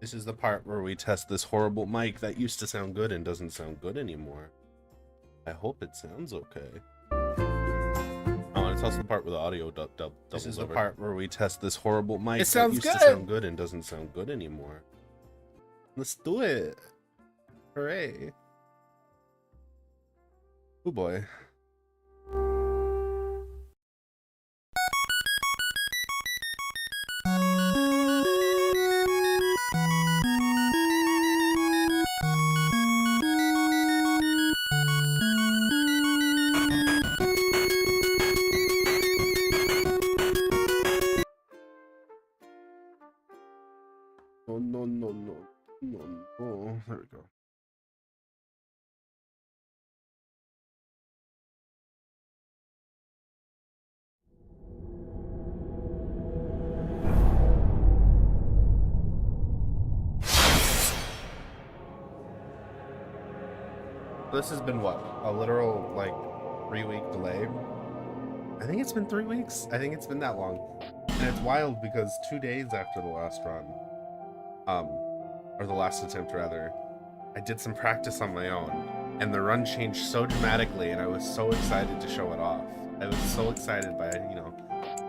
This is the part where we test this horrible mic that used to sound good and doesn't sound good anymore. I hope it sounds okay. Oh, and it's also the part where the audio doubles over. This is the part where we test this horrible mic that used to sound good and doesn't sound good anymore. Let's do it. Hooray. Oh boy. No. There we go. This has been what? A literal, like, 3-week delay? I think it's been 3 weeks. I think it's been that long. And it's wild because 2 days after the last run, or the last attempt rather, I did some practice on my own, and the run changed so dramatically, and I was so excited to show it off. I was so excited by, you know,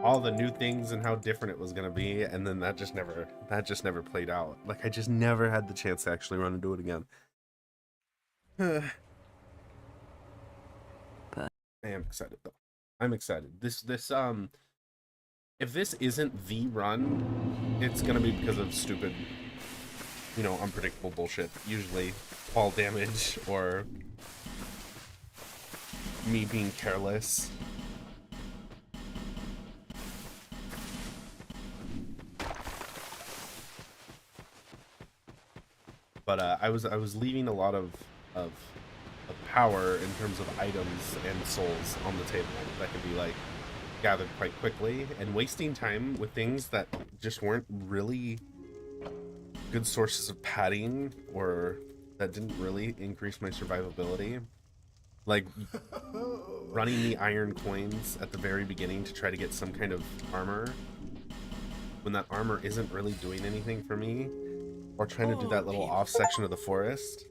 all the new things and how different it was gonna be, and then that just never played out. Like, I just never had the chance to actually run and do it again. I am excited though. I'm excited. If this isn't the run, it's gonna be because of stupid, you know, unpredictable bullshit. Usually fall damage or me being careless. But I was leaving a lot of power in terms of items and souls on the table that could be like gathered quite quickly, and wasting time with things that just weren't really good sources of padding or that didn't really increase my survivability, like running the iron coins at the very beginning to try to get some kind of armor when that armor isn't really doing anything for me, or trying to do that little off section of the forest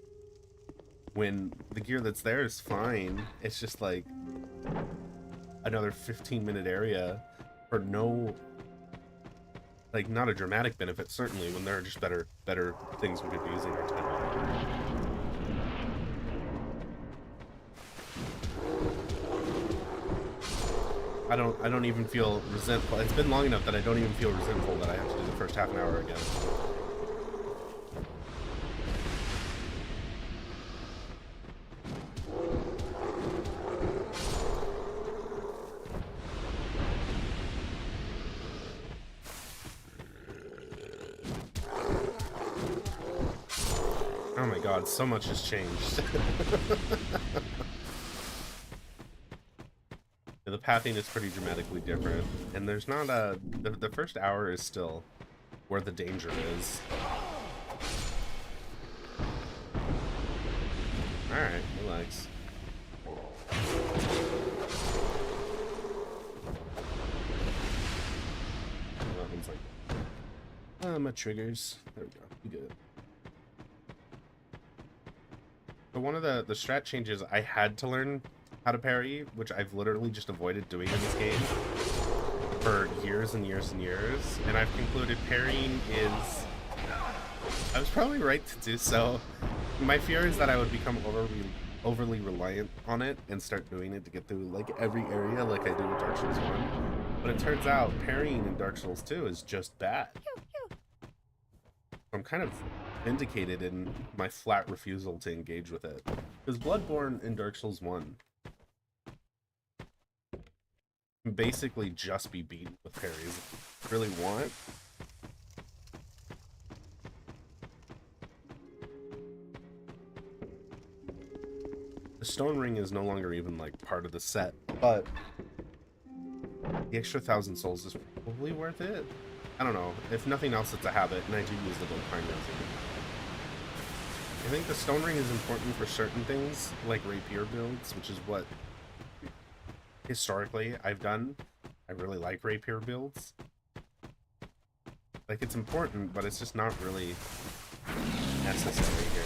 when the gear that's there is fine. It's just like another 15-minute area for no, like, not a dramatic benefit, certainly, when there are just better things we could be using our time on. I don't even feel resentful. It's been long enough that I don't even feel resentful that I have to do the first half an hour again. Oh my god, so much has changed. The pathing is pretty dramatically different, and there's not a... The first hour is still where the danger is. Alright, relax. That one's like... my triggers. There we go. We good. But one of the strat changes I had to learn how to parry, which I've literally just avoided doing in this game for years and years and years, and I've concluded parrying is... I was probably right to do so. My fear is that I would become overly reliant on it and start doing it to get through like every area like I do with Dark Souls 1. But it turns out parrying in Dark Souls 2 is just bad. I'm kind of vindicated in my flat refusal to engage with it. Because Bloodborne in Dark Souls 1 can basically just be beaten with parries if you really want. The stone ring is no longer even like part of the set, but the extra 1,000 souls is probably worth it. I don't know. If nothing else, it's a habit, and I do use the Climb Rising. I think the stone ring is important for certain things, like rapier builds, which is what historically I've done. I really like rapier builds. Like, it's important, but it's just not really necessary here.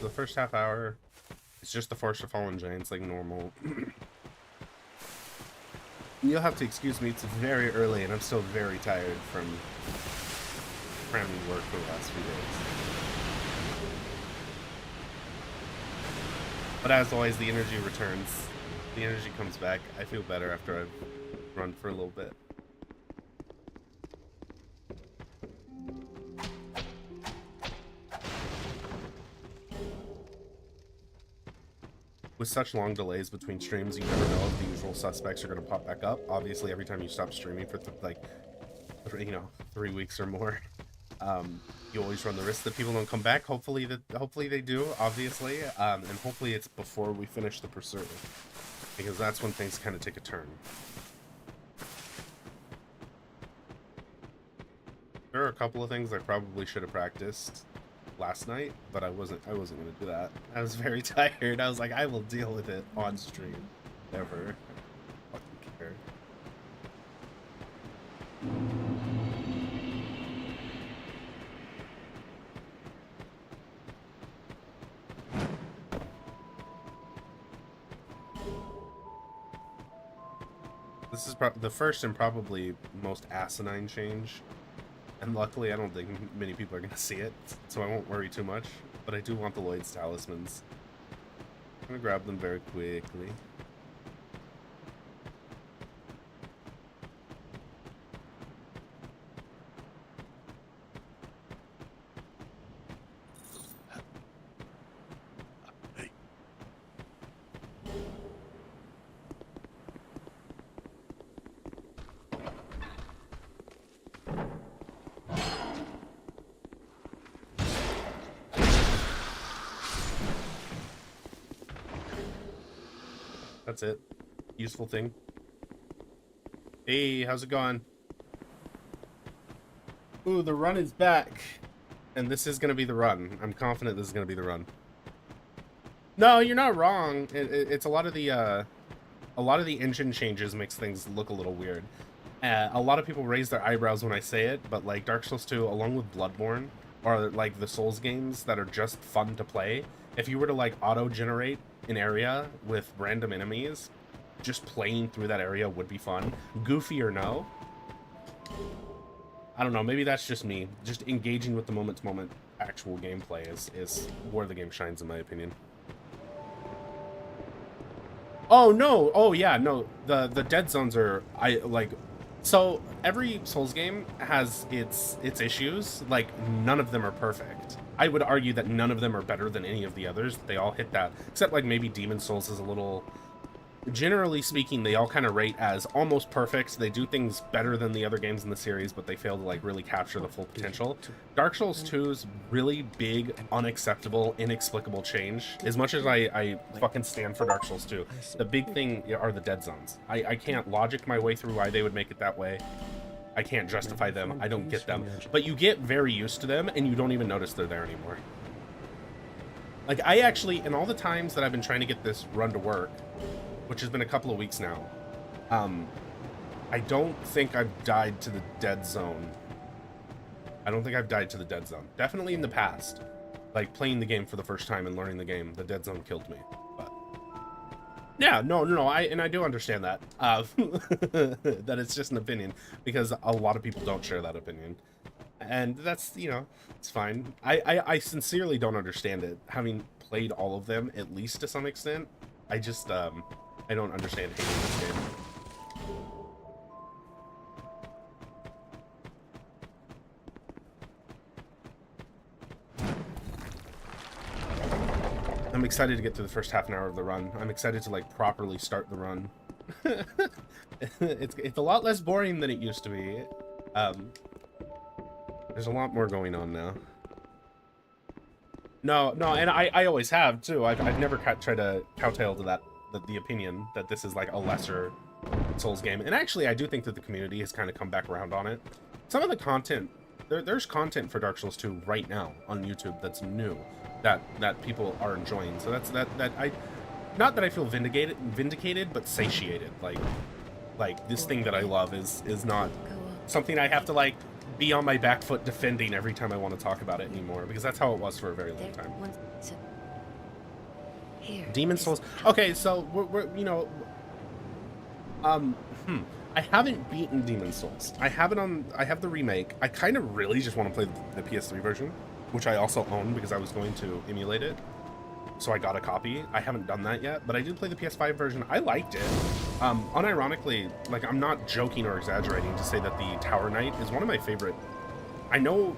The first half hour, it's just the Forest of Fallen Giants like normal. You'll have to excuse me, it's very early and I'm still very tired from cramming work for the last few days. But as always, the energy returns. The energy comes back. I feel better after I've run for a little bit. With such long delays between streams, you never know if the usual suspects are going to pop back up. Obviously, every time you stop streaming for like 3 weeks or more, you always run the risk that people don't come back. Hopefully they do, obviously, and hopefully it's before we finish the pursuit, because that's when things kind of take a turn. There are a couple of things I probably should have practiced last night, but I wasn't gonna do that. I was very tired. I was like, I will deal with it on stream. Never. I fucking care. This is the first and probably most asinine change. And luckily, I don't think many people are going to see it, so I won't worry too much. But I do want the Lloyd's talismans. I'm going to grab them very quickly. That's it. Useful thing. Hey, how's it going? Ooh, the run is back. And this is going to be the run. I'm confident this is going to be the run. No, you're not wrong. It's a lot of the engine changes makes things look a little weird. A lot of people raise their eyebrows when I say it, but like Dark Souls 2, along with Bloodborne, or like the Souls games that are just fun to play, if you were to like auto-generate an area with random enemies, just playing through that area would be fun. Goofy or no, I don't know, maybe that's just me. Just engaging with the moment-to-moment actual gameplay is where the game shines, in my opinion. Oh no, oh yeah, no, the dead zones are, so every Souls game has its issues. Like, none of them are perfect. I would argue that none of them are better than any of the others. They all hit that, except like maybe Demon Souls is a little, generally speaking, they all kind of rate as almost perfect. They do things better than the other games in the series, but they fail to like really capture the full potential. Dark Souls 2's really big, unacceptable, inexplicable change. As much as I fucking stand for Dark Souls 2, the big thing are the dead zones. I can't logic my way through why they would make it that way. I can't justify them. I don't get them. But you get very used to them, and you don't even notice they're there anymore. Like, I actually, in all the times that I've been trying to get this run to work, which has been a couple of weeks now, I don't think I've died to the dead zone. I don't think I've died to the dead zone. Definitely in the past. Like, playing the game for the first time and learning the game, the dead zone killed me. But yeah, no, I do understand that. That it's just an opinion, because a lot of people don't share that opinion. And that's, you know, it's fine. I sincerely don't understand it. Having played all of them, at least to some extent, I just, I don't understand hating this game. I'm excited to get through the first half an hour of the run. I'm excited to, like, properly start the run. It's a lot less boring than it used to be. There's a lot more going on now. No, and I always have too. I've never tried to kowtow to the opinion that this is like a lesser Souls game. And actually, I do think that the community has kind of come back around on it. Some of the content, there's content for Dark Souls 2 right now on YouTube that's new, that people are enjoying. So that's that I, not that I feel vindicated, but satiated. Like this thing that I love is not something I have to like be on my back foot defending every time I want to talk about it anymore, because that's how it was for a very long time. Demon Souls. Okay, so we're you know, I haven't beaten Demon Souls. I have the remake. I kind of really just want to play the PS3 version, which I also own because I was going to emulate it. So I got a copy. I haven't done that yet, but I did play the PS5 version. I liked it. Unironically, like, I'm not joking or exaggerating to say that the Tower Knight is one of my favorite. I know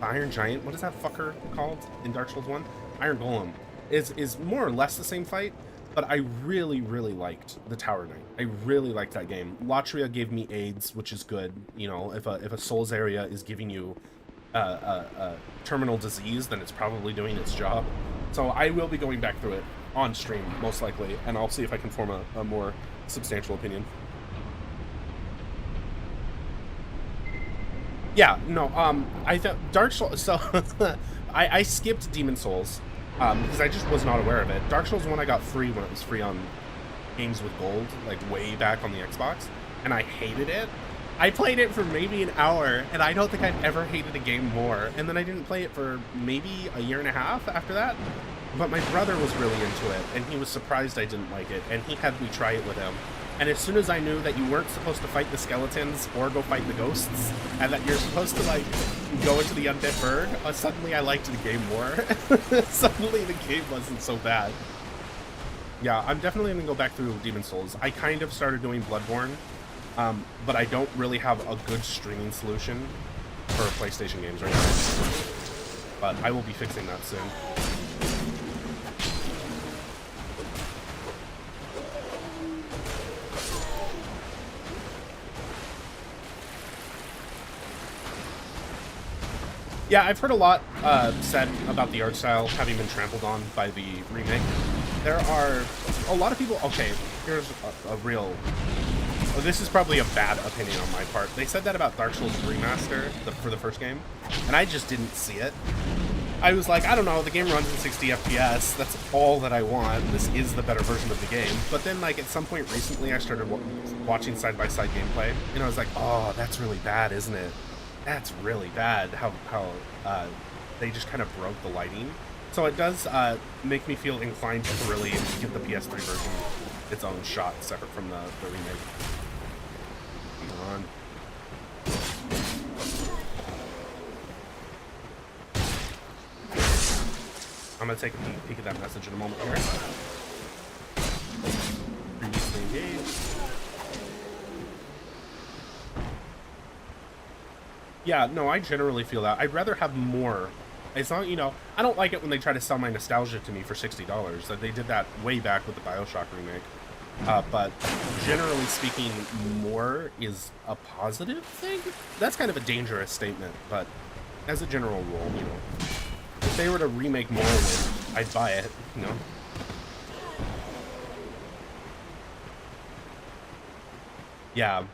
the Iron Giant, what is that fucker called in Dark Souls 1? Iron Golem is more or less the same fight, but I really, really liked the Tower Knight. I really liked that game. Latria gave me AIDS, which is good. You know, if a Souls area is giving you terminal disease, then it's probably doing its job. So I will be going back through it on stream, most likely, and I'll see if I can form a more substantial opinion. Yeah, no, I thought Dark Souls, so I skipped Demon Souls because I just was not aware of it. Dark Souls 1 I got free when it was free on Games with Gold, like way back on the Xbox, and I hated it. I played it for maybe an hour, and I don't think I've ever hated a game more. And then I didn't play it for maybe a year and a half after that. But my brother was really into it, and he was surprised I didn't like it, and he had me try it with him. And as soon as I knew that you weren't supposed to fight the skeletons or go fight the ghosts, and that you're supposed to, like, go into the undead bird, suddenly I liked the game more. Suddenly the game wasn't so bad. Yeah, I'm definitely going to go back through Demon Souls. I kind of started doing Bloodborne. But I don't really have a good streaming solution for PlayStation games right now. But I will be fixing that soon. Yeah, I've heard a lot said about the art style having been trampled on by the remake. There are a lot of people... Okay, here's a real... This is probably a bad opinion on my part. They said that about Dark Souls Remaster for the first game, and I just didn't see it. I was like, I don't know, the game runs in 60 FPS. That's all that I want. This is the better version of the game. But then, like, at some point recently, I started watching side-by-side gameplay, and I was like, oh, that's really bad, isn't it? That's really bad, how they just kind of broke the lighting. So it does make me feel inclined to really give the PS3 version its own shot, separate from the remake. Come on. I'm gonna take a peek at that message in a moment here. Previously engaged. Yeah, no, I generally feel that. I'd rather have more. It's not, you know, I don't like it when they try to sell my nostalgia to me for $60. That they did that way back with the BioShock remake. But generally speaking, more is a positive thing. That's kind of a dangerous statement, but as a general rule, you know, if they were to remake Morrowind, I'd buy it, you know. Yeah.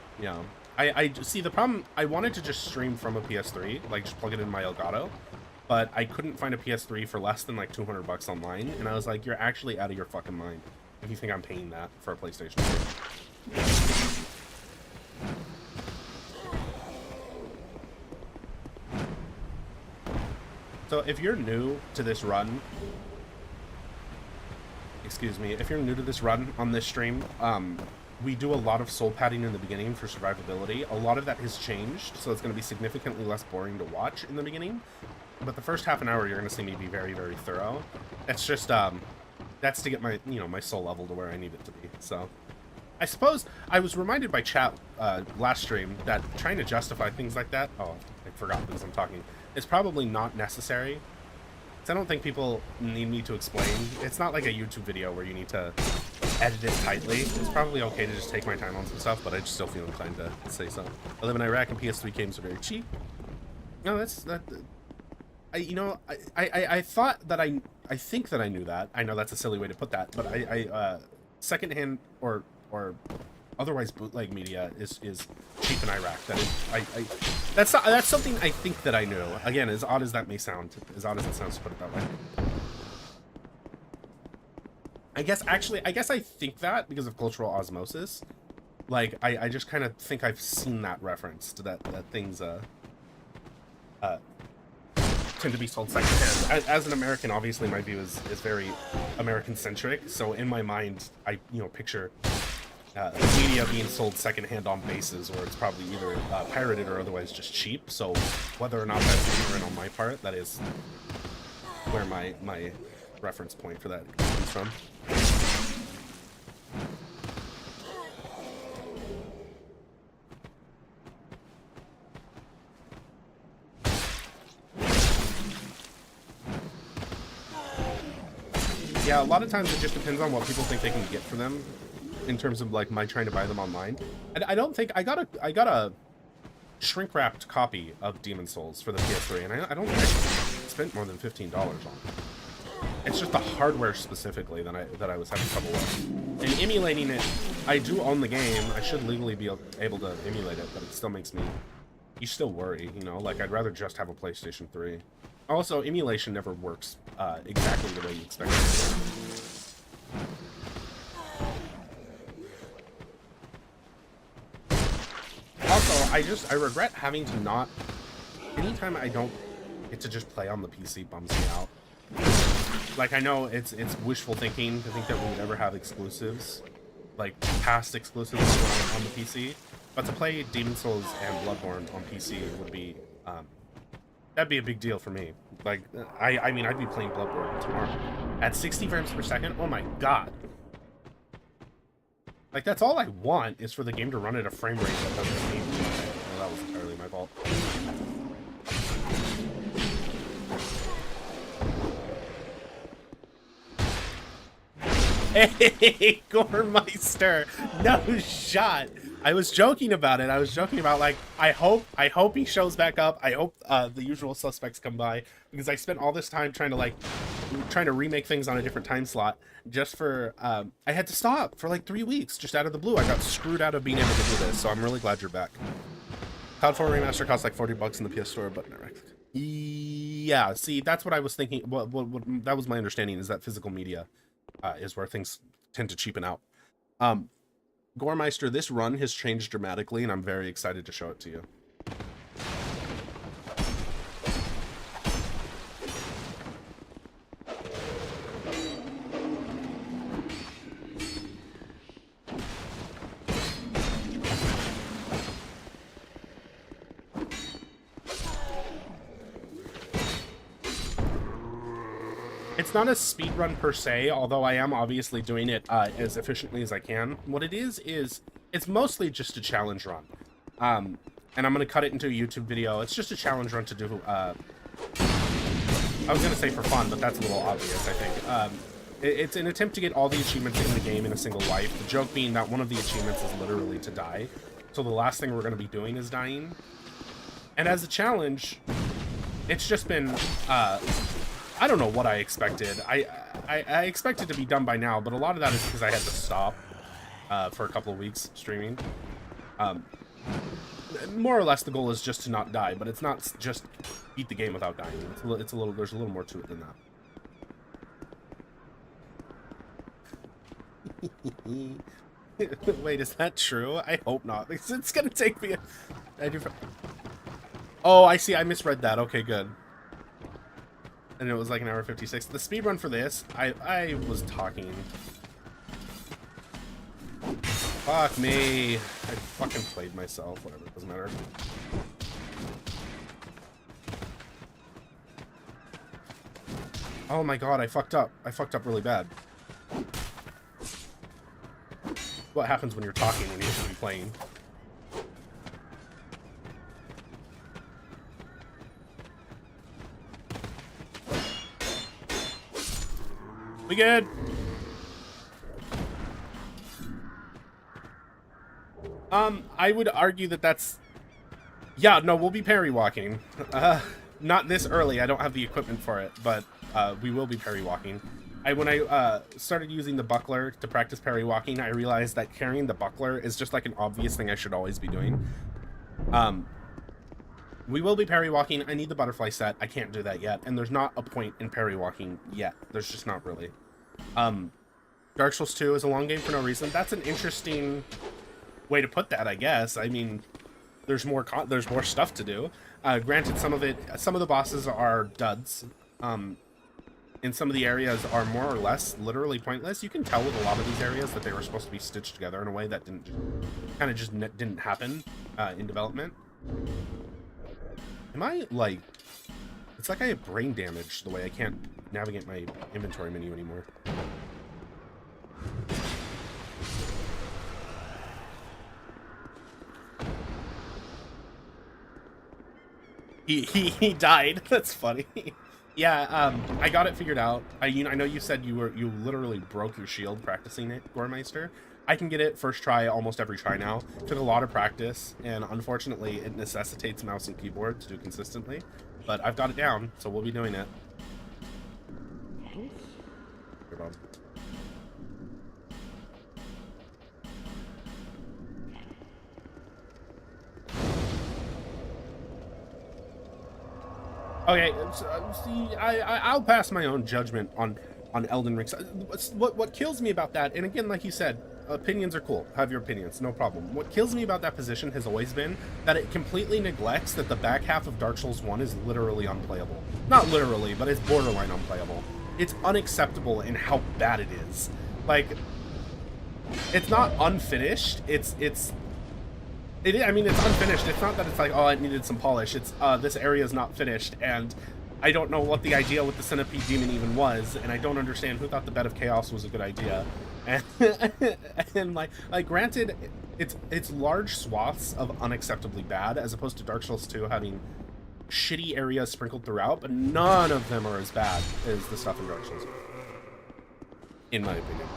I see the problem. I wanted to just stream from a PS3, like just plug it in my Elgato, but I couldn't find a PS3 for less than like $200 online, and I was like, you're actually out of your fucking mind if you think I'm paying that for a PlayStation 4. So if you're new to this run, if you're new to this run on this stream, we do a lot of soul padding in the beginning for survivability. A lot of that has changed, so it's going to be significantly less boring to watch in the beginning. But the first half an hour, you're going to see me be very, very thorough. It's just, that's to get my, you know, my soul level to where I need it to be. So, I suppose I was reminded by chat last stream that trying to justify things like that, oh, I forgot because I'm talking, is probably not necessary. Because I don't think people need me to explain. It's not like a YouTube video where you need to edit it tightly. It's probably okay to just take my time on some stuff, but I just still feel inclined to say so. I live in Iraq and PS3 games are very cheap. No, that's that. You know, I thought that I think that I knew that. I know that's a silly way to put that, but secondhand or otherwise bootleg media is cheap in Iraq. That is, that's something I think that I knew. Again, as odd as that may sound, as odd as it sounds to put it that way. I guess I think that because of cultural osmosis. Like I just kind of think I've seen that reference to that things tend to be sold secondhand. As an American, obviously my view is very American centric. So in my mind, I picture media being sold secondhand on bases where it's probably either pirated or otherwise just cheap. So whether or not that's ignorant on my part, that is where my reference point for that comes from. Yeah, a lot of times it just depends on what people think they can get for them in terms of like my trying to buy them online. I don't think I got a shrink wrapped copy of Demon's Souls for the PS3, and I don't think I spent more than $15 on it. It's just the hardware specifically that I was having trouble with. And emulating it, I do own the game. I should legally be able to emulate it, but it still makes me. You still worry, you know. Like I'd rather just have a PlayStation 3. Also, emulation never works exactly the way you expect it to. Also, I regret having to not. Anytime I don't get to just play on the PC bums me out. Like I know it's wishful thinking to think that we would ever have exclusives, like past exclusives on the PC, but to play Demon's Souls and Bloodborne on PC would be that'd be a big deal for me. Like I mean I'd be playing Bloodborne tomorrow at 60 frames per second. Oh my god! Like that's all I want is for the game to run at a frame rate that doesn't mean. Well, that was entirely my fault. Hey, Goremeister! No shot! I was joking about it. I was joking about, like, I hope he shows back up. I hope the usual suspects come by, because I spent all this time trying to remake things on a different time slot just for, I had to stop for like 3 weeks, just out of the blue. I got screwed out of being able to do this, so I'm really glad you're back. Cloud 4 Remaster costs like $40 in the PS Store, but yeah, see, that's what I was thinking. What that was my understanding, is that physical media is where things tend to cheapen out. Goremeister, this run has changed dramatically, and I'm very excited to show it to you. It's not a speed run per se, although I am obviously doing it as efficiently as I can. What it is it's mostly just a challenge run. And I'm going to cut it into a YouTube video. It's just a challenge run to do, I was going to say for fun, but that's a little obvious, I think. It's an attempt to get all the achievements in the game in a single life. The joke being that one of the achievements is literally to die. So the last thing we're going to be doing is dying. And as a challenge, it's just been, I don't know what I expected. I expected to be done by now, but a lot of that is because I had to stop for a couple of weeks streaming. More or less, the goal is just to not die, but it's not just beat the game without dying. There's a little more to it than that. Wait, is that true? I hope not, because it's gonna take me. Oh, I see. I misread that. Okay, good. And it was like an hour 56. The speedrun for this, I was talking. Fuck me. I fucking played myself. Whatever, it doesn't matter. Oh my god, I fucked up. I fucked up really bad. What happens when you're talking when you should be playing? We good? I would argue that that's Yeah, no, we'll be parry walking. Not this early. I don't have the equipment for it, but we will be parry walking. When I started using the buckler to practice parry walking, I realized that carrying the buckler is just like an obvious thing I should always be doing. We will be parry walking. I need the butterfly set. I can't do that yet, and there's not a point in parry walking yet. There's just not really. Dark Souls 2 is a long game for no reason. That's an interesting way to put that, I guess. I mean, there's more stuff to do. Granted, some of the bosses are duds. And some of the areas are more or less literally pointless. You can tell with a lot of these areas that they were supposed to be stitched together in a way that didn't happen in development. Am I, like... It's like I have brain damage the way I can't navigate my inventory menu anymore. He died. That's funny. Yeah, I got it figured out. I know you said you literally broke your shield practicing it, Goremeister. I can get it first try almost every try now. Took a lot of practice, and unfortunately it necessitates mouse and keyboard to do consistently. But I've got it down, so we'll be doing it. Here, Bob. Okay, see, I'll pass my own judgment on Elden Ring. What kills me about that, and again, like you said, opinions are cool. Have your opinions, no problem. What kills me about that position has always been that it completely neglects that the back half of Dark Souls 1 is literally unplayable. Not literally, but it's borderline unplayable. It's unacceptable in how bad it is. Like, it's not unfinished. I mean, it's unfinished. It's not that it's like, oh, it needed some polish. It's, this area is not finished, and I don't know what the idea with the Centipede Demon even was, and I don't understand who thought the Bed of Chaos was a good idea. And like granted, it's large swaths of unacceptably bad, as opposed to Dark Souls 2 having shitty areas sprinkled throughout, but none of them are as bad as the stuff in Dark Souls, in my opinion.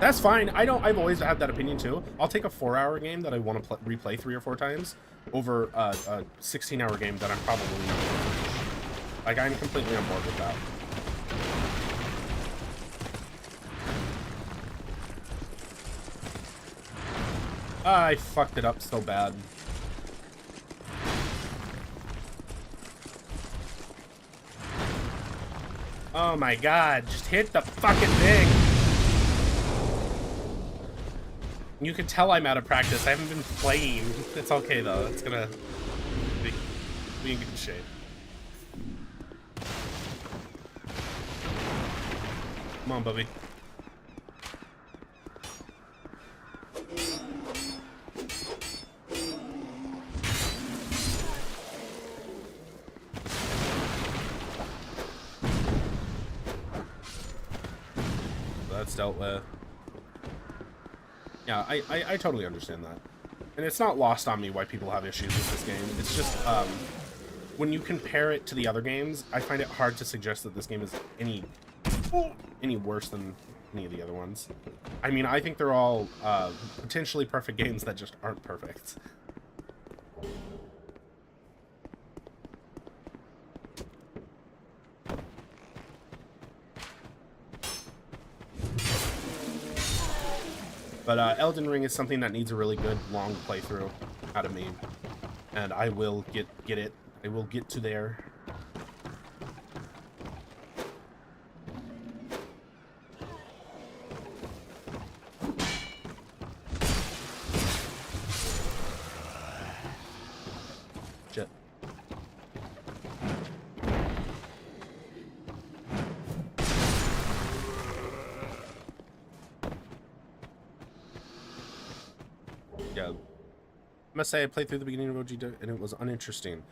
That's fine. I've always had that opinion too. I'll take a 4-hour game that I want to replay 3 or 4 times over a 16-hour game that I'm probably not going to finish. Like, I'm completely on board with that. I fucked it up so bad. Oh my god, just hit the fucking thing. You can tell I'm out of practice. I haven't been playing. It's okay though. It's gonna be in good shape. Come on, Bubby. That's dealt with. Yeah, I totally understand that. And it's not lost on me why people have issues with this game. It's just, when you compare it to the other games, I find it hard to suggest that this game is any worse than any of the other ones. I mean, I think they're all potentially perfect games that just aren't perfect. But Elden Ring is something that needs a really good long playthrough out of me, and I will get it. I will get to there. Shit. Yeah, I must say I played through the beginning of OG and it was uninteresting.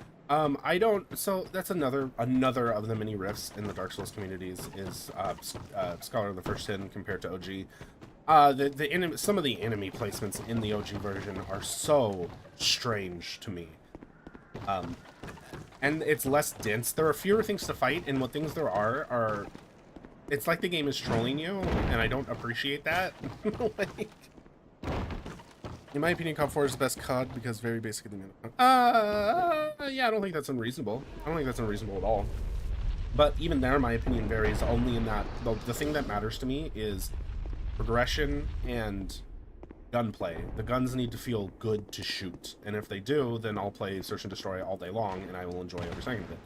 So that's another of the many rifts in the Dark Souls communities is Scholar of the First Sin compared to OG. Some of the enemy placements in the OG version are so strange to me. And it's less dense. There are fewer things to fight, and what things there are it's like the game is trolling you, and I don't appreciate that. In my opinion, COD 4 is the best COD because very basic at the minute. Yeah, I don't think that's unreasonable. I don't think that's unreasonable at all. But even there, my opinion varies only in that the thing that matters to me is progression and gunplay. The guns need to feel good to shoot, and if they do, then I'll play Search and Destroy all day long, and I will enjoy every second of it.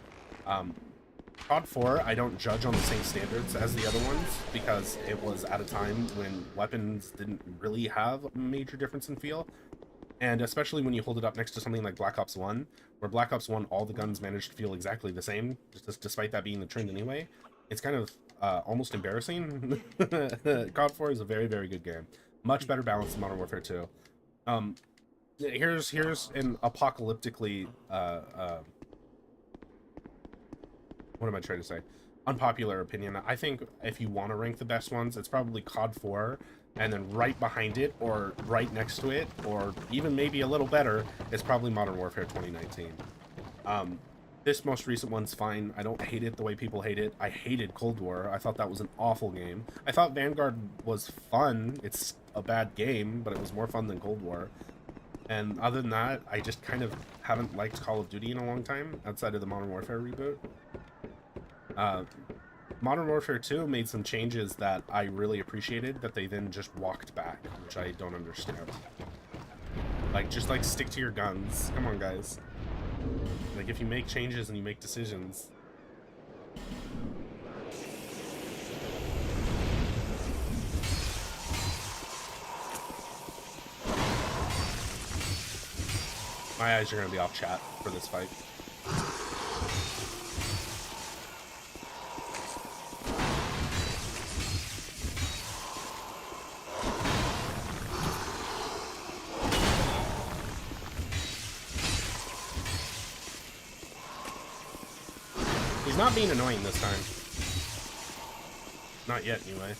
COD 4, I don't judge on the same standards as the other ones, because it was at a time when weapons didn't really have a major difference in feel, and especially when you hold it up next to something like Black Ops 1, where Black Ops 1, all the guns managed to feel exactly the same, despite that being the trend anyway. It's kind of almost embarrassing. COD 4 is a very, very good game. Much better balance than Modern Warfare 2. Here's an apocalyptically what am I trying to say? Unpopular opinion. I think if you want to rank the best ones, it's probably COD 4, and then right behind it, or right next to it, or even maybe a little better, is probably Modern Warfare 2019. This most recent one's fine. I don't hate it the way people hate it. I hated Cold War. I thought that was an awful game. I thought Vanguard was fun. It's a bad game, but it was more fun than Cold War. And other than that, I just kind of haven't liked Call of Duty in a long time, outside of the Modern Warfare reboot. Modern Warfare 2 made some changes that I really appreciated, that they then just walked back, which I don't understand. Like, just, like, stick to your guns. Come on, guys. Like, if you make changes and you make decisions... My eyes are gonna be off chat for this fight. He's not being annoying this time. Not yet, anyway.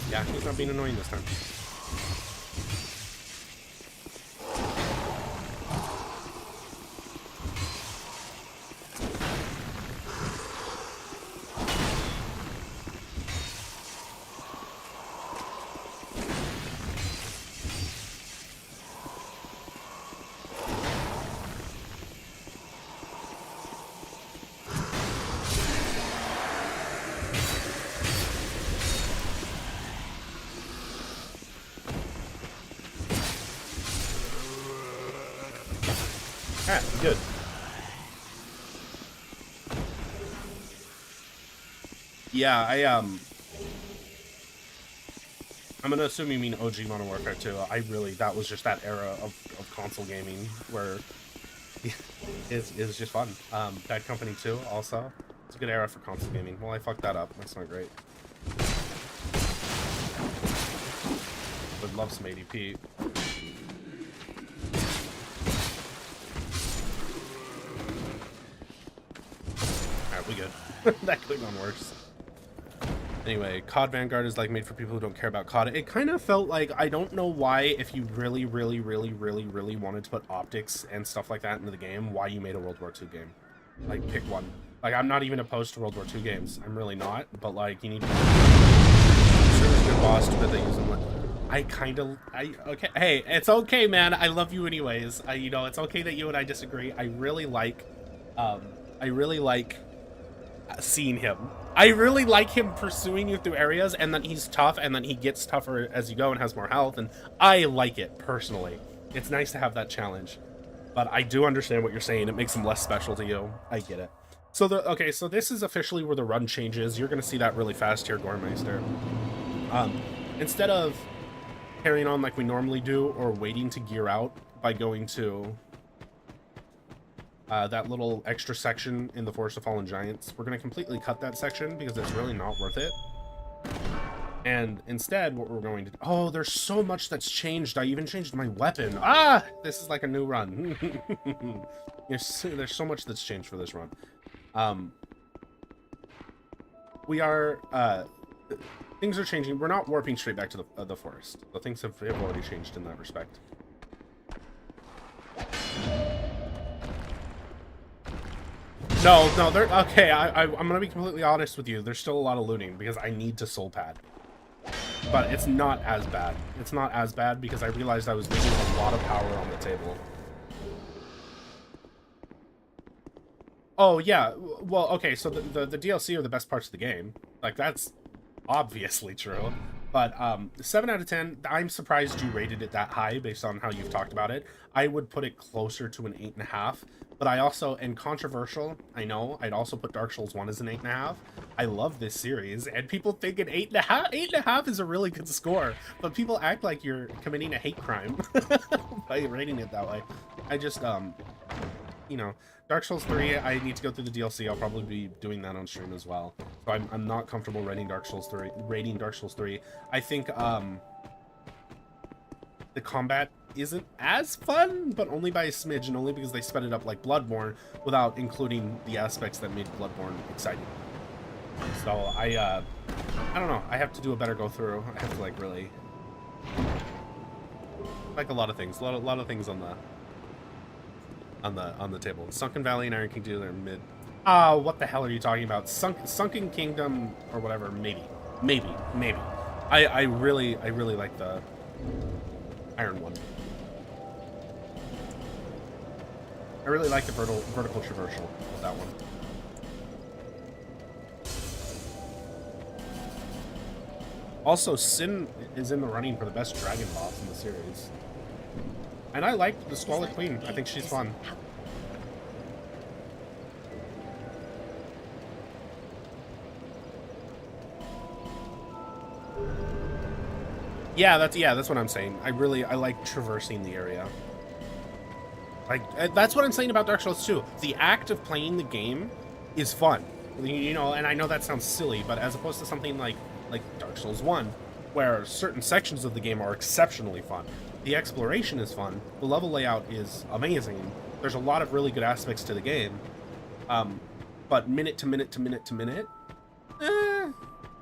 Yeah, he's not being annoying this time. Ah, good. Yeah, I'm gonna assume you mean OG Modern Warfare 2. That was just that era of console gaming where it's just fun. Bad Company 2 also. It's a good era for console gaming. Well, I fucked that up. That's not great. Would love some ADP. Alright, we good. That could have gone worse. Anyway, COD Vanguard is like made for people who don't care about COD. It kind of felt like, I don't know why, if you really wanted to put optics and stuff like that into the game, why you made a World War II game. Like, pick one. Like, I'm not even opposed to World War II games. I'm really not, but like, you need to... Sure, good boss, but they use them like... okay, hey, it's okay, man. I love you anyways. You know, it's okay that you and I disagree. I really like seeing him. I really like him pursuing you through areas, and then he's tough, and then he gets tougher as you go and has more health, and I like it, personally. It's nice to have that challenge. But I do understand what you're saying. It makes him less special to you. I get it. So, okay, so this is officially where the run changes. You're going to see that really fast here, Gormeister. Instead of carrying on like we normally do, or waiting to gear out by going to... that little extra section in the Forest of Fallen Giants. We're going to completely cut that section because it's really not worth it. And instead, what we're going to do... Oh, there's so much that's changed. I even changed my weapon. Ah! This is like a new run. There's so much that's changed for this run. We are... things are changing. We're not warping straight back to the forest. The things have already changed in that respect. No, they're okay. I'm gonna be completely honest with you. There's still a lot of looting because I need to soul pad. but it's not as bad. It's not as bad because I realized I was leaving a lot of power on the table. Oh, yeah. Well, okay, so the DLC are the best parts of the game. Like, that's obviously true. But 7 out of 10, I'm surprised you rated it that high based on how you've talked about it. I would put it closer to an 8.5. But I also, and controversial, I know, I'd also put Dark Souls 1 as an 8.5. I love this series, and people think an 8.5, 8.5 is a really good score. But people act like you're committing a hate crime by rating it that way. I just, you know, Dark Souls 3, I need to go through the DLC. I'll probably be doing that on stream as well. So I'm not comfortable rating Dark Souls 3. I think the combat isn't as fun, but only by a smidge, and only because they sped it up like Bloodborne without including the aspects that made Bloodborne exciting. So I don't know. I have to do a better go through. I have to like really like a lot of things. A lot of things on the table. Sunken Valley and Iron King 2, they're mid. What the hell are you talking about? Sunken Kingdom or whatever, maybe. I really like the Iron one. I really like the vertical traversal with that one. Also, Sin is in the running for the best dragon boss in the series. And I like the Squalid Queen. I think she's fun. Yeah, that's what I'm saying. I like traversing the area. Like, that's what I'm saying about Dark Souls 2. The act of playing the game is fun. You know, and I know that sounds silly, but as opposed to something like Dark Souls 1, where certain sections of the game are exceptionally fun. The exploration is fun. The level layout is amazing. There's a lot of really good aspects to the game. But minute to minute,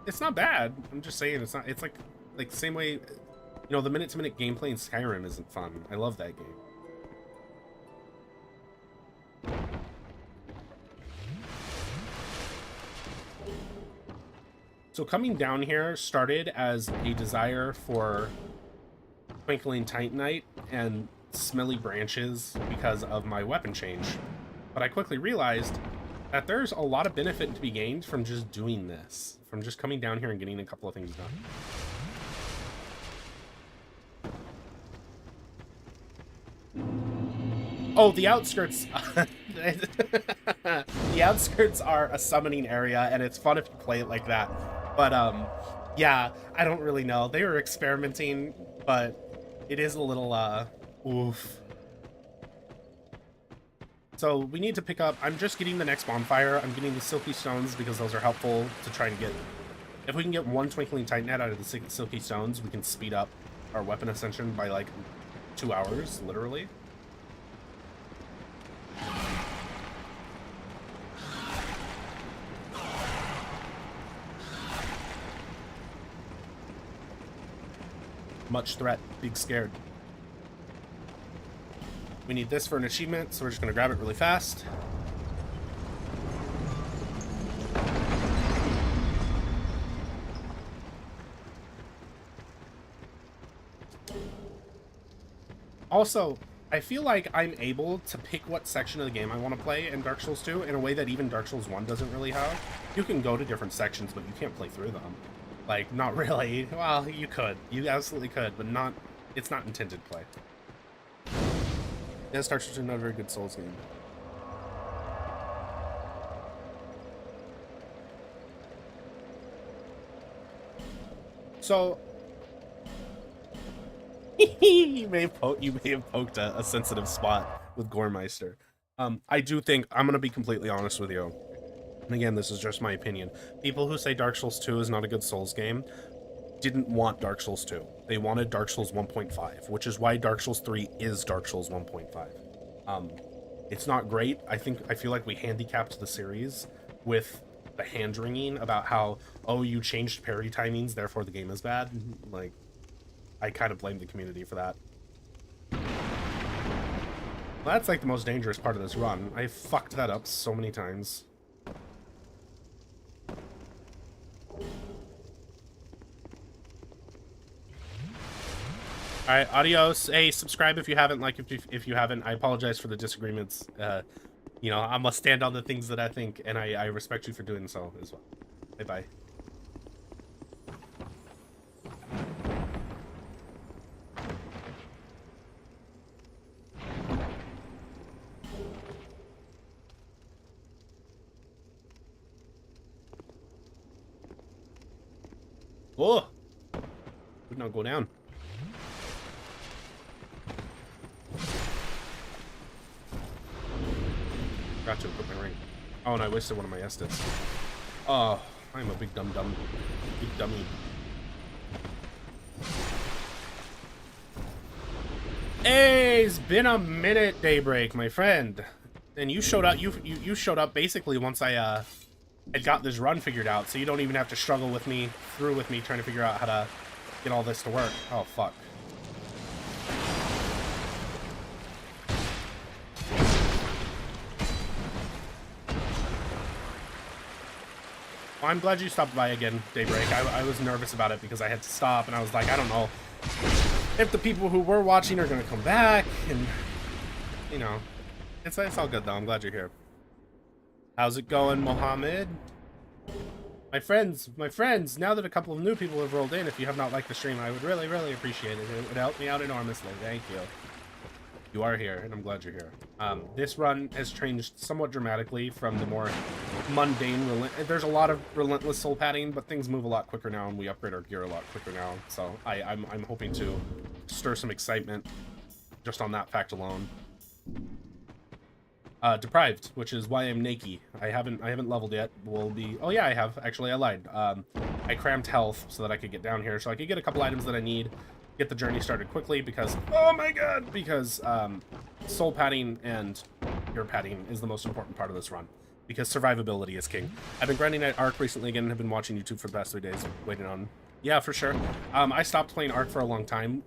it's not bad. I'm just saying it's not. It's like the same way, you know, the minute to minute gameplay in Skyrim isn't fun. I love that game. So coming down here started as a desire for Twinkling Titanite and Smelly Branches because of my weapon change. But I quickly realized that there's a lot of benefit to be gained from just doing this. From just coming down here and getting a couple of things done. Oh, the outskirts. The outskirts are a summoning area, and it's fun if you play it like that. But, yeah, I don't really know. They were experimenting, but it is a little, oof. So we need to pick up... I'm just getting the next bonfire. I'm getting the Silky Stones because those are helpful to try and get... If we can get one Twinkling Titanite out of the Silky Stones, we can speed up our weapon ascension by, like, 2 hours, literally. Much threat, big scared. We need this for an achievement, so we're just gonna grab it really fast. Also, I feel like I'm able to pick what section of the game I want to play in Dark Souls 2 in a way that even Dark Souls 1 doesn't really have. You can go to different sections, but you can't play through them. Like, not really. Well, you could. You absolutely could, but not... It's not intended play. Yeah, Dark Souls 2 is not a very good Souls game. So... you may have poked a sensitive spot with Goremeister. I do think... I'm gonna be completely honest with you. And again, this is just my opinion. People who say Dark Souls 2 is not a good Souls game didn't want Dark Souls 2. They wanted Dark Souls 1.5, which is why Dark Souls 3 is Dark Souls 1.5. It's not great. I feel like we handicapped the series with the hand-wringing about how, oh, you changed parry timings, therefore the game is bad. Like, I kind of blame the community for that. Well, that's like the most dangerous part of this run. I fucked that up so many times. All right, adios. Hey, subscribe if you haven't. Like if you haven't. I apologize for the disagreements. You know, I must stand on the things that I think, and I respect you for doing so as well. Bye bye. Oh, would not go down. Forgot to equip my ring. Oh, and I wasted one of my estates. Oh, I'm a big big dummy. Hey, it's been a minute, Daybreak, my friend. And you showed up. You showed up basically once I had got this run figured out, so you don't even have to struggle with me trying to figure out how to get all this to work. Oh fuck. Well, I'm glad you stopped by again, Daybreak. I was nervous about it because I had to stop, and I was like, I don't know if the people who were watching are gonna come back, and you know, it's all good though. I'm glad you're here. How's it going, Mohammed? My friends, now that a couple of new people have rolled in, if you have not liked the stream, I would really, really appreciate it. It would help me out enormously. Thank you. You are here, and I'm glad you're here. This run has changed somewhat dramatically from the more mundane, there's a lot of relentless soul padding, but things move a lot quicker now, and we upgrade our gear a lot quicker now. So I'm hoping to stir some excitement just on that fact alone. Deprived, which is why I'm naked. I haven't leveled yet. Will be. Oh yeah, I have. Actually, I lied. I crammed health so that I could get down here, so I could get a couple items that I need, get the journey started quickly. Because oh my god, because soul padding and gear padding is the most important part of this run. Because survivability is king. I've been grinding at Ark recently again. And have been watching YouTube for the past 3 days, waiting on. Yeah, for sure. I stopped playing Ark for a long time.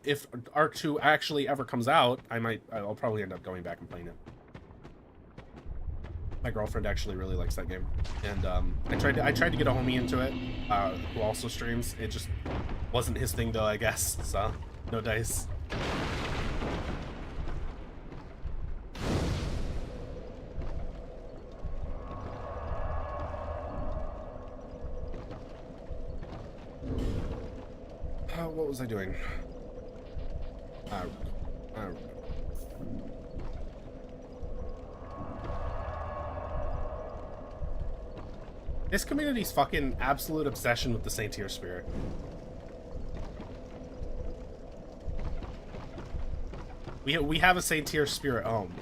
If Ark 2 actually ever comes out, I'll probably end up going back and playing it. My girlfriend actually really likes that game, and I tried to get a homie into it, who also streams. It just wasn't his thing though, I guess. So no dice. What was I doing? This community's fucking absolute obsession with the Saint-Tier spirit. We have a Saint-Tier spirit home.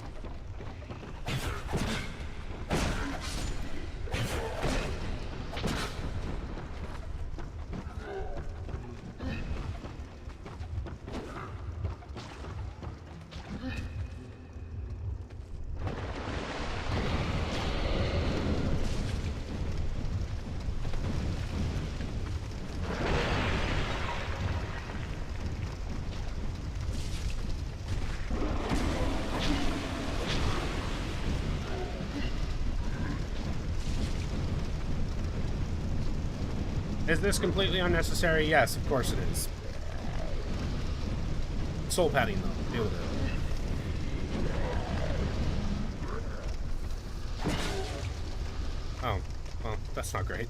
Is this completely unnecessary? Yes, of course it is. Soul padding, though. Deal with it. Oh, well, that's not great.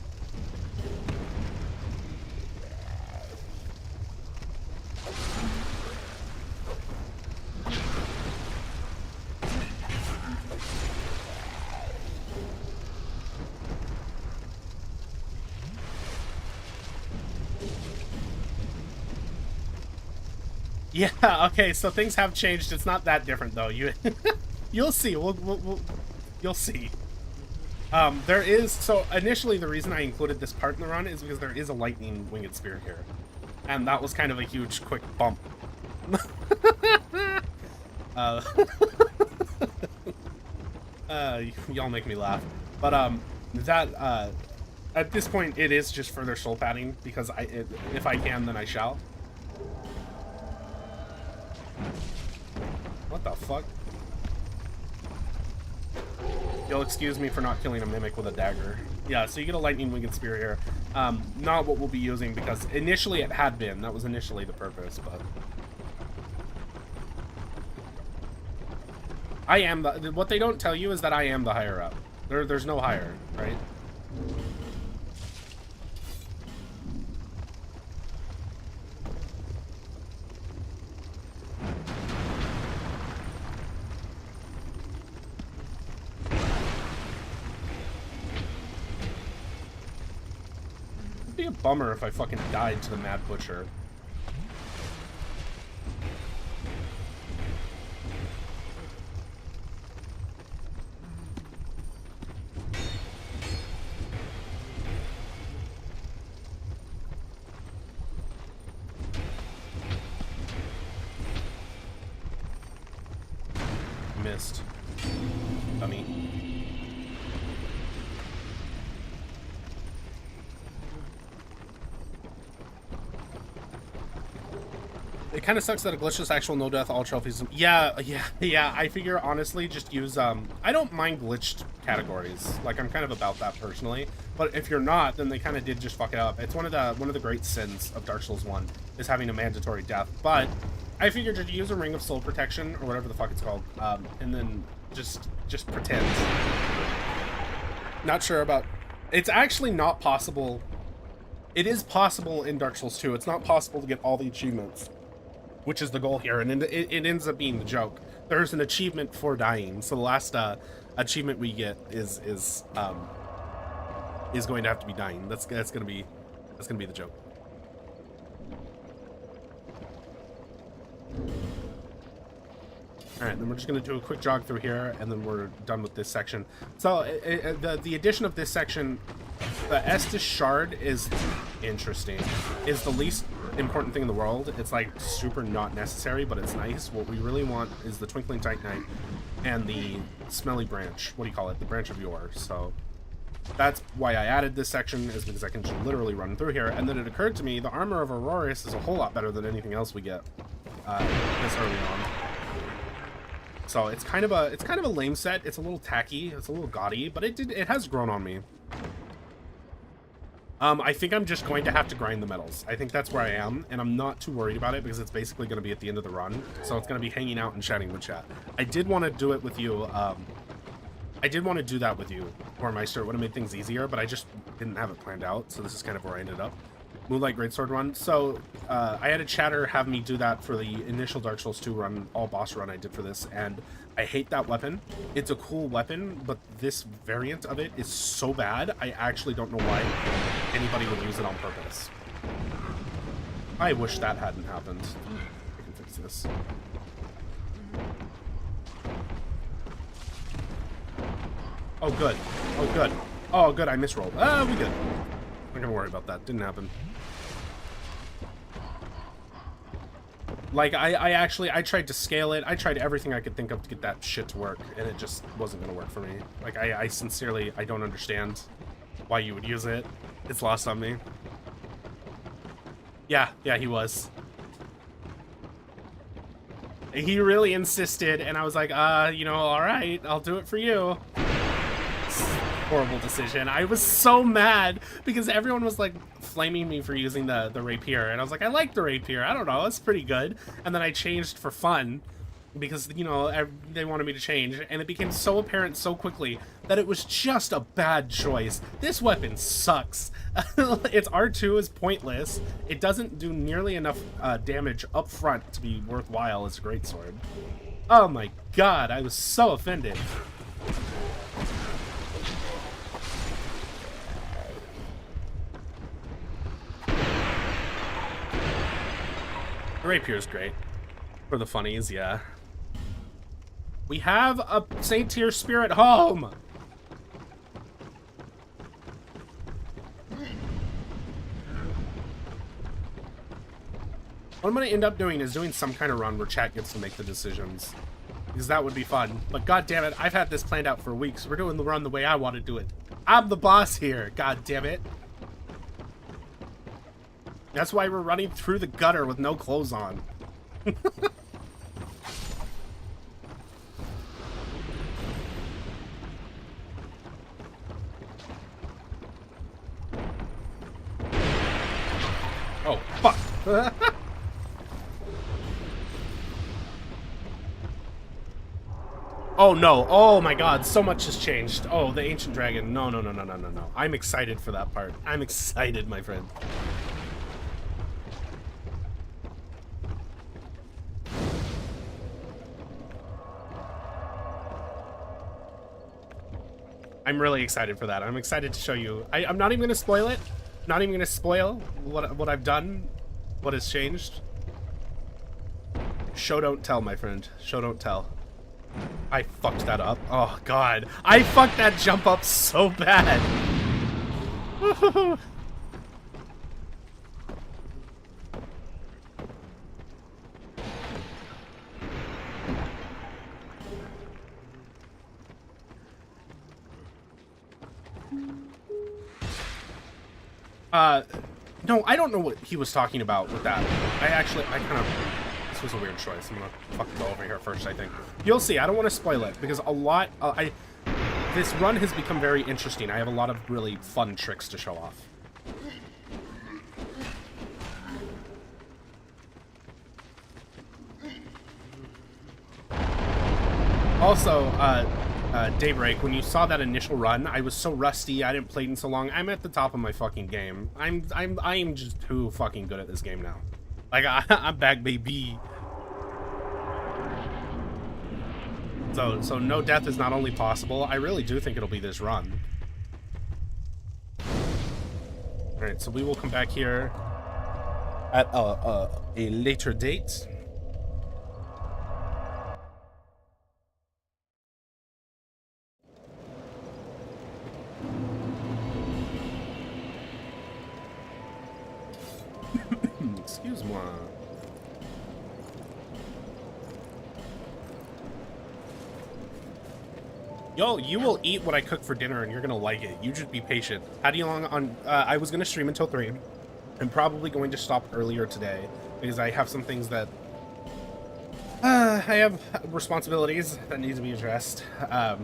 Yeah, okay, so things have changed. It's not that different, though. You'll see. You'll see. There is... So, initially, the reason I included this part in the run is because there is a lightning winged spear here. And that was kind of a huge, quick bump. Y'all make me laugh. But, at this point, it is just further soul padding, because if I can, then I shall. What the fuck? You'll excuse me for not killing a mimic with a dagger. Yeah, so you get a lightning winged spear here. Not what we'll be using, because initially it had been. That was initially the purpose, but I am the... What they don't tell you is that I am the higher up. There's no higher, right? It'd be a bummer if I fucking died to the Mad Butcher. Missed. Dummy. It kind of sucks that a glitchless actual no death all trophies. Yeah. I figure honestly just use I don't mind glitched categories. Like I'm kind of about that personally. But if you're not, then they kind of did just fuck it up. It's one of the great sins of Dark Souls 1 is having a mandatory death. But I figured to use a Ring of Soul Protection or whatever the fuck it's called, and then just pretend. Not sure about. It's actually not possible. It is possible in Dark Souls 2. It's not possible to get all the achievements, which is the goal here, and it ends up being the joke. There's an achievement for dying, so the last achievement we get is going to have to be dying. That's gonna be the joke. All right, then we're just gonna do a quick jog through here, and then we're done with this section. So the addition of this section, the Estus Shard is interesting. Is the least important thing in the world. It's like super not necessary, but it's nice. What we really want is the Twinkling Titanite and the Smelly Branch. What do you call it? The Branch of Yore. So that's why I added this section, is because I can just literally run through here. And then it occurred to me the Armor of Auroris is a whole lot better than anything else we get this early on. So it's kind of a lame set. It's a little tacky. It's a little gaudy, but it has grown on me. I think I'm just going to have to grind the medals. I think that's where I am, and I'm not too worried about it because it's basically going to be at the end of the run. So it's going to be hanging out and chatting with chat. I did want to do it with you. I did want to do that with you, Hormeister. It would have made things easier, but I just didn't have it planned out. So this is kind of where I ended up. Moonlight Greatsword run. So I had a chatter have me do that for the initial Dark Souls 2 run, all boss run I did for this, and I hate that weapon. It's a cool weapon, but this variant of it is so bad, I actually don't know why anybody would use it on purpose. I wish that hadn't happened. I can fix this. Oh, good. Oh, good. Oh, good, I misrolled. We good. I'm not gonna worry about that. Didn't happen. Like, I tried to scale it. I tried everything I could think of to get that shit to work, and it just wasn't gonna work for me. Like, I sincerely, I don't understand why you would use it. It's lost on me. Yeah, he was. He really insisted, and I was like, you know, all right, I'll do it for you. Horrible decision. I was so mad because everyone was like flaming me for using the rapier, and I was like, I like the rapier, I don't know, it's pretty good. And then I changed for fun because, you know, they wanted me to change, and it became so apparent so quickly that it was just a bad choice. This weapon sucks. Its R2 is pointless. It doesn't do nearly enough damage up front to be worthwhile as a greatsword. Oh my god, I was so offended. The rapier's great. For the funnies, yeah. We have a Saint Tier Spirit home! What I'm going to end up doing is doing some kind of run where chat gets to make the decisions. Because that would be fun. But god damn it, I've had this planned out for weeks. We're doing the run the way I want to do it. I'm the boss here, god damn it. That's why we're running through the gutter with no clothes on. Oh, fuck. Oh no, oh my god, so much has changed. Oh, the ancient dragon. No, no, no, no, no, no, no. I'm excited for that part. I'm excited, my friend. I'm really excited for that. I'm excited to show you. I'm not even going to spoil it. Not even going to spoil what I've done, what has changed. Show don't tell, my friend. Show don't tell. I fucked that up. Oh god. I fucked that jump up so bad. No, I don't know what he was talking about with that. This was a weird choice. I'm gonna fucking go over here first, I think. You'll see, I don't want to spoil it, because this run has become very interesting. I have a lot of really fun tricks to show off. Also, Daybreak, when you saw that initial run, I was so rusty, I didn't play it in so long. I'm at the top of my fucking game. I am just too fucking good at this game now. Like, I'm back, baby. So no death is not only possible, I really do think it'll be this run. Alright, so we will come back here at a later date. Excuse-moi. Yo, you will eat what I cook for dinner and you're gonna like it. You just be patient. How do you long on... I was gonna stream until 3. I'm probably going to stop earlier today because I have some things that... I have responsibilities that need to be addressed. I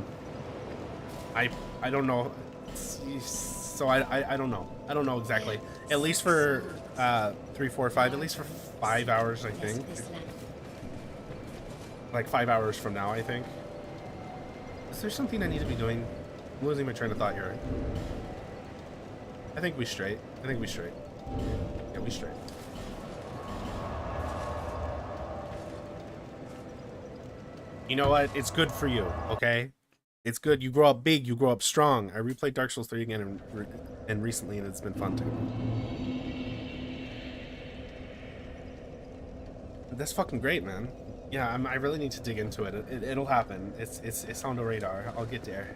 don't know. So I don't know. I don't know exactly. At least for 3, 4, 5. At least for 5 hours, I think. Like 5 hours from now, I think. Is there something I need to be doing? I'm losing my train of thought here. I think we straight. I think we straight. Yeah, we straight. You know what? It's good for you, okay? It's good. You grow up big. You grow up strong. I replayed Dark Souls 3 again and recently, and it's been fun too. That's fucking great, man. Yeah, I really need to dig into it. It'll happen. It's on the radar. I'll get there.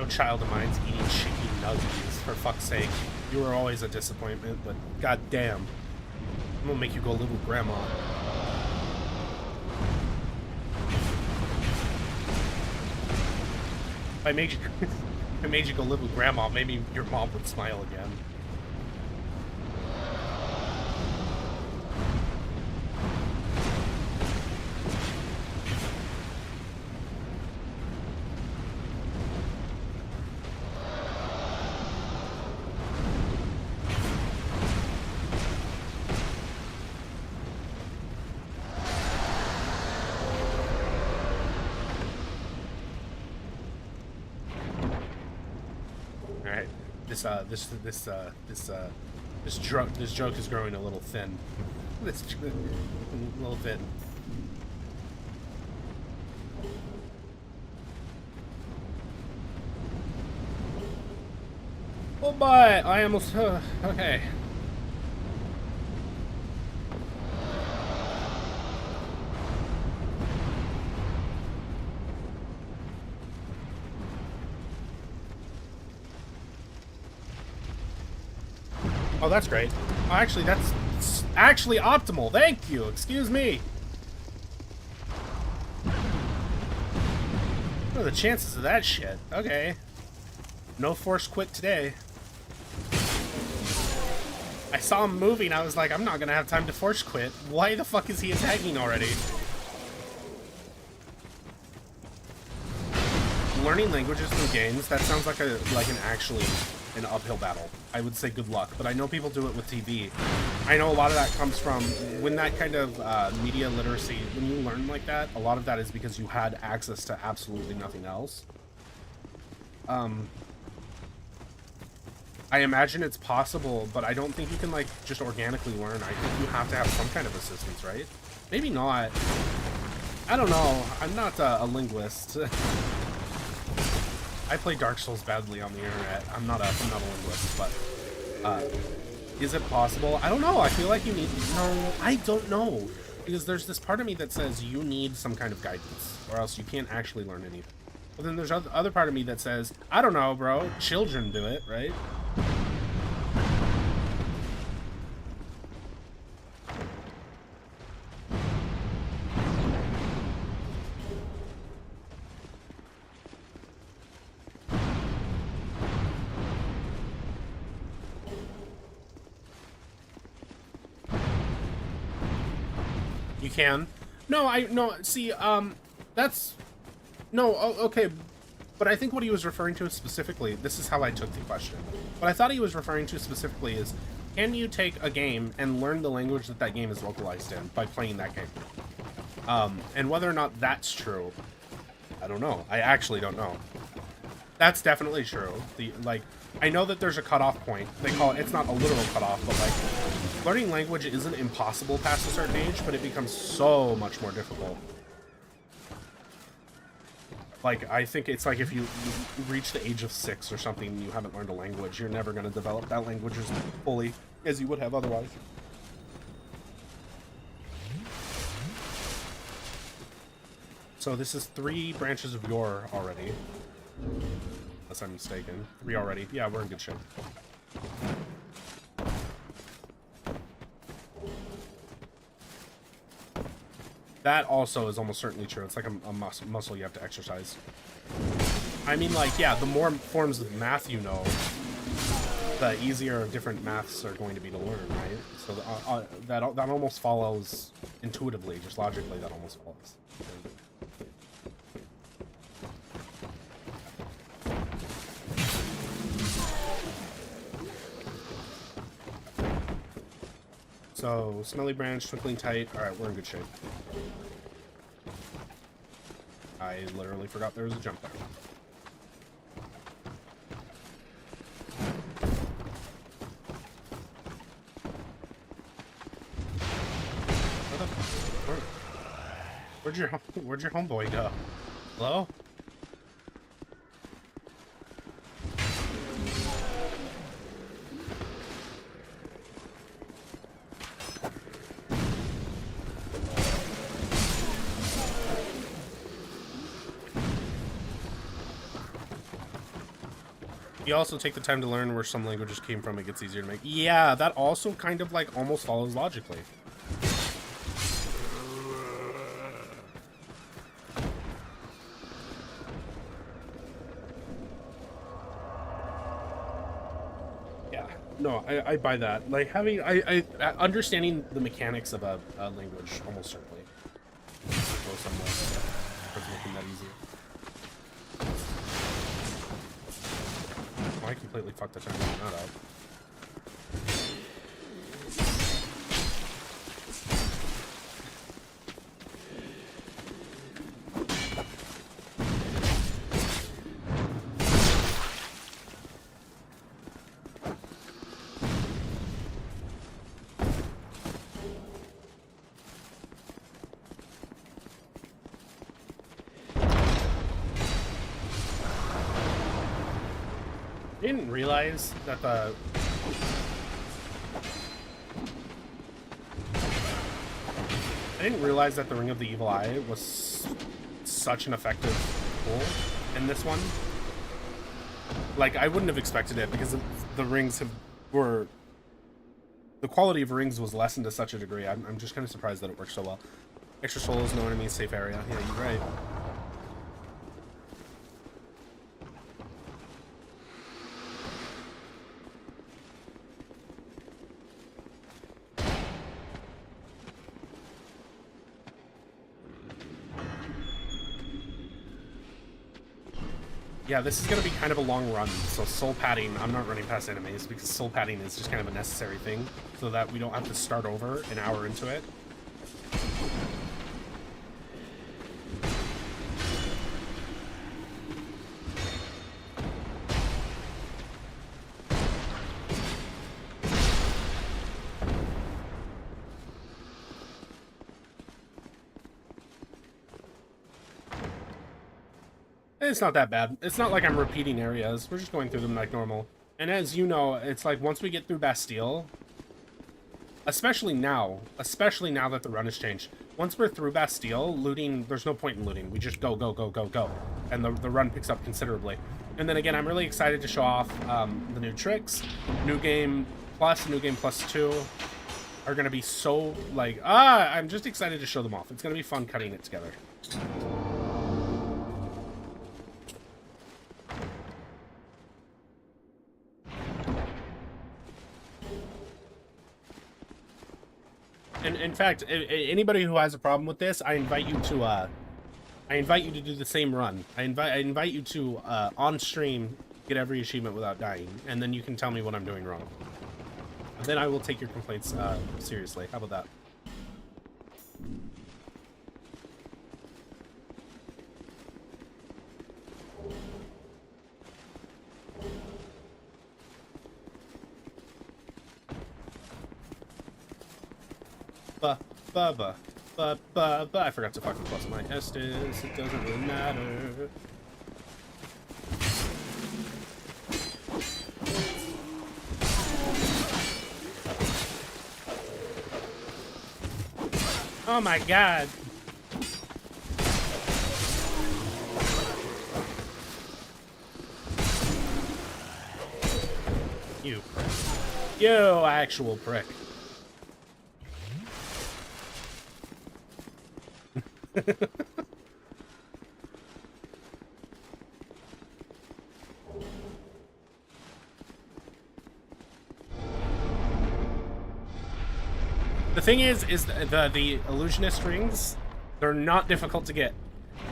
Child of mine's eating chicken nuggets, for fuck's sake. You were always a disappointment, but goddamn, I'm gonna make you go little grandma. If I made you go little grandma, maybe your mom would smile again. This joke is growing a little thin. A little thin. Oh boy, I almost okay. Oh, that's great. Oh, actually, that's actually optimal. Thank you. Excuse me. What are the chances of that shit? Okay. No forced quit today. I saw him moving. I was like, I'm not gonna have time to force quit. Why the fuck is he attacking already? Learning languages through games, that sounds like an uphill battle. I would say good luck, but I know people do it with TV. I know a lot of that comes from when that kind of media literacy, when you learn like that, a lot of that is because you had access to absolutely nothing else. I imagine it's possible, but I don't think you can, like, just organically learn. I think you have to have some kind of assistance, right? Maybe not. I don't know. I'm not a linguist. I play Dark Souls badly on the internet. I'm not a linguist, but is it possible? I don't know. I feel like you need... No, I don't know. Because there's this part of me that says you need some kind of guidance, or else you can't actually learn anything. But then there's other part of me that says, I don't know, bro. Children do it, right? You can. No, see, that's... No, okay, but I think what he was referring to specifically, this is how I took the question. What I thought he was referring to specifically is, can you take a game and learn the language that that game is localized in by playing that game? And whether or not that's true, I don't know. I actually don't know. That's definitely true. I know that there's a cutoff point. They call it, it's not a literal cutoff, but like, learning language isn't impossible past a certain age, but it becomes so much more difficult. Like, I think it's like if you reach the age of 6 or something and you haven't learned a language, you're never going to develop that language as fully as you would have otherwise. So this is 3 branches of yore already. Unless I'm mistaken. 3 already. Yeah, we're in good shape. That also is almost certainly true. It's like a muscle you have to exercise. I mean, like, yeah, the more forms of math you know, the easier different maths are going to be to learn, right? So that almost follows intuitively, just logically, that almost follows. So, Smelly Branch, Twinkling Tight. Alright, we're in good shape. I literally forgot there was a jump there. Where'd your homeboy go? Hello? You also take the time to learn where some languages came from, it gets easier to make. Yeah, that also kind of like almost follows logically. Yeah, no, I buy that. Like having, understanding the mechanics of a language almost certainly goes somewhere towards making that easier. I completely fucked the time on that up. I didn't realize that the... I didn't realize that the Ring of the Evil Eye was such an effective tool in this one. Like, I wouldn't have expected it because the rings were the quality of rings was lessened to such a degree. I'm just kind of surprised that it worked so well. Extra souls, no enemies, safe area. Yeah, you're right. Yeah, this is going to be kind of a long run, so soul padding, I'm not running past enemies because soul padding is just kind of a necessary thing so that we don't have to start over an hour into it. It's not that bad. It's not like I'm repeating areas. We're just going through them like normal. And as you know, it's like once we get through Bastille, especially now that the run has changed, once we're through Bastille, looting, there's no point in looting. We just go, go, go, go, go. And the run picks up considerably. And then again, I'm really excited to show off the new tricks. New Game Plus, New Game Plus 2 are going to be so, like, I'm just excited to show them off. It's going to be fun cutting it together. And in fact, anybody who has a problem with this, I invite you to do the same run. I invite you to on stream get every achievement without dying, and then you can tell me what I'm doing wrong. And then I will take your complaints seriously. How about that? I forgot to fucking plus my Estes. It doesn't really matter. Oh my god. You prick. You actual prick. The thing is the illusionist rings, they're not difficult to get.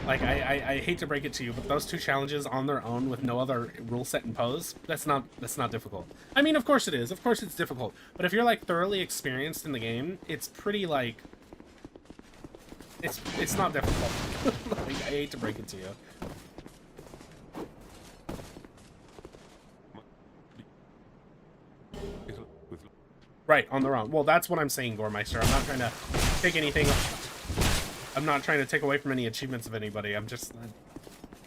Like, I hate to break it to you, but those two challenges on their own with no other rule set imposed, that's not difficult. I mean, of course it is. Of course it's difficult. But if you're, like, thoroughly experienced in the game, it's pretty, like... It's not difficult. Like, I hate to break it to you. Right, on their own. Well, that's what I'm saying, Goremeister. I'm not trying to take anything... I'm not trying to take away from any achievements of anybody. I'm just...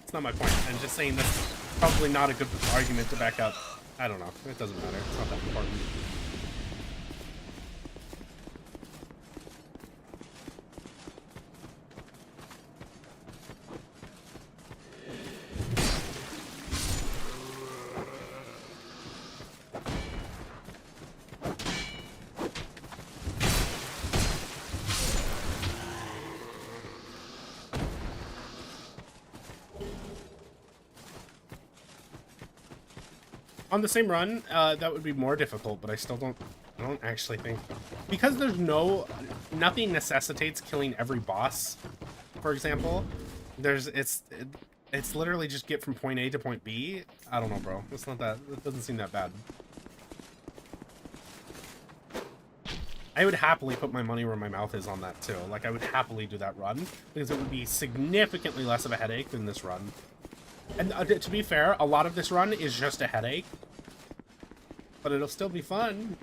It's not my point. I'm just saying that's probably not a good argument to back up. I don't know. It doesn't matter. It's not that important. On the same run, that would be more difficult, but I still don't actually think, because there's nothing necessitates killing every boss, for example. It's literally just get from point A to point B. I don't know, bro. It's not that, it doesn't seem that bad. I would happily put my money where my mouth is on that too. Like, I would happily do that run, because it would be significantly less of a headache than this run. And to be fair, a lot of this run is just a headache. But it'll still be fun.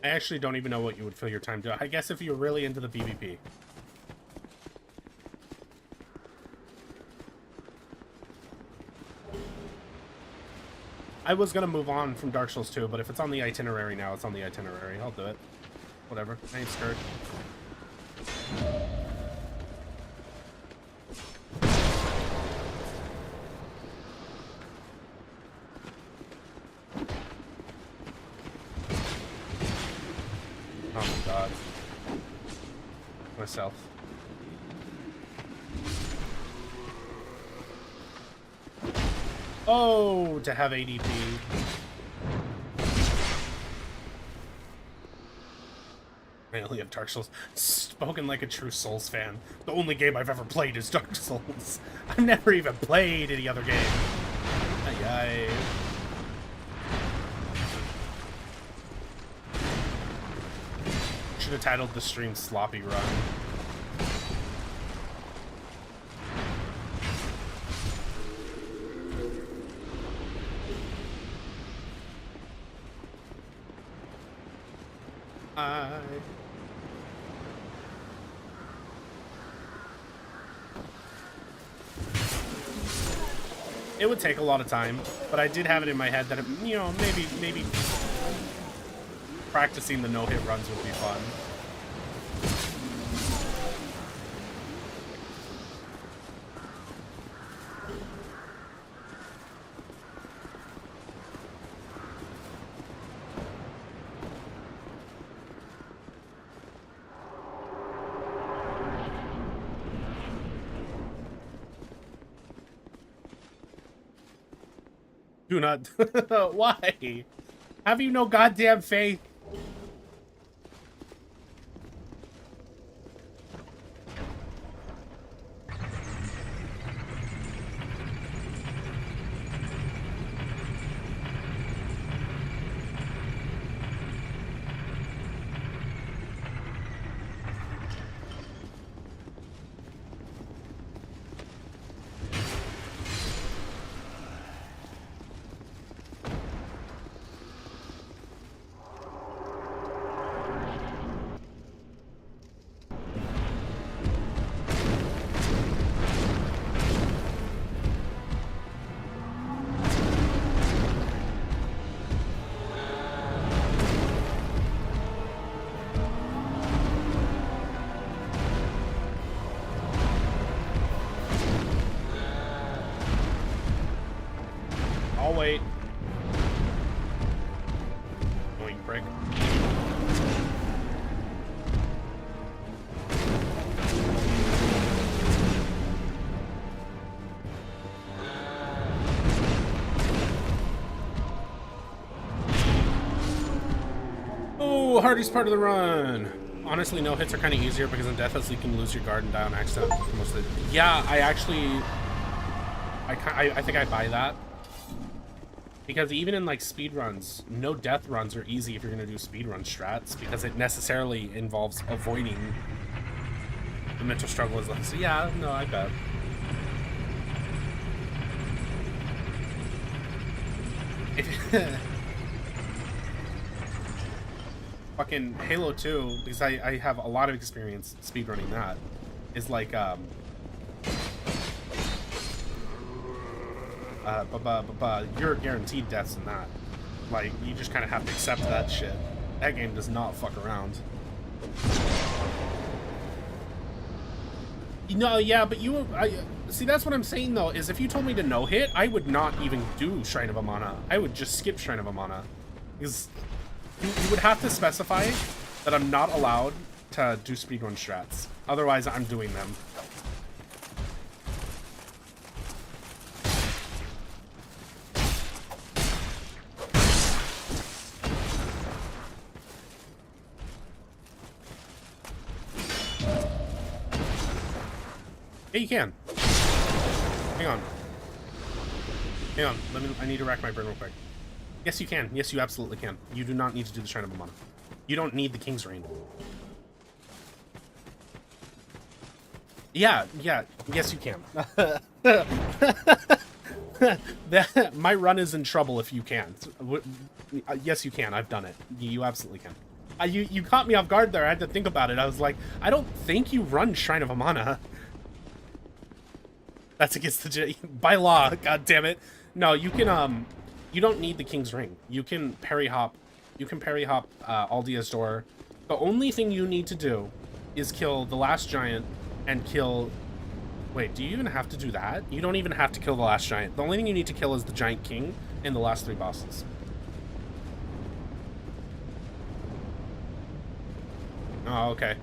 I actually don't even know what you would fill your time to. I guess if you're really into the PvP. I was gonna move on from Dark Souls 2, but if it's on the itinerary now, it's on the itinerary. I'll do it. Whatever. I ain't scared. Oh my god. Myself. Oh, to have ADP. I only have Dark Souls. Spoken like a true Souls fan. The only game I've ever played is Dark Souls. I've never even played any other game. Ay-ay. Should have titled the stream Sloppy Run. It would take a lot of time, but I did have it in my head that, you know, maybe practicing the no-hit runs would be fun. Do not. Why? Have you no goddamn faith? I'll wait. Going prick. Oh, hardest part of the run. Honestly, no hits are kind of easier because in Deathless you can lose your guard and die on accident. Mostly. Yeah, I think I buy that. Because even in like speedruns, no death runs are easy if you're going to do speedrun strats, because it necessarily involves avoiding the mental struggle as well. So yeah, no, I bet. Fucking Halo 2, because I have a lot of experience speedrunning that, is like you're guaranteed deaths in that. Like, you just kind of have to accept that shit. That game does not fuck around. No, yeah, but see, that's what I'm saying, though, is if you told me to no-hit, I would not even do Shrine of Amana. I would just skip Shrine of Amana. Because you would have to specify that I'm not allowed to do speedrun strats. Otherwise, I'm doing them. Yeah, you can. Hang on. Hang on. I need to rack my brain real quick. Yes, you can. Yes, you absolutely can. You do not need to do the Shrine of Amana. You don't need the King's Reign. Yeah. Yes, you can. My run is in trouble if you can. Yes, you can. I've done it. You absolutely can. You caught me off guard there. I had to think about it. I was like, I don't think you run Shrine of Amana. That's against the by law. God damn it. No, you can You don't need the King's Ring. You can parry hop. You can parry hop Aldia's door. The only thing you need to do is kill the last giant and kill... Wait, do you even have to do that? You don't even have to kill the last giant. The only thing you need to kill is the Giant King and the last 3 bosses. Oh, okay.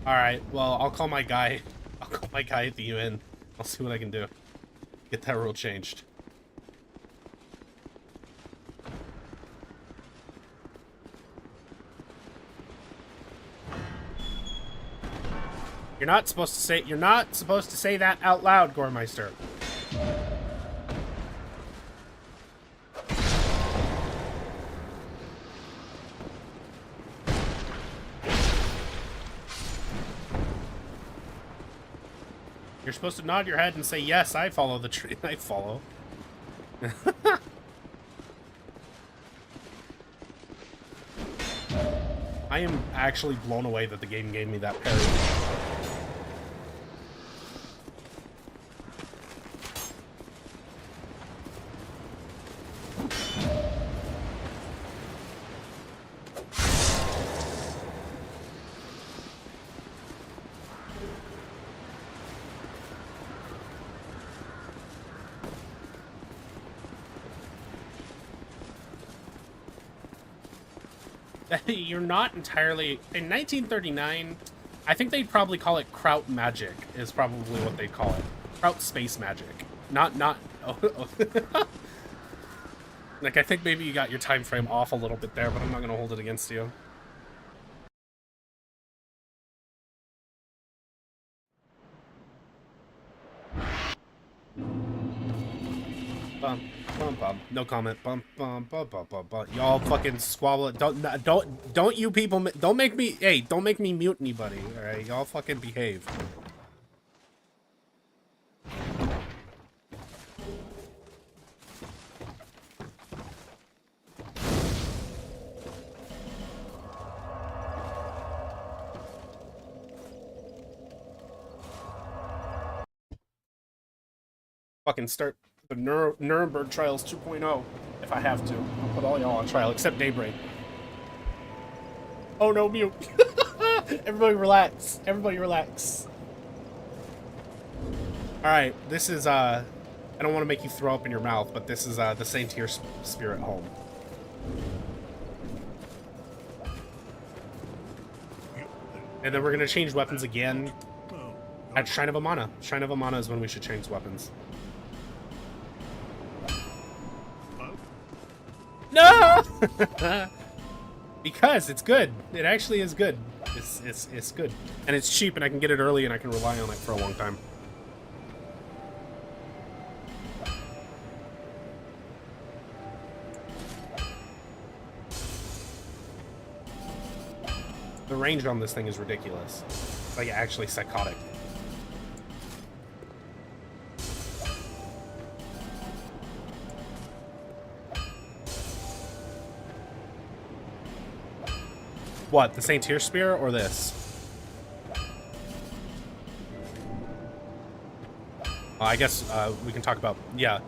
Alright, well, I'll call my guy. I'll call my guy at the UN. I'll see what I can do. Get that rule changed. You're not supposed to say that out loud, Goremeister. You're supposed to nod your head and say, yes, I follow the tree. I follow. I am actually blown away that the game gave me that parry. You're not entirely... In 1939, I think they'd probably call it Kraut magic, is probably what they'd call it. Kraut space magic. Not... Oh. Like, I think maybe you got your time frame off a little bit there, but I'm not going to hold it against you. Bum, bum, bum. No comment. Bum, bum, bum, bum, bum, bum. Y'all fucking squabble it. Don't you people, don't make me, hey, don't make me mute anybody, alright? Y'all fucking behave. Fucking start the Nuremberg Trials 2.0 if I have to. I'll put all y'all on trial except Daybreak. Oh no, mute. Everybody relax. Everybody relax. Alright, this is, I don't want to make you throw up in your mouth, but this is, the Saint Tier Spirit home. And then we're gonna change weapons again at Shrine of Amana. Shrine of Amana is when we should change weapons. No! Because it's good. It actually is good. It's good. And it's cheap and I can get it early and I can rely on it for a long time. The range on this thing is ridiculous. Like, actually psychotic. What, the Saint Tier Spear or this? I guess we can talk about, yeah.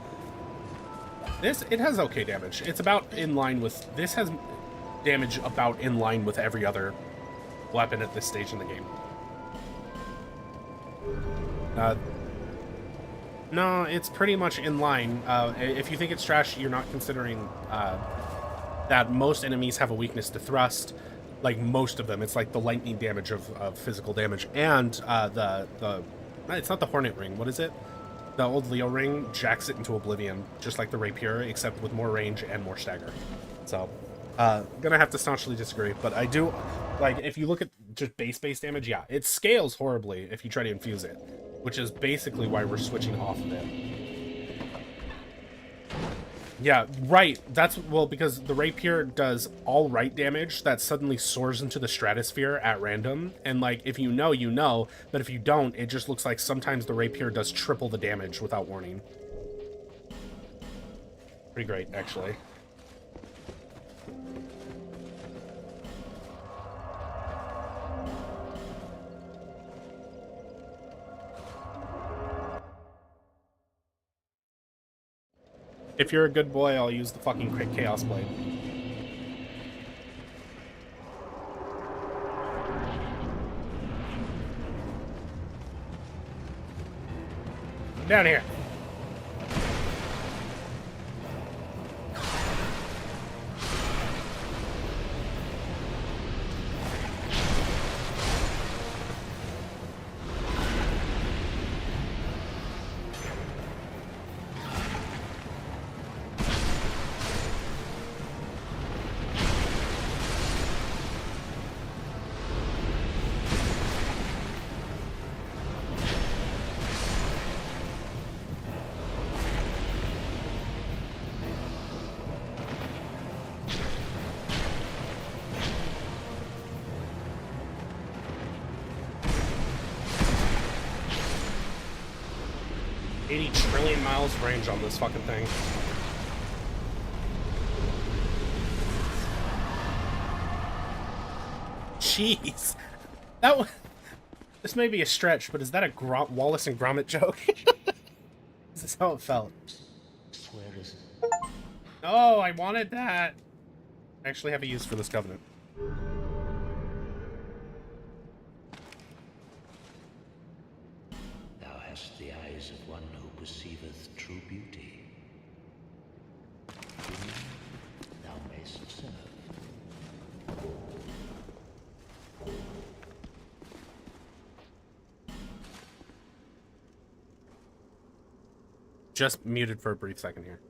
This, it has okay damage. It's about in line with, this has damage about in line with every other weapon at this stage in the game. No, it's pretty much in line. If you think it's trash, you're not considering that most enemies have a weakness to thrust. Like, most of them. It's like the lightning damage of physical damage. And it's not the Hornet Ring. What is it? The old Leo Ring jacks it into oblivion, just like the Rapier, except with more range and more stagger. So, gonna have to staunchly disagree. But I do, like, if you look at just base damage, yeah, it scales horribly if you try to infuse it, which is basically why we're switching off of it. Yeah, right. That's, well, because the Rapier does all right damage that suddenly soars into the stratosphere at random. And, like, if you know, you know. But if you don't, it just looks like sometimes the Rapier does triple the damage without warning. Pretty great, actually. If you're a good boy, I'll use the fucking Chaos Blade. Down here. $80 trillion miles of range on this fucking thing. Jeez. That one... This may be a stretch, but is that a Wallace and Gromit joke? Is this how it felt? Where is it? Oh, I wanted that. I actually have a use for this covenant. Thou hast the eyes of one who perceiveth true beauty. Whom thou mayst serve. Just muted for a brief second here.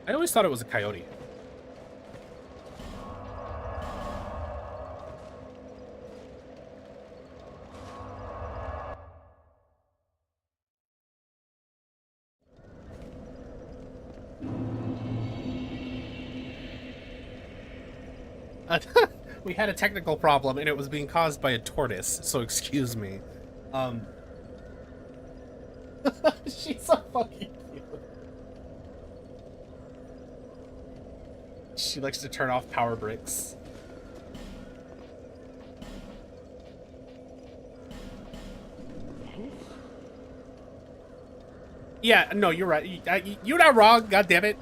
I always thought it was a coyote. We had a technical problem, and it was being caused by a tortoise, so excuse me. She's so fucking cute. She likes to turn off power bricks. Yeah, no, you're right. You're not wrong, god damn it.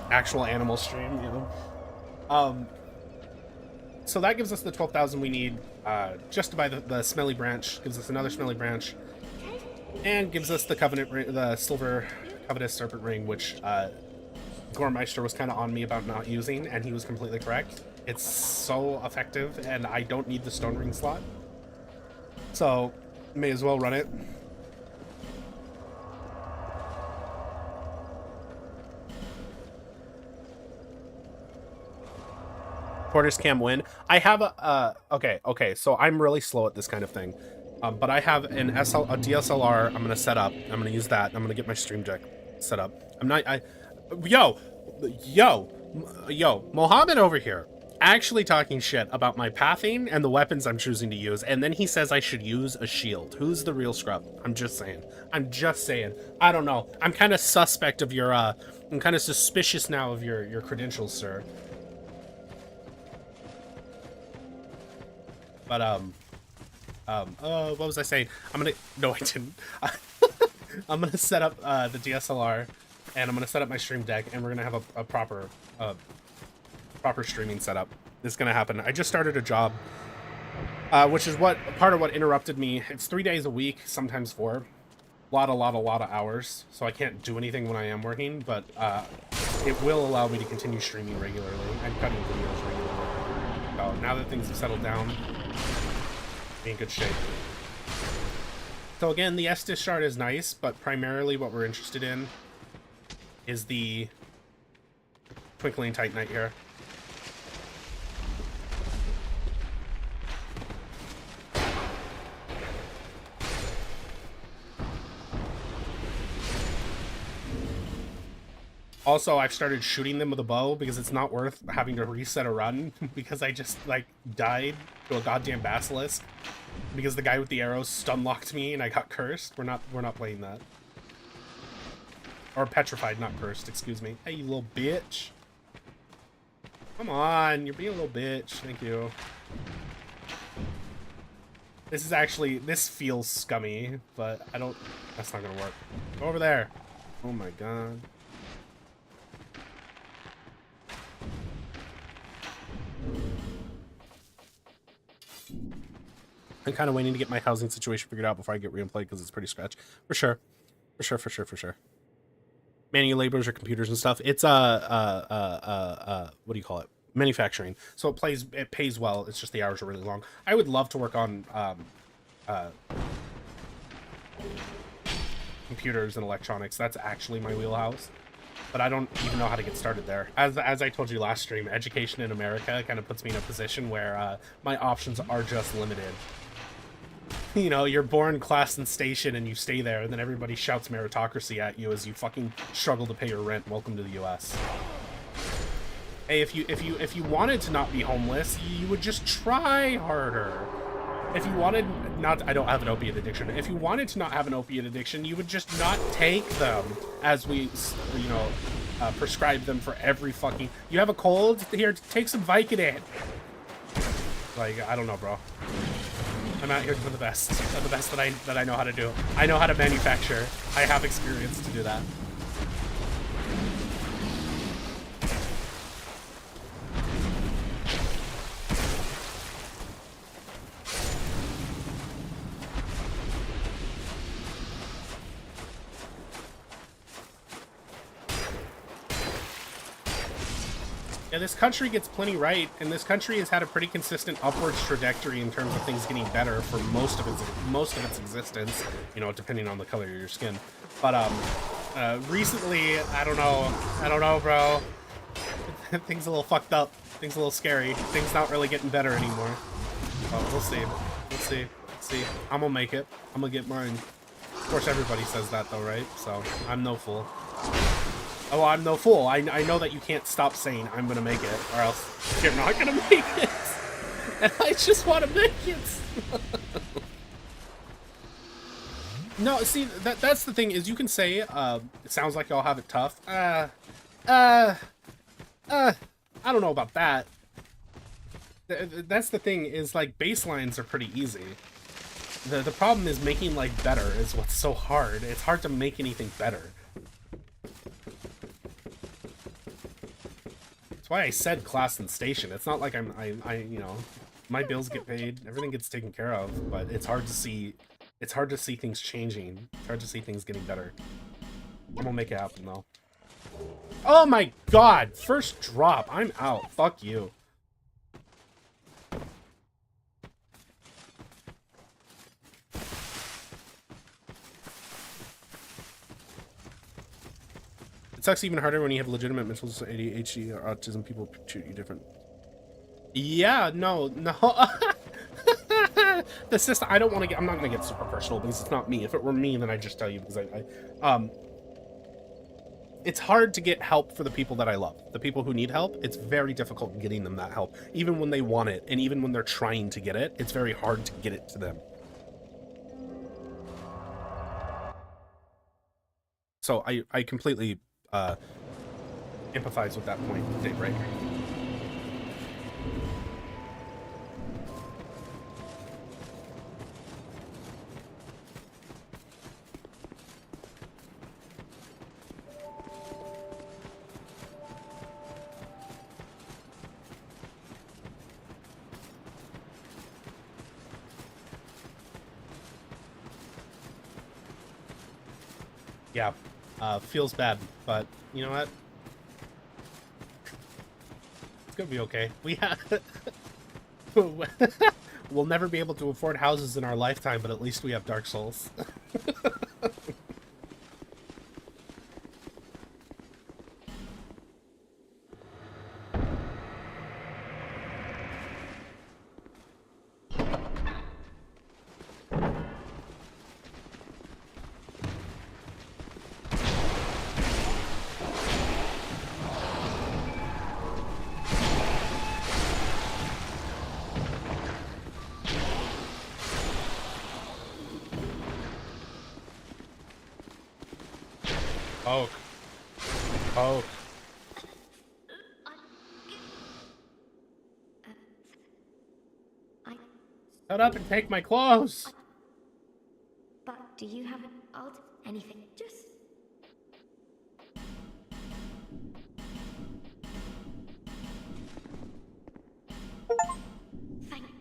Actual animal stream, you know. So that gives us the 12,000 we need just to buy the smelly branch. Gives us another smelly branch, and gives us the covenant, the silver covetous serpent ring, which Gormeister was kind of on me about not using, and he was completely correct. It's so effective, and I don't need the stone ring slot, so may as well run it. Porters cam win. I have a okay, so I'm really slow at this kind of thing, but I have a DSLR. I'm gonna set up. I'm gonna use that. I'm gonna get my stream deck set up. Yo, Mohammed over here actually talking shit about my pathing and the weapons I'm choosing to use, and then he says I should use a shield. Who's the real scrub? I'm just saying. I don't know. I'm kind of suspect of your I'm kind of suspicious now of your credentials, sir. But what was I saying? No, I didn't. I'm gonna set up the DSLR, and I'm gonna set up my stream deck, and we're gonna have a proper streaming setup. This is gonna happen. I just started a job, which is part of what interrupted me. It's 3 days a week, sometimes 4. A lot of hours, so I can't do anything when I am working, but it will allow me to continue streaming regularly and cutting videos regularly. So now that things have settled down, be in good shape. So again, the Estus shard is nice, but primarily what we're interested in is the Twinkling Titanite here. Also, I've started shooting them with a bow because it's not worth having to reset a run because I just, like, died to a goddamn basilisk because the guy with the arrows stun locked me and I got cursed. We're not playing that. Or petrified, not cursed, excuse me. Hey, you little bitch. Come on, you're being a little bitch. Thank you. This is actually, this feels scummy, but I don't, that's not gonna work. Go over there. Oh my god. I'm kind of waiting to get my housing situation figured out before I get re-employed because it's pretty scratch. For sure. For sure, for sure, for sure. Manual laborers or computers and stuff. It's what do you call it? Manufacturing. So it pays well. It's just the hours are really long. I would love to work on computers and electronics. That's actually my wheelhouse. But I don't even know how to get started there. As I told you last stream, education in America kind of puts me in a position where my options are just limited. You know, you're born, class, and station, and you stay there, and then everybody shouts meritocracy at you as you fucking struggle to pay your rent. Welcome to the U.S. Hey, if you wanted to not be homeless, you would just try harder. If you wanted not, I don't have an opiate addiction. If you wanted to not have an opiate addiction, you would just not take them, as we, you know, prescribe them for every fucking. You have a cold? Here, take some Vicodin. Like, I don't know, bro. I'm out here for the best that I know how to do. I know how to manufacture. I have experience to do that. Yeah, this country gets plenty right, and this country has had a pretty consistent upwards trajectory in terms of things getting better for most of its existence, you know, depending on the color of your skin. But recently, I don't know, bro. Things a little fucked up. Things a little scary. Things not really getting better anymore. Oh, we'll see. We'll see. Let's see. I'm gonna make it. I'm gonna get mine. Of course, everybody says that though, right? So I'm no fool. Oh, I'm no fool. I know that you can't stop saying I'm gonna make it, or else you're not gonna make it. And I just want to make it. No, see, that's the thing is you can say, it sounds like y'all have it tough. I don't know about that. That's the thing is like baselines are pretty easy. The problem is making like better is what's so hard. It's hard to make anything better. That's why I said class and station. It's not like I you know, my bills get paid, everything gets taken care of, but it's hard to see things changing. It's hard to see things getting better. I'm gonna make it happen though. Oh my god! First drop. I'm out. Fuck you. It sucks even harder when you have legitimate mental ADHD or autism. People treat you different. Yeah, no. The system. I don't want to get. I'm not gonna get super personal because it's not me. If it were me, then I'd just tell you because it's hard to get help for the people that I love. The people who need help, it's very difficult getting them that help. Even when they want it, and even when they're trying to get it, it's very hard to get it to them. So I completely empathize with that point, Dave, right? Yeah, feels bad, but you know what? It's gonna be okay. We have we'll never be able to afford houses in our lifetime, but at least we have Dark Souls. Poke. Poke. Shut up and take my clothes. But do you have an anything? Just... Thank you.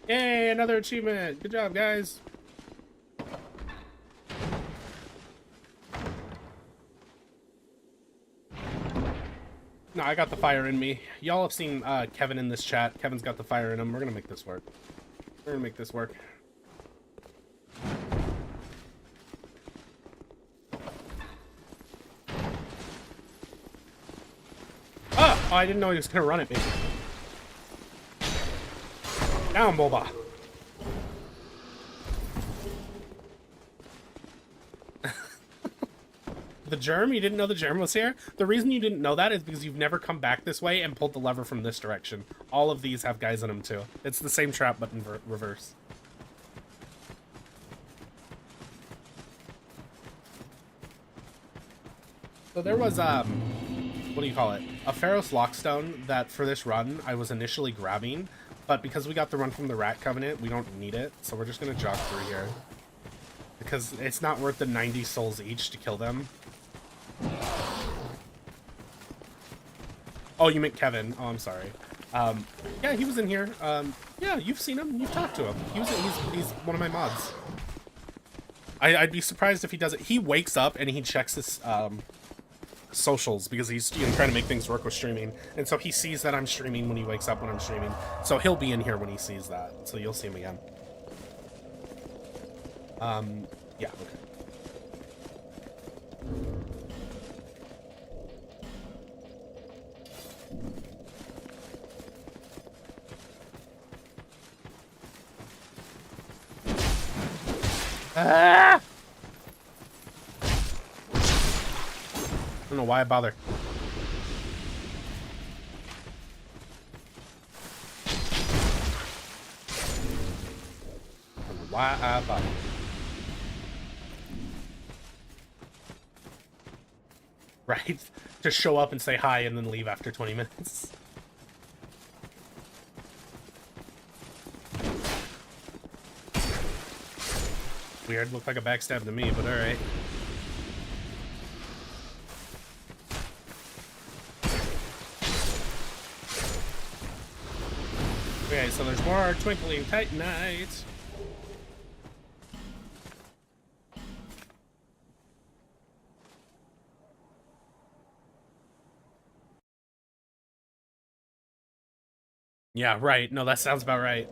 Yay, another achievement. Good job, guys. No, I got the fire in me. Y'all have seen Kevin in this chat. Kevin's got the fire in him. We're gonna make this work. We're gonna make this work. Oh, I didn't know he was gonna run at me. Down, Boba. The germ? You didn't know the germ was here? The reason you didn't know that is because you've never come back this way and pulled the lever from this direction. All of these have guys in them too. It's the same trap but in reverse. So there was, what do you call it? A Pharaoh's Lockstone that for this run I was initially grabbing, but because we got the run from the Rat Covenant, we don't need it. So we're just gonna jog through here. Because it's not worth the 90 souls each to kill them. Oh, you meant Kevin. Oh, I'm sorry. Yeah, he was in here. Yeah, you've seen him. You've talked to him. He's one of my mods. I'd be surprised if he does it. He wakes up and he checks his socials because he's trying to make things work with streaming. And so he sees that I'm streaming when he wakes up when I'm streaming. So he'll be in here when he sees that. So you'll see him again. Yeah, okay. Ah! I don't know why I bother. I don't know why I bother. Right? To show up and say hi and then leave after 20 minutes. Weird, looked like a backstab to me, but alright. Okay, so there's more twinkling Titanites. Yeah, right. No, that sounds about right.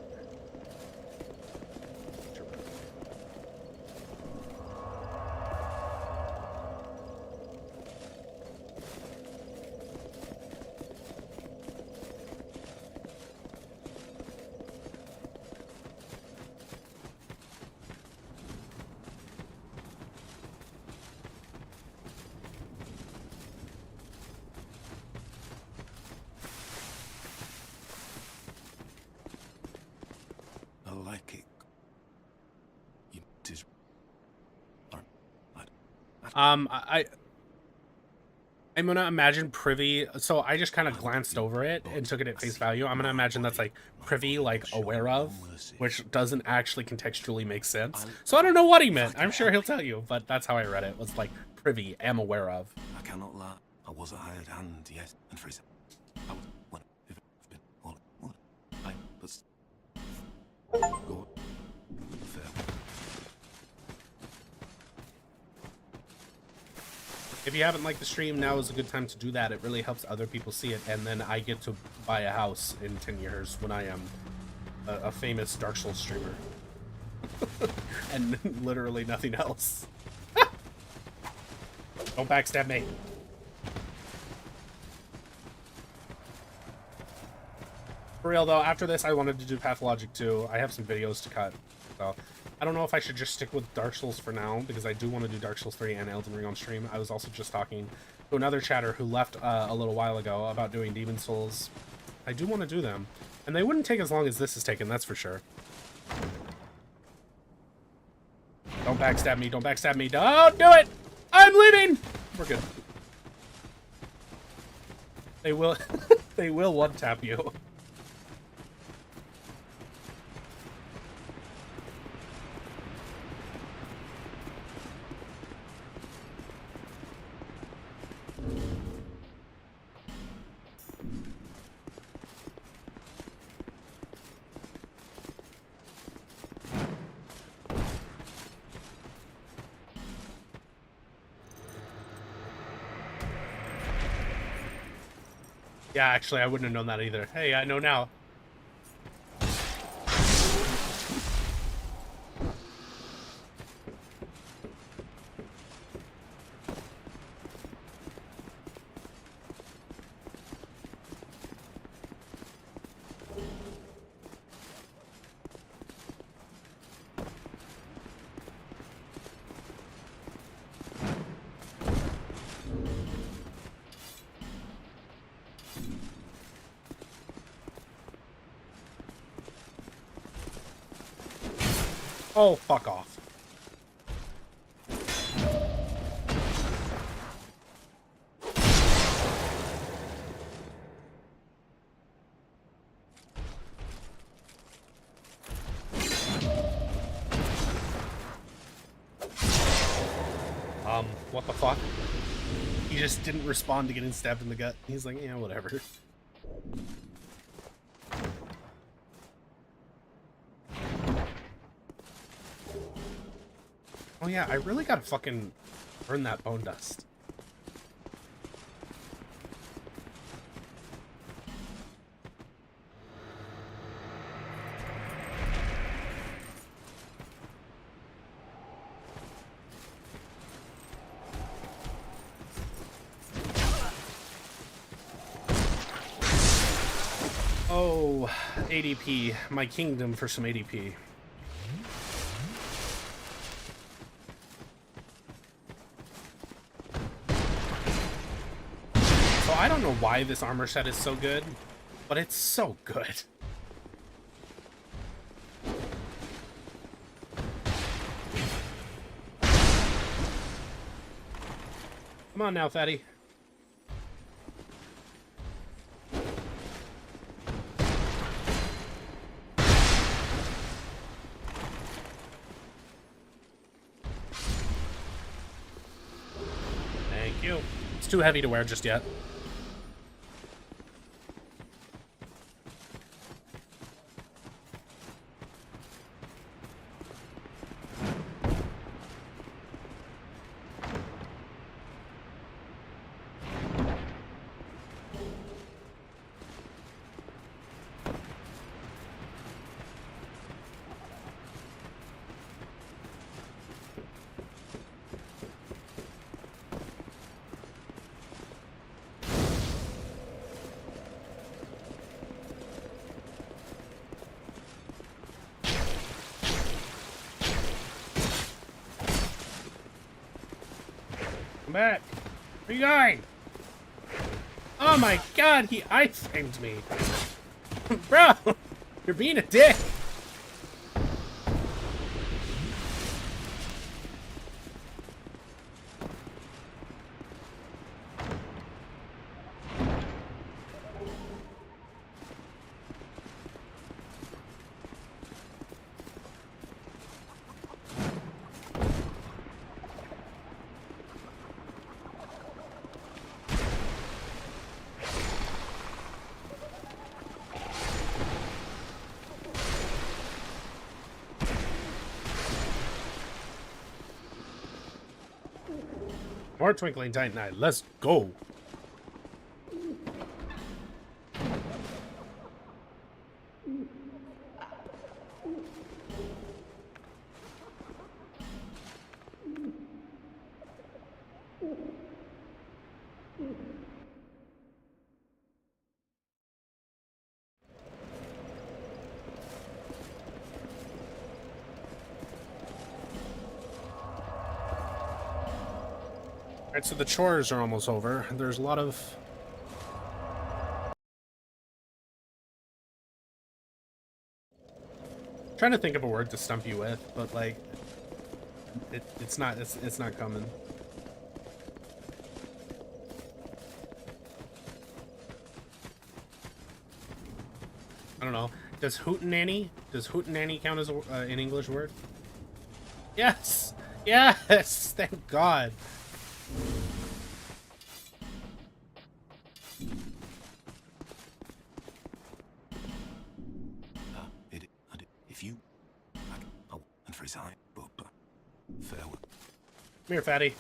I'm gonna imagine privy, so I just kind of glanced over it and took it at face value. I'm gonna imagine that's like privy, like aware of, which doesn't actually contextually make sense. So I don't know what he meant. I'm sure he'll tell you, but that's how I read it. Was like privy, am aware of. I cannot lie. I was a hired hand, yes, and Fraser. I was one if it's been all I but go fair. If you haven't liked the stream, now is a good time to do that. It really helps other people see it, and then I get to buy a house in 10 years when I am a famous Dark Souls streamer. And literally nothing else. Don't backstab me. For real though, after this I wanted to do Pathologic 2. I have some videos to cut, so I don't know if I should just stick with Dark Souls for now, because I do want to do Dark Souls 3 and Elden Ring on stream. I was also just talking to another chatter who left a little while ago about doing Demon Souls. I do want to do them, and they wouldn't take as long as this has taken, that's for sure. Don't backstab me, don't backstab me, don't do it! I'm leaving! We're good. They will, they will one-tap you. Yeah, actually, I wouldn't have known that either. Hey, I know now. Oh, fuck off. What the fuck? He just didn't respond to getting stabbed in the gut. He's like, yeah, whatever. Oh yeah, I really gotta fucking earn that bone dust. Oh, ADP. My kingdom for some ADP. So I don't know why this armor set is so good, but it's so good. Come on now, fatty. Thank you. It's too heavy to wear just yet. Come back. Where you going? Oh my god, he iframed me. Bro, you're being a dick. More Twinkling Titanite. Let's go. Alright, so the chores are almost over. There's a lot of... trying to think of a word to stump you with, but like... It's not coming. I don't know. Does hootenanny count as an English word? Yes! Yes! Thank God. If you... Oh, and for his eye, but farewell. Come here, fatty.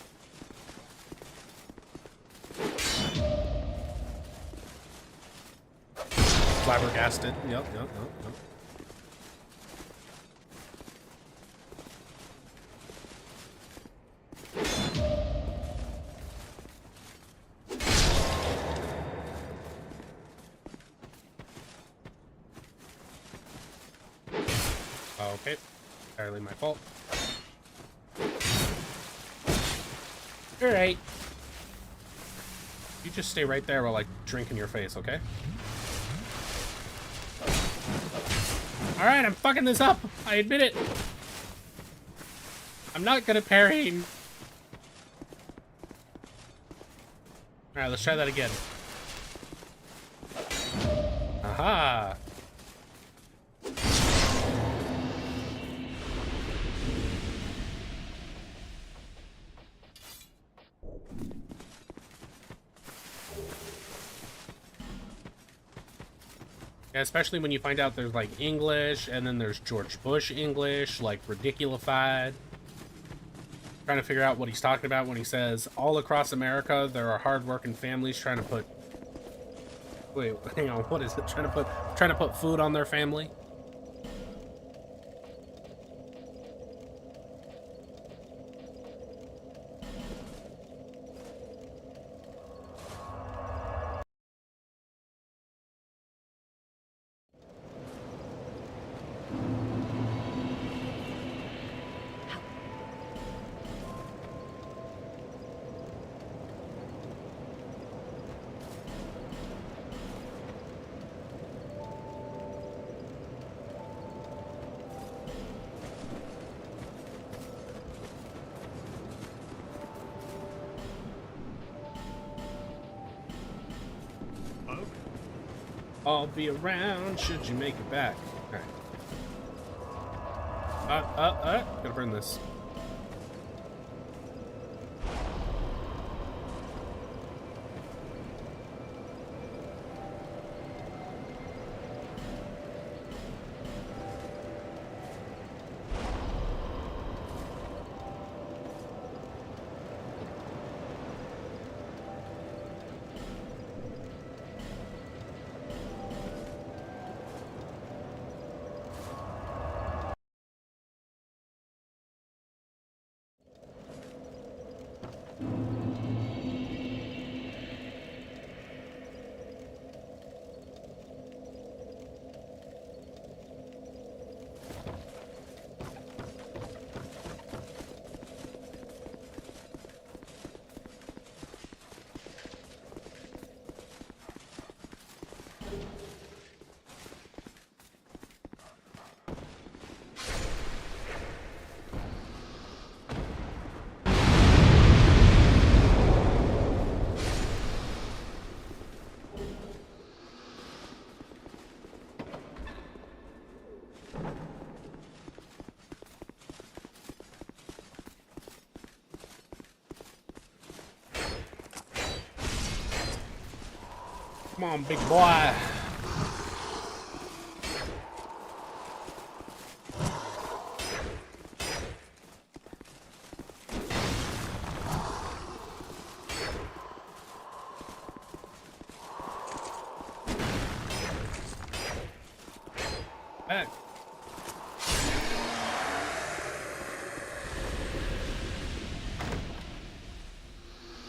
Flabbergasted. Yep. Okay. Entirely my fault. Alright. You just stay right there while I drink in your face, okay? Alright, I'm fucking this up. I admit it. I'm not good at parrying. Alright, let's try that again. Aha! Yeah, especially when you find out there's like English, and then there's George Bush English, like ridiculified. Trying to figure out what he's talking about when he says, all across America, there are hardworking families trying to put... Wait, hang on, what is it? Trying to put food on their family? I'll be around should you make it back. Alright. Gotta burn this. Come on, big boy. Back.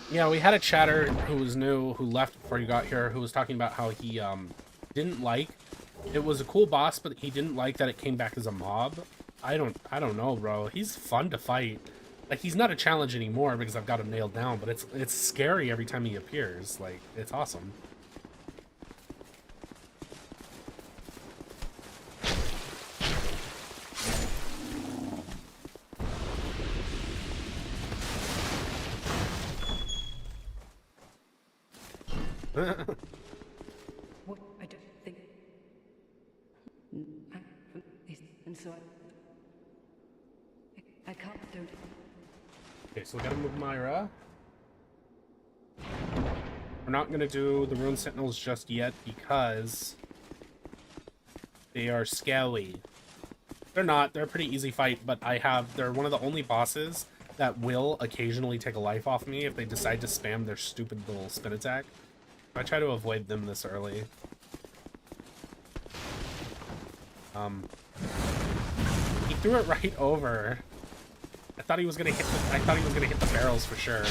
Yeah, we had a chatter who was new, who left before you got here, who was talking about how he didn't like... It was a cool boss, but he didn't like that it came back as a mob. I don't know, bro. He's fun to fight. Like, he's not a challenge anymore because I've got him nailed down, but it's scary every time he appears. Like, it's awesome. What I don't think. And so I can't do it. Okay, so we gotta move Myra. We're not gonna do the Rune Sentinels just yet because they are scary. They're not. They're a pretty easy fight, but they're one of the only bosses that will occasionally take a life off me if they decide to spam their stupid little spin attack. I try to avoid them this early. He threw it right over. I thought he was gonna hit the barrels for sure.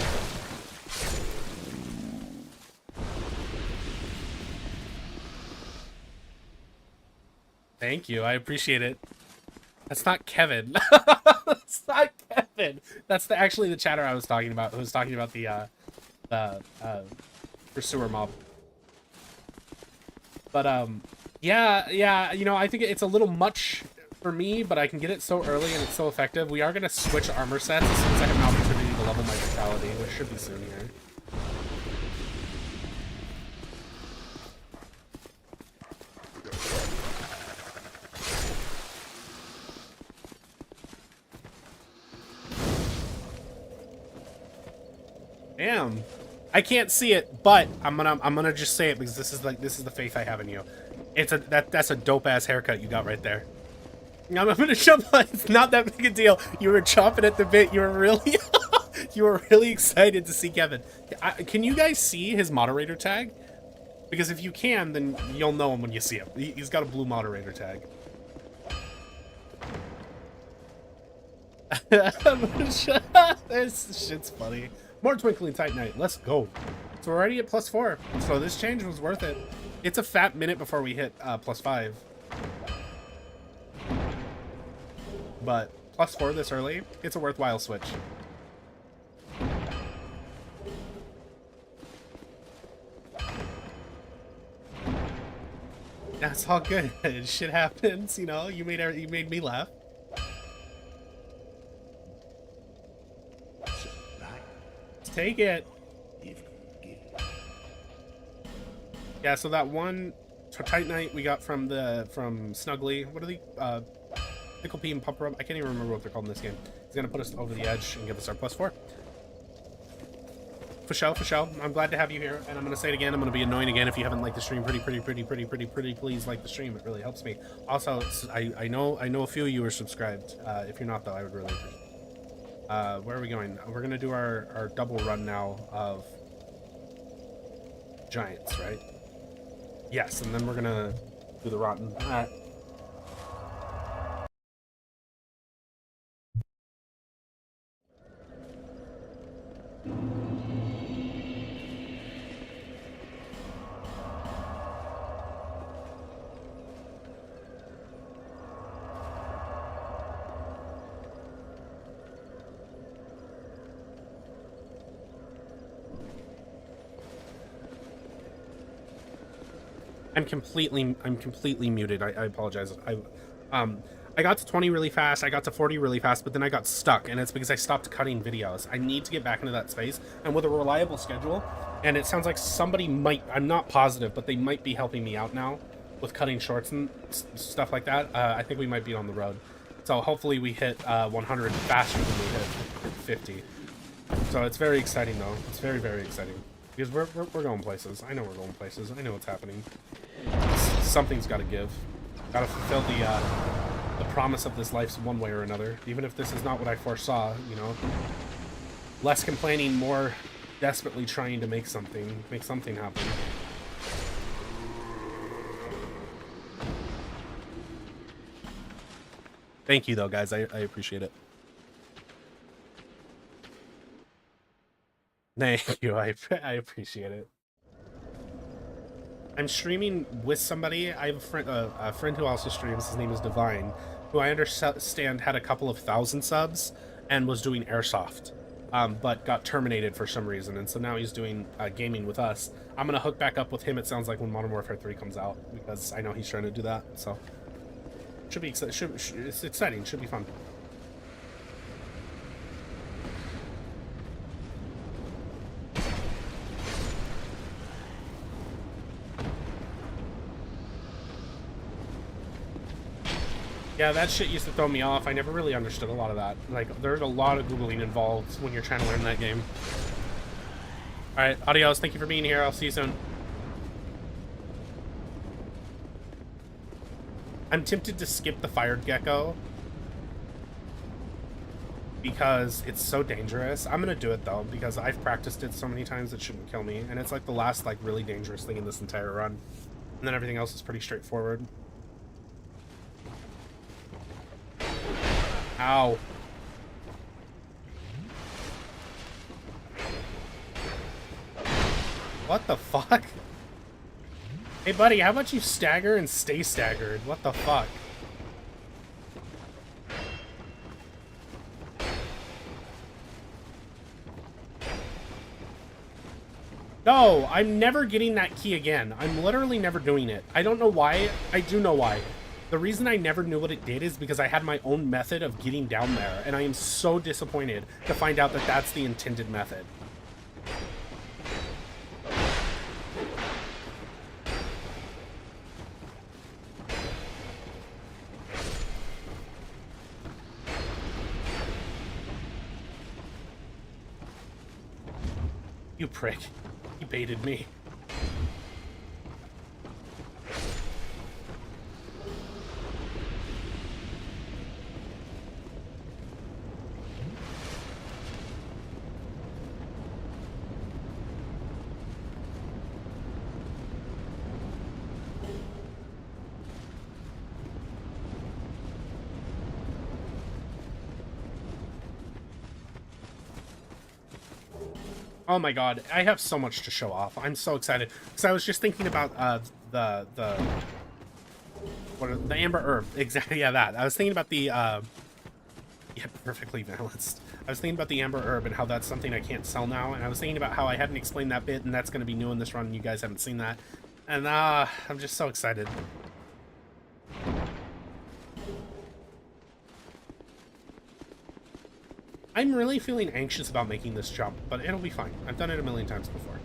Thank you, I appreciate it. That's not Kevin. That's not Kevin. That's actually the chatter I was talking about. Who was talking about the pursuer mob. But yeah, you know, I think it's a little much for me, but I can get it so early and it's so effective. We are gonna switch armor sets as soon as I have an opportunity to level my vitality, which should be soon here. Damn. I can't see it, but I'm gonna just say it because this is the faith I have in you. That's a dope ass haircut you got right there. I'm gonna jump on. It's not that big a deal. You were chomping at the bit. You were really you were really excited to see Kevin. Can you guys see his moderator tag? Because if you can, then you'll know him when you see him. He's got a blue moderator tag. This shit's funny. More Twinkling Titanite. Let's go. So we're already at +4. So this change was worth it. It's a fat minute before we hit +5. But +4 this early, it's a worthwhile switch. That's all good. Shit happens, you know. You made me laugh. Let's take it. Yeah, so that one Titanite we got from Snuggly. What are the Pickle Pea and Pump Rub? I can't even remember what they're called in this game. He's gonna put us over the edge and give us our +4. For show. I'm glad to have you here, and I'm gonna say it again. I'm gonna be annoying again if you haven't liked the stream. Pretty. Please like the stream. It really helps me. Also, I know a few of you are subscribed. If you're not, though, I would really appreciate it. Where are we going? We're gonna do our double run now of Giants, right? Yes, and then we're gonna do the Rotten. I'm completely muted. I apologize. I got to 20 really fast. I got to 40 really fast, but then I got stuck, and it's because I stopped cutting videos. I need to get back into that space, and with a reliable schedule, and it sounds like somebody might, I'm not positive, but they might be helping me out now with cutting shorts and stuff like that. I think we might be on the road. So hopefully we hit 100 faster than we hit 50. So it's very exciting, though. It's very, very exciting. Because we're going places. I know we're going places. I know what's happening. Something's got to give. Got to fulfill the promise of this life one way or another. Even if this is not what I foresaw, you know. Less complaining, more desperately trying to make something happen. Thank you, though, guys. I appreciate it. Thank you. I appreciate it. I'm streaming with somebody. I have a friend who also streams. His name is Divine, who I understand had a couple of 1,000 subs and was doing airsoft, but got terminated for some reason, and so now he's doing gaming with us. I'm gonna hook back up with him. It sounds like when Modern Warfare 3 comes out, because I know he's trying to do that. So should be it's exciting. Should be fun. Yeah, that shit used to throw me off. I never really understood a lot of that. Like, there's a lot of Googling involved when you're trying to learn that game. Alright, adios. Thank you for being here. I'll see you soon. I'm tempted to skip the fired gecko because it's so dangerous. I'm gonna do it, though, because I've practiced it so many times it shouldn't kill me. And it's like the last, like, really dangerous thing in this entire run. And then everything else is pretty straightforward. Ow. What the fuck? Hey, buddy, how about you stagger and stay staggered? What the fuck? No, I'm never getting that key again. I'm literally never doing it. I don't know why. I do know why. The reason I never knew what it did is because I had my own method of getting down there, and I am so disappointed to find out that that's the intended method. You prick. You baited me. Oh my god, I have so much to show off. I'm so excited. Because I was just thinking about the amber herb. Exactly, yeah, that. I was thinking about the yeah, perfectly balanced. I was thinking about the amber herb and how that's something I can't sell now, and I was thinking about how I hadn't explained that bit, and that's going to be new in this run, and you guys haven't seen that. And I'm just so excited. I'm really feeling anxious about making this jump, but it'll be fine. I've done it a million times before.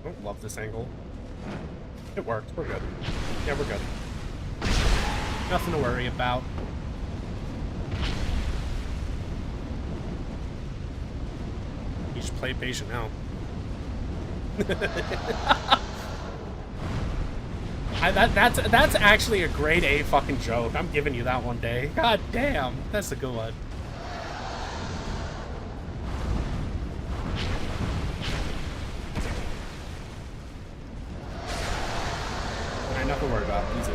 I don't love this angle. It worked. We're good. Yeah, we're good. Nothing to worry about. You should play patient now. That's actually a grade A fucking joke. I'm giving you that one day. God damn, that's a good one. Alright, nothing to worry about. Easy.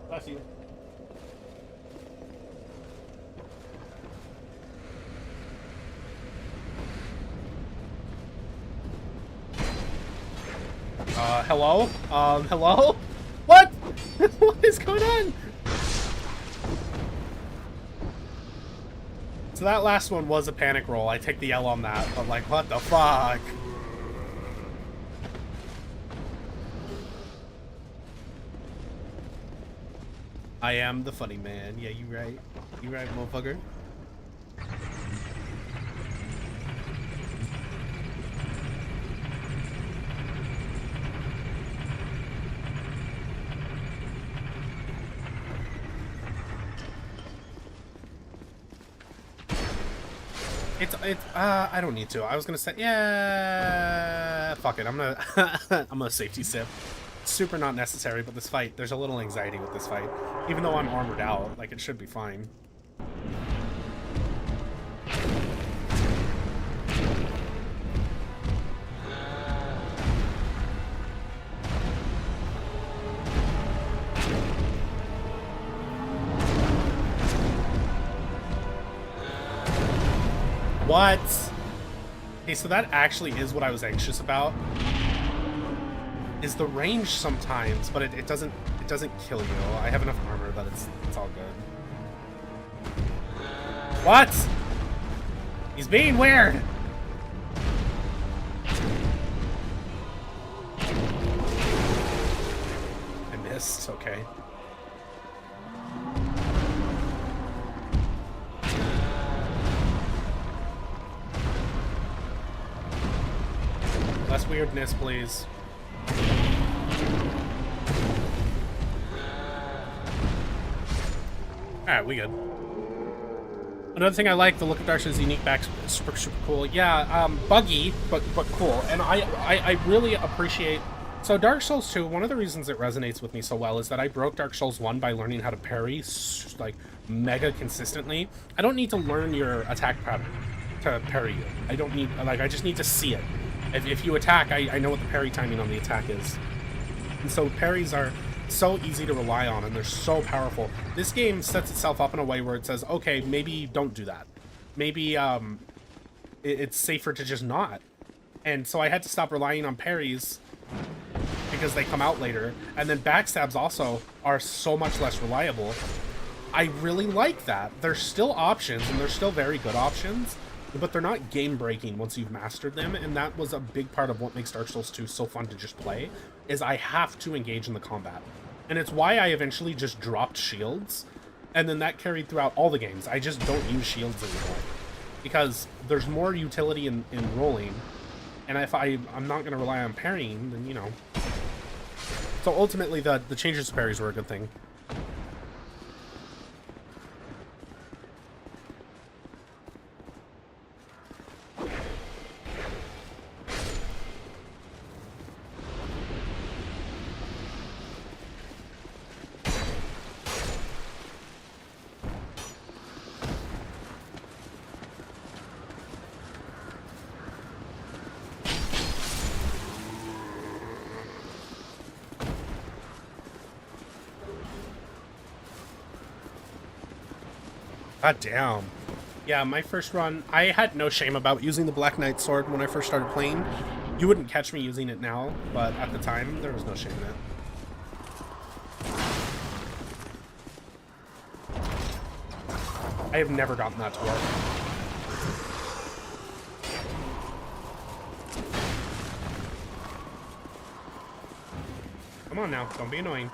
Bless you. Hello? Hello? What? What is going on? So that last one was a panic roll. I take the L on that, but like, what the fuck? I am the funny man. Yeah, you right. You right, motherfucker. It's I don't need to. I was gonna say, yeah, fuck it. I'm gonna I'm gonna safety sip. Super not necessary, but this fight, there's a little anxiety with this fight. Even though I'm armored out, like, it should be fine. What? Okay, so that actually is what I was anxious about. Is the range sometimes, but it doesn't kill you. I have enough armor that it's all good. What? He's being weird. I missed. Okay. weirdness, please. Alright, we good. Another thing I like, the look of Dark Souls' unique back is super cool. Yeah, buggy, but cool. And I really appreciate... So Dark Souls 2, one of the reasons it resonates with me so well is that I broke Dark Souls 1 by learning how to parry, like, mega consistently. I don't need to learn your attack pattern to parry you. I don't need... Like, I just need to see it. If you attack, I know what the parry timing on the attack is. And so parries are so easy to rely on, and they're so powerful. This game sets itself up in a way where it says, okay, maybe don't do that. Maybe it's safer to just not. And so I had to stop relying on parries because they come out later. And then backstabs also are so much less reliable. I really like that. There's still options, and they're still very good options, but they're not game-breaking once you've mastered them, and that was a big part of what makes Dark Souls 2 so fun to just play, is I have to engage in the combat. And it's why I eventually just dropped shields, and then that carried throughout all the games. I just don't use shields anymore, because there's more utility in rolling, and if I'm not going to rely on parrying, then, you know. So ultimately, the changes to parries were a good thing. God damn. Yeah, my first run, I had no shame about using the Black Knight sword when I first started playing. You wouldn't catch me using it now, but at the time, there was no shame in it. I have never gotten that to work. Come on now, don't be annoying.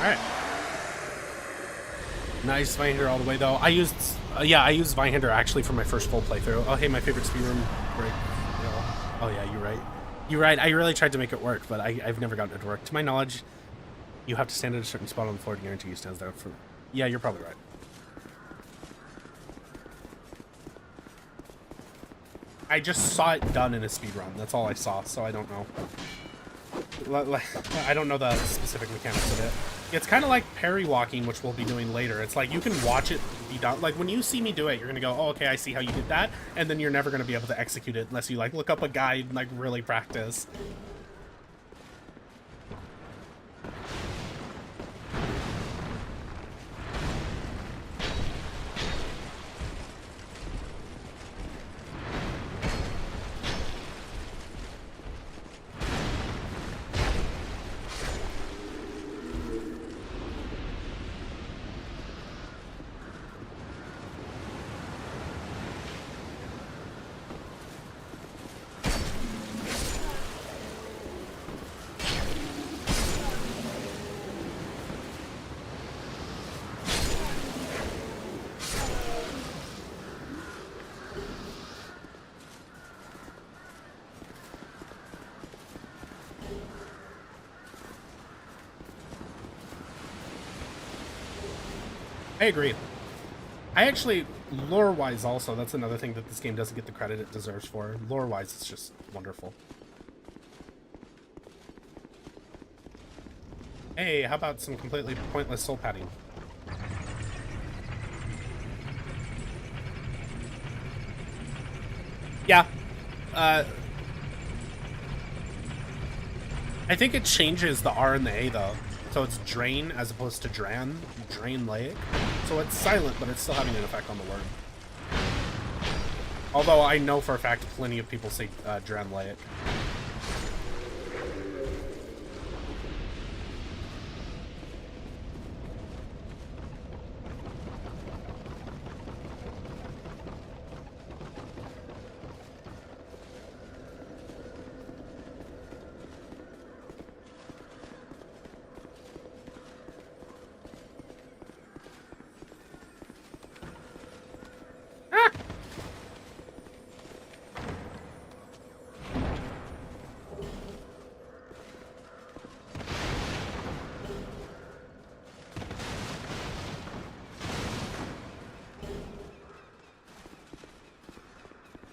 Alright. Nice Vinehander all the way, though. I used Vinehander actually for my first full playthrough. Oh, hey, my favorite speedrun break. Oh, yeah, you're right. You're right. I really tried to make it work, but I've never gotten it to work. To my knowledge, you have to stand at a certain spot on the floor to guarantee you stands there for... Yeah, you're probably right. I just saw it done in a speedrun. That's all I saw, so I don't know. I don't know the specific mechanics of it. It's kind of like parry walking, which we'll be doing later. It's like you can watch it be done. Like when you see me do it, you're gonna go, "Oh, okay, I see how you did that," and then you're never gonna be able to execute it unless you like look up a guide and like really practice. I agree. I actually, lore-wise also, that's another thing that this game doesn't get the credit it deserves for. Lore-wise, it's just wonderful. Hey, how about some completely pointless soul padding? Yeah. I think it changes the R and the A though. So it's drain as opposed to drain lake. So it's silent, but it's still having an effect on the word. Although I know for a fact plenty of people say drain lake.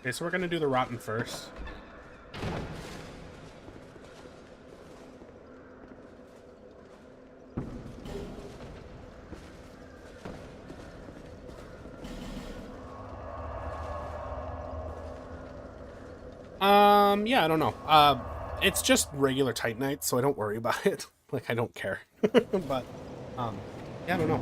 Okay, so we're gonna do the rotten first. Yeah, I don't know. It's just regular Titanite, so I don't worry about it. Like, I don't care. But, yeah, I don't know.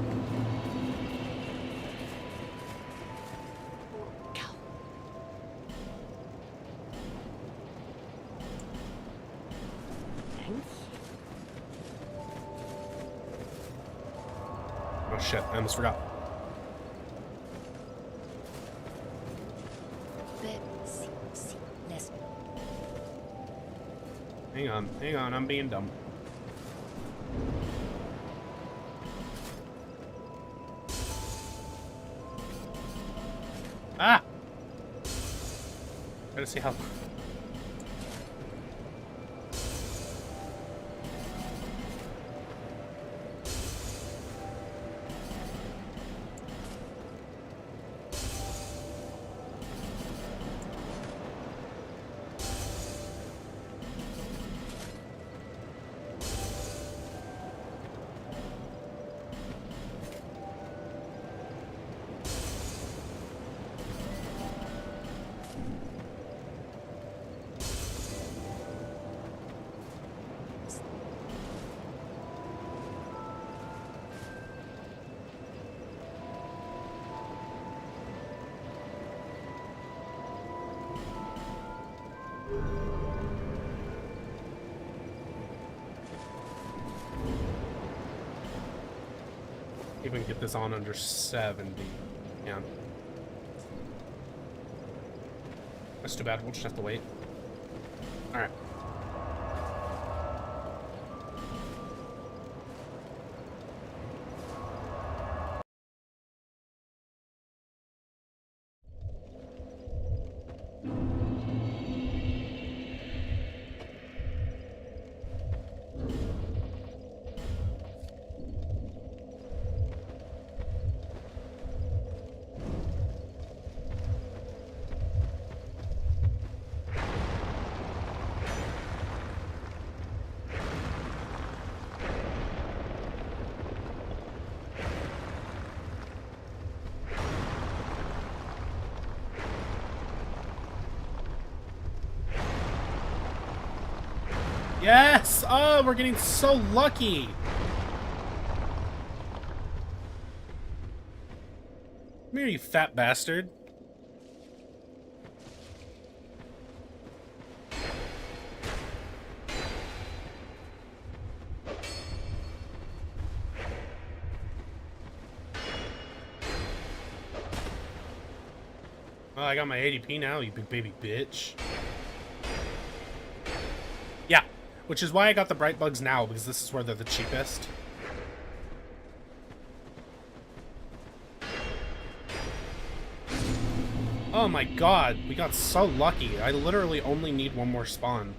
Oh shit, I almost forgot. Hang on, I'm being dumb. Ah! Gotta see how... Even get this on under 70. Yeah. That's too bad. We'll just have to wait. Alright. Yes! Oh, we're getting so lucky! Come here, you fat bastard. Well, I got my ADP now, you big baby bitch. Yeah, which is why I got the bright bugs now, because this is where they're the cheapest. Oh my god, we got so lucky. I literally only need one more spawn.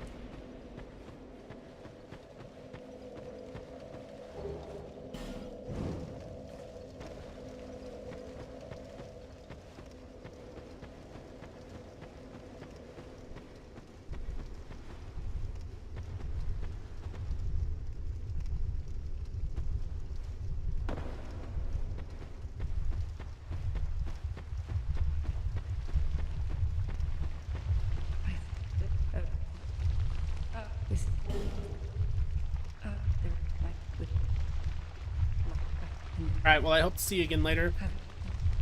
Alright, well, I hope to see you again later.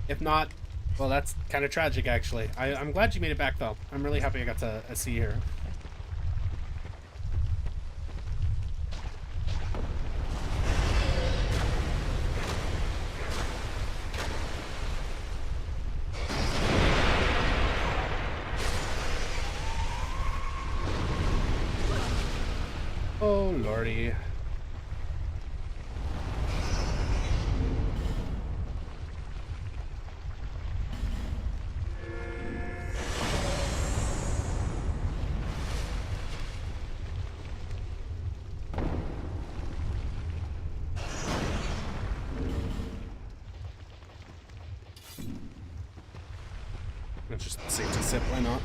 If not, well, that's kind of tragic, actually. I'm glad you made it back, though. I'm really happy I got to see you here. Oh, lordy. It's just a safety sip, why not?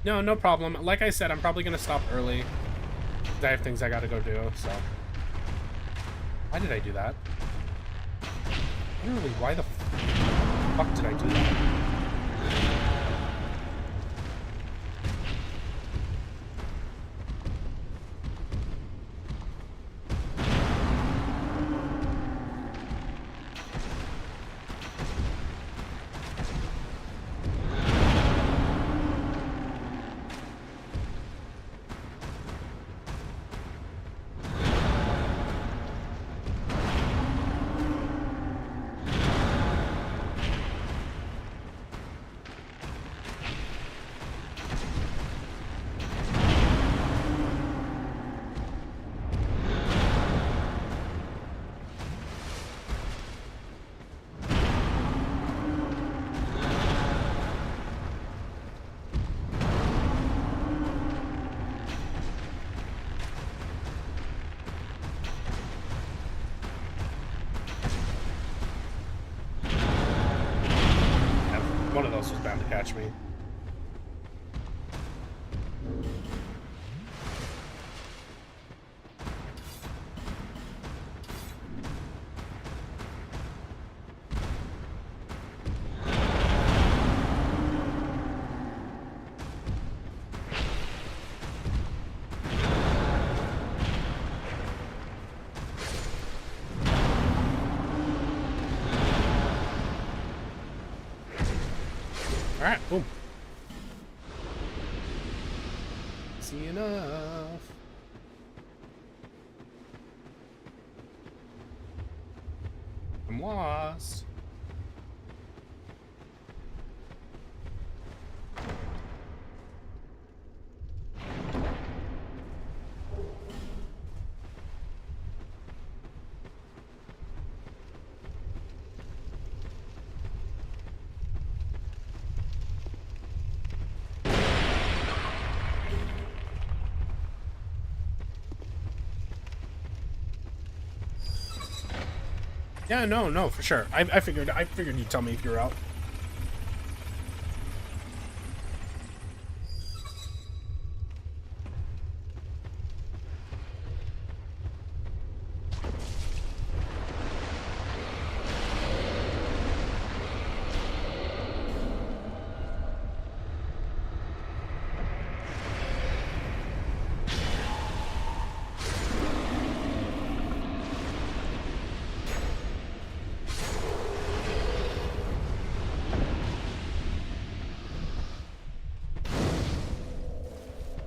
No, no problem. Like I said, I'm probably gonna stop early. I have things I gotta go do, so. Why did I do that? Literally, why the fuck did I do that? One of those was bound to catch me. Alright, boom. See enough. I'm lost. Yeah, no, for sure. I figured you'd tell me if you're out.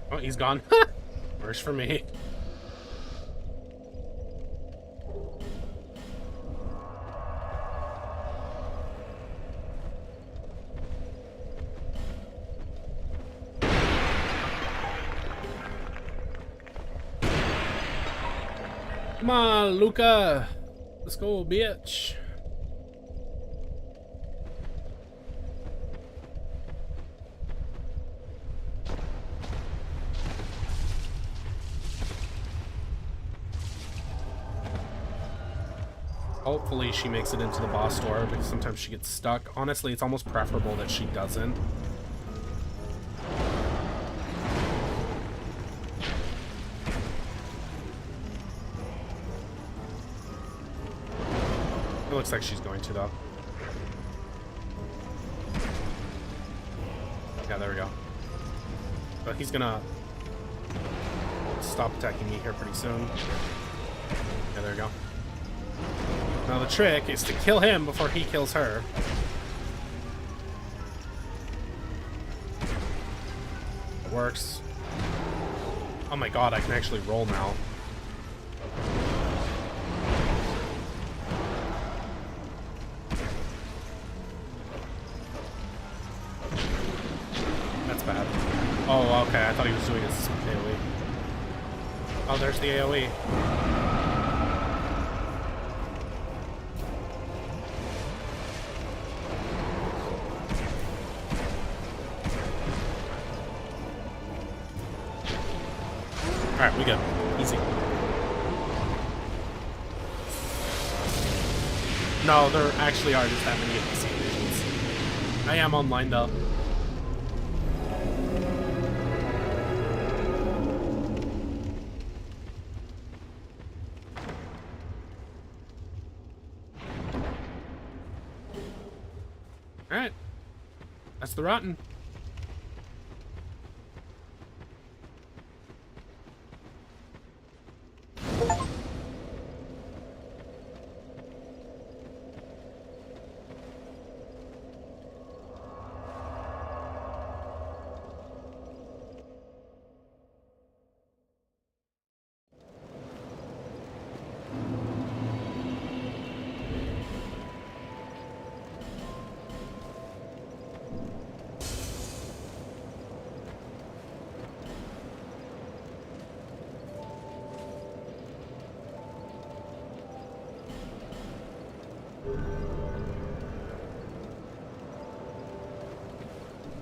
Oh, he's gone. Worse for me. Come on, Luca. Let's go, bitch. Hopefully she makes it into the boss door, because sometimes she gets stuck. Honestly, it's almost preferable that she doesn't. It looks like she's going to, though. Yeah, there we go. But he's gonna stop attacking me here pretty soon. Yeah, there we go. Now the trick is to kill him before he kills her. It works. Oh my god, I can actually roll now. That's bad. Oh, okay, I thought he was doing his AoE. Oh, there's the AoE. Alright, we good. Easy. No, there actually are just that many NPC missions. I am online though. Alright. That's the rotten.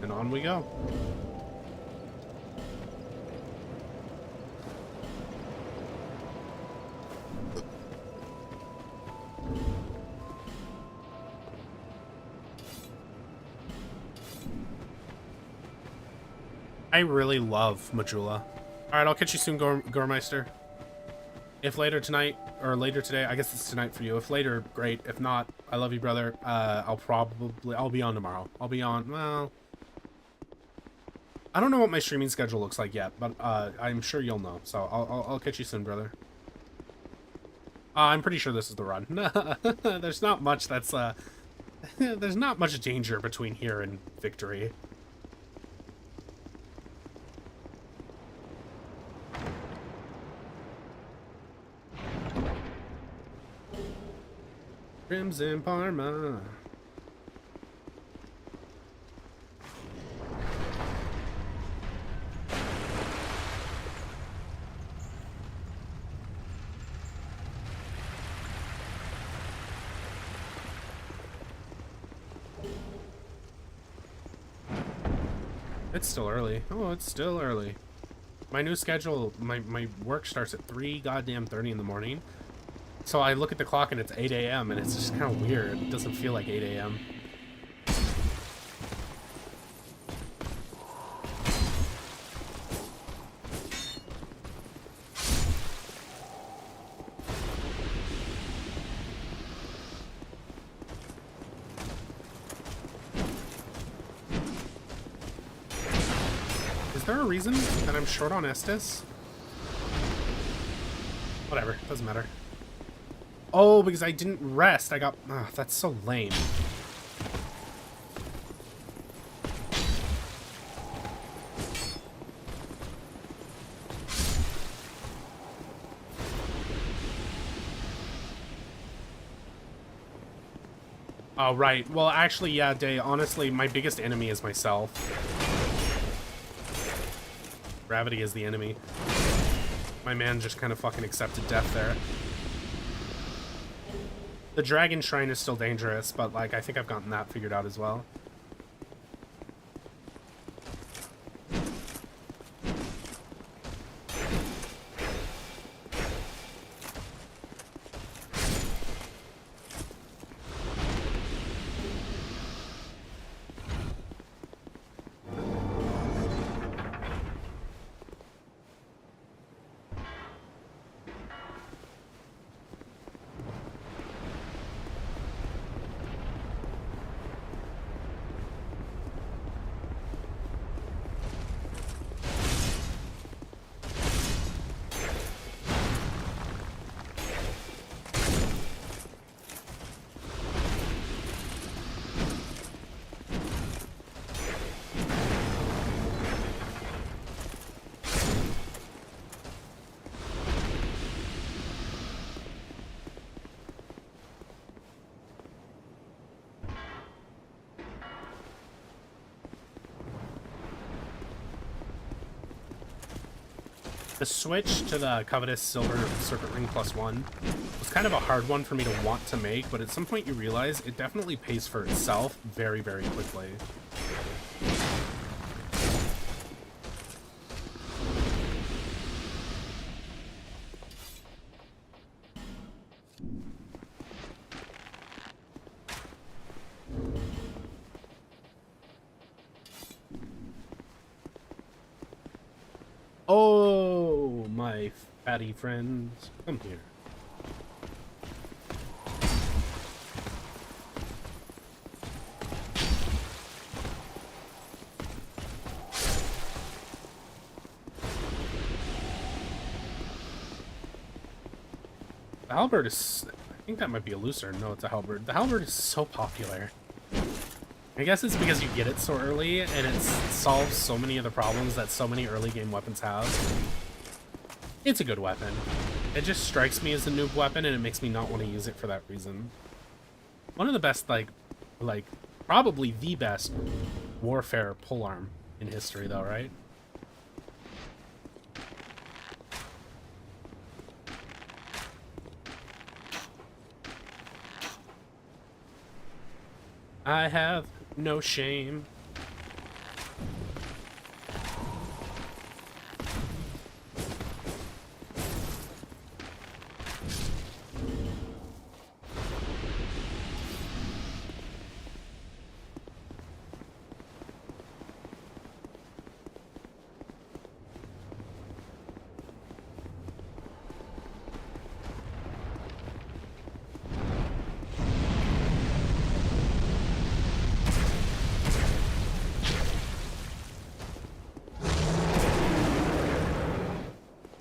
And on we go. I really love Majula. Alright, I'll catch you soon, Gormeister. If later tonight, or later today, I guess it's tonight for you. If later, great. If not, I love you, brother. I'll be on tomorrow. I'll be on, well... I don't know what my streaming schedule looks like yet, but I'm sure you'll know. So I'll catch you soon, brother. I'm pretty sure this is the run. There's not much that's there's not much danger between here and victory. Crimson Parma. It's still early. Oh, it's still early. My new schedule, my work starts at 3:30 in the morning. So I look at the clock and it's 8 a.m. and it's just kind of weird. It doesn't feel like 8 a.m. Is there a reason that I'm short on Estes? Whatever, doesn't matter. Oh, because I didn't rest. I got... Oh, that's so lame. Oh, right. Well, actually, yeah, Day, honestly, my biggest enemy is myself. Gravity is the enemy. My man just kind of fucking accepted death there. The Dragon Shrine is still dangerous, but, like, I think I've gotten that figured out as well. The switch to the covetous silver circuit ring +1 was kind of a hard one for me to want to make, but at some point you realize it definitely pays for itself very, very quickly. Oh, my fatty friends, come here. The halberd is... I think that might be a lucerne. No, it's a halberd. The halberd is so popular. I guess it's because you get it so early, and it solves so many of the problems that so many early game weapons have. It's a good weapon. It just strikes me as a noob weapon, and it makes me not want to use it for that reason. One of the best, like probably the best warfare polearm in history, though, right? I have no shame.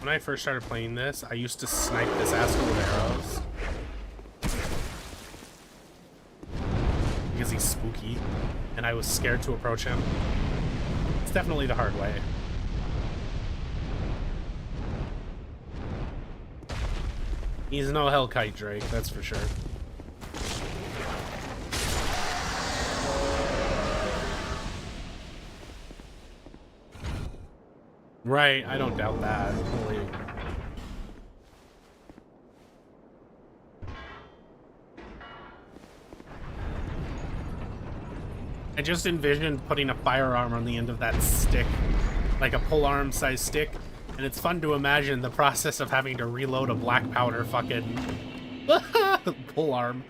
When I first started playing this, I used to snipe this asshole with arrows. Because he's spooky, and I was scared to approach him. It's definitely the hard way. He's no Hellkite Drake, that's for sure. Right, I don't doubt that. Holy. I just envisioned putting a firearm on the end of that stick, like a polearm size stick, and it's fun to imagine the process of having to reload a black powder fucking polearm.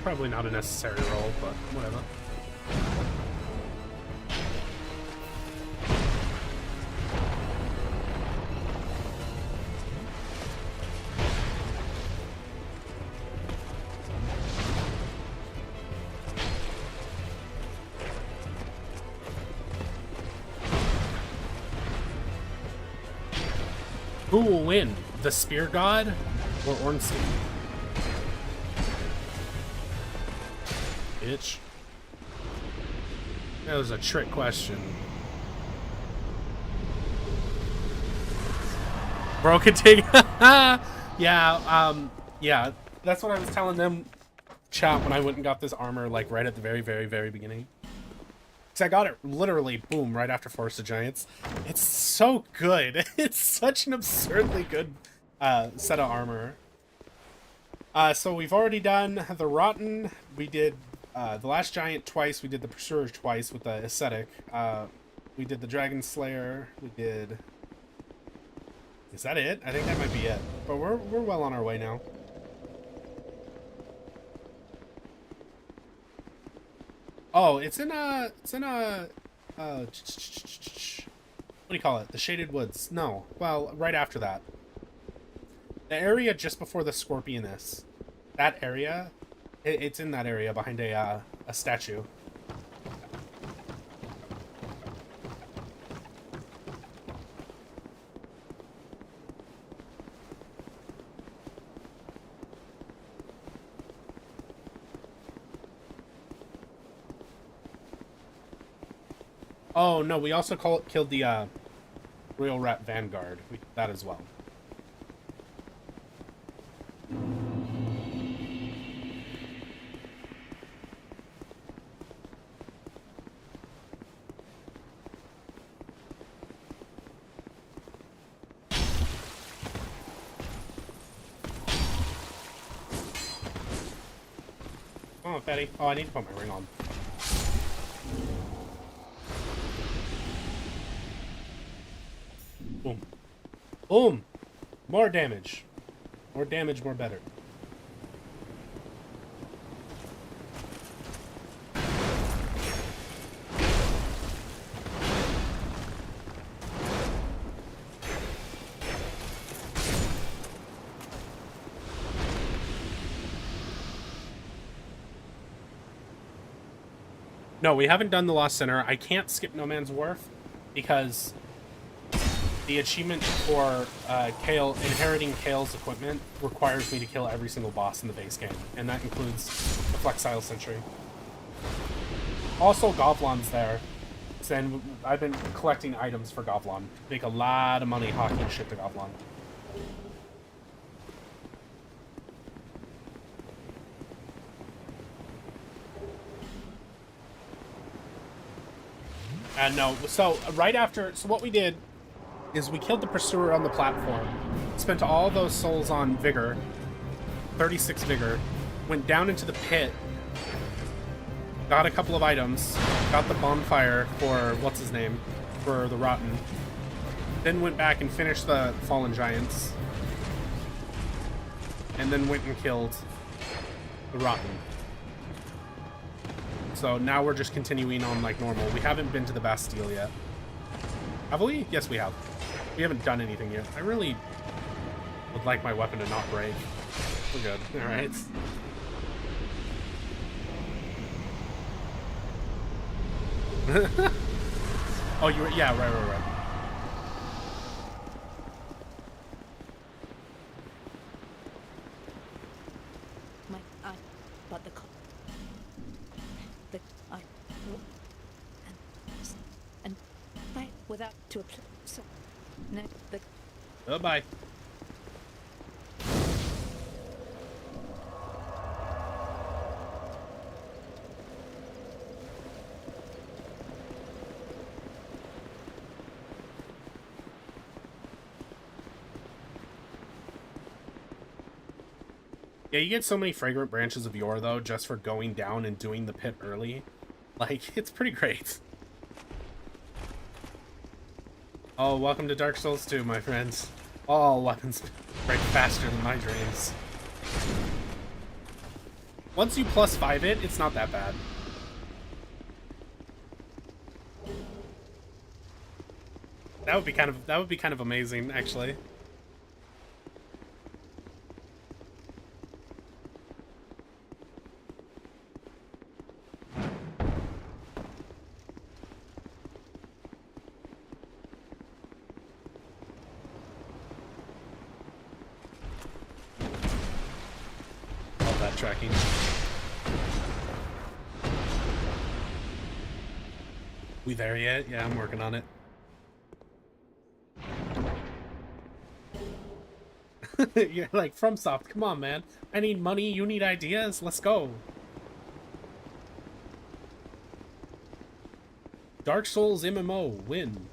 Probably not a necessary roll, but whatever. Who will win, the Spear God or Ornstein? Bitch. That was a trick question. Broken Tig. Yeah, that's what I was telling them, chat, when I went and got this armor, like, right at the very, very, very beginning. Because I got it literally, boom, right after Forest of Giants. It's so good. It's such an absurdly good set of armor. So we've already done the Rotten. We did the Last Giant twice. We did the Pursuer twice with the Ascetic. We did the Dragon Slayer. We did... Is that it? I think that might be it. But we're well on our way now. Oh, it's in a what do you call it? The Shaded Woods. No. Well, right after that. The area just before the Scorpioness. That area, it's in that area behind a statue. Oh, no, we also killed the, Royal Rat Vanguard. That as well. Oh, Betty. Oh, I need to put my ring on. Boom. Boom! More damage. More damage, more better. No, we haven't done the Lost Center. I can't skip No Man's Wharf because the achievement for Kale inheriting Kale's equipment requires me to kill every single boss in the base game, and that includes the Flexile Sentry. Also, Govlon's there, and I've been collecting items for Govlon. Make a lot of money hawking shit to Govlon. And no, so right after, so what we did is we killed the pursuer on the platform, spent all those souls on Vigor, 36 Vigor, went down into the pit, got a couple of items, got the bonfire for, what's his name, for the Rotten, then went back and finished the Fallen Giants, and then went and killed the Rotten. So now we're just continuing on like normal. We haven't been to the Bastille yet. Have we? Yes, we have. We haven't done anything yet. I really would like my weapon to not break. We're good. All right. Oh, you were... Yeah, right. My eye, but the eye, and I without to apply. So, no, the Goodbye. Yeah, you get so many fragrant branches of yore, though, just for going down and doing the pit early. Like, it's pretty great. Oh, welcome to Dark Souls 2, my friends. All weapons break faster than my dreams. Once you +5 it, it's not that bad. That would be kind of amazing, actually. Tracking. We there yet? Yeah, I'm working on it. You're like, FromSoft, come on, man. I need money, you need ideas, let's go. Dark Souls MMO, win.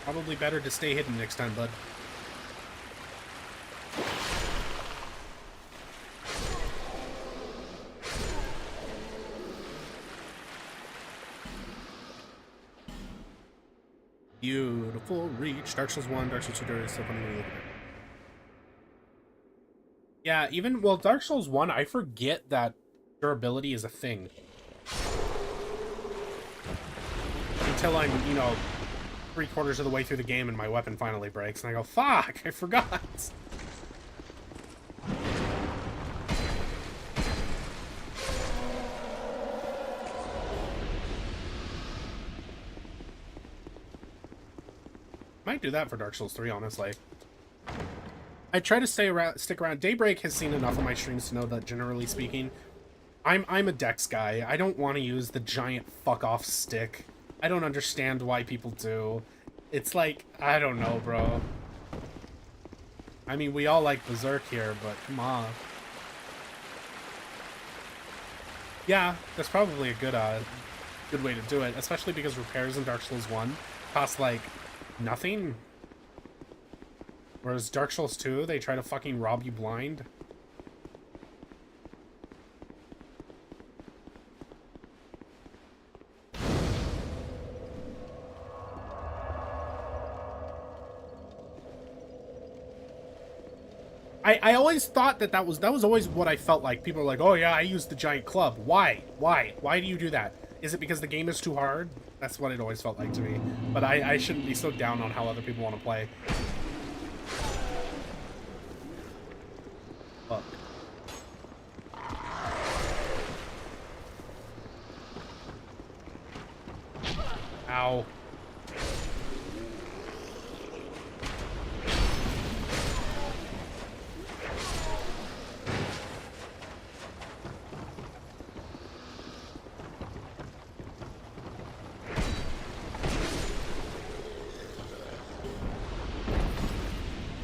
Probably better to stay hidden next time, bud. Beautiful reach. Dark Souls 1, Dark Souls 2, Dark Souls 7. Yeah, even, well, Dark Souls 1, I forget that durability is a thing. Until I'm, you know, 3/4 of the way through the game and my weapon finally breaks, and I go, fuck, I forgot. Might do that for Dark Souls 3, honestly. I try to stick around. Daybreak has seen enough of my streams to know that, generally speaking, I'm a Dex guy. I don't want to use the giant fuck-off stick. I don't understand why people do. It's like, I don't know, bro. I mean, we all like Berserk here, but come on. Yeah, that's probably a good way to do it, especially because repairs in Dark Souls 1 cost, like, nothing. Whereas Dark Souls 2, they try to fucking rob you blind. I always thought that was always what I felt like. People are like, oh yeah, I used the giant club. Why? Why do you do that? Is it because the game is too hard? That's what it always felt like to me. But I shouldn't be so down on how other people want to play. Fuck. Ow.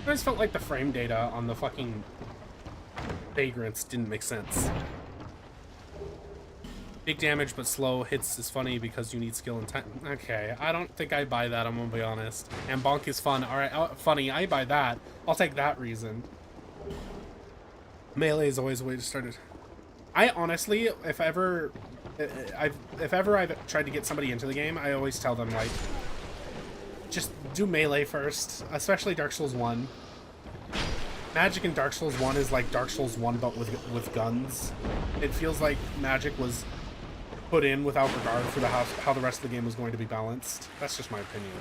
I just felt like the frame data on the fucking vagrants didn't make sense. Big damage but slow hits is funny because you need skill and time. Okay, I don't think I buy that, I'm gonna be honest. And bonk is fun. Alright, funny, I buy that. I'll take that reason. Melee is always a way to start it. I honestly, if ever I've tried to get somebody into the game, I always tell them, like, just do melee first, especially Dark Souls 1. Magic in Dark Souls 1 is like Dark Souls 1 but with guns. It feels like magic was put in without regard for how the rest of the game was going to be balanced. That's just my opinion.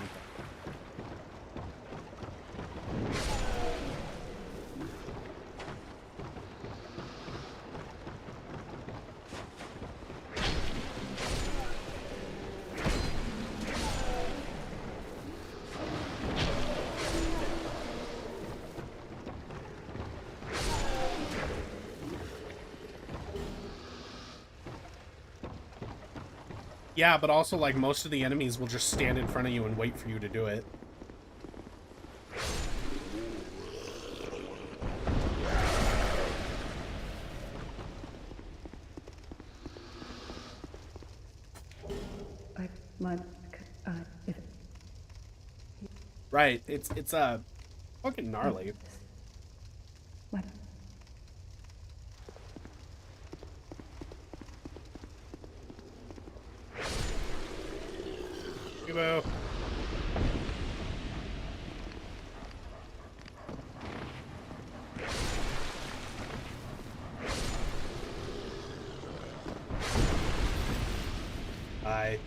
Yeah, but also, like, most of the enemies will just stand in front of you and wait for you to do it. Right, it's fucking gnarly. What? Kubo. Bye.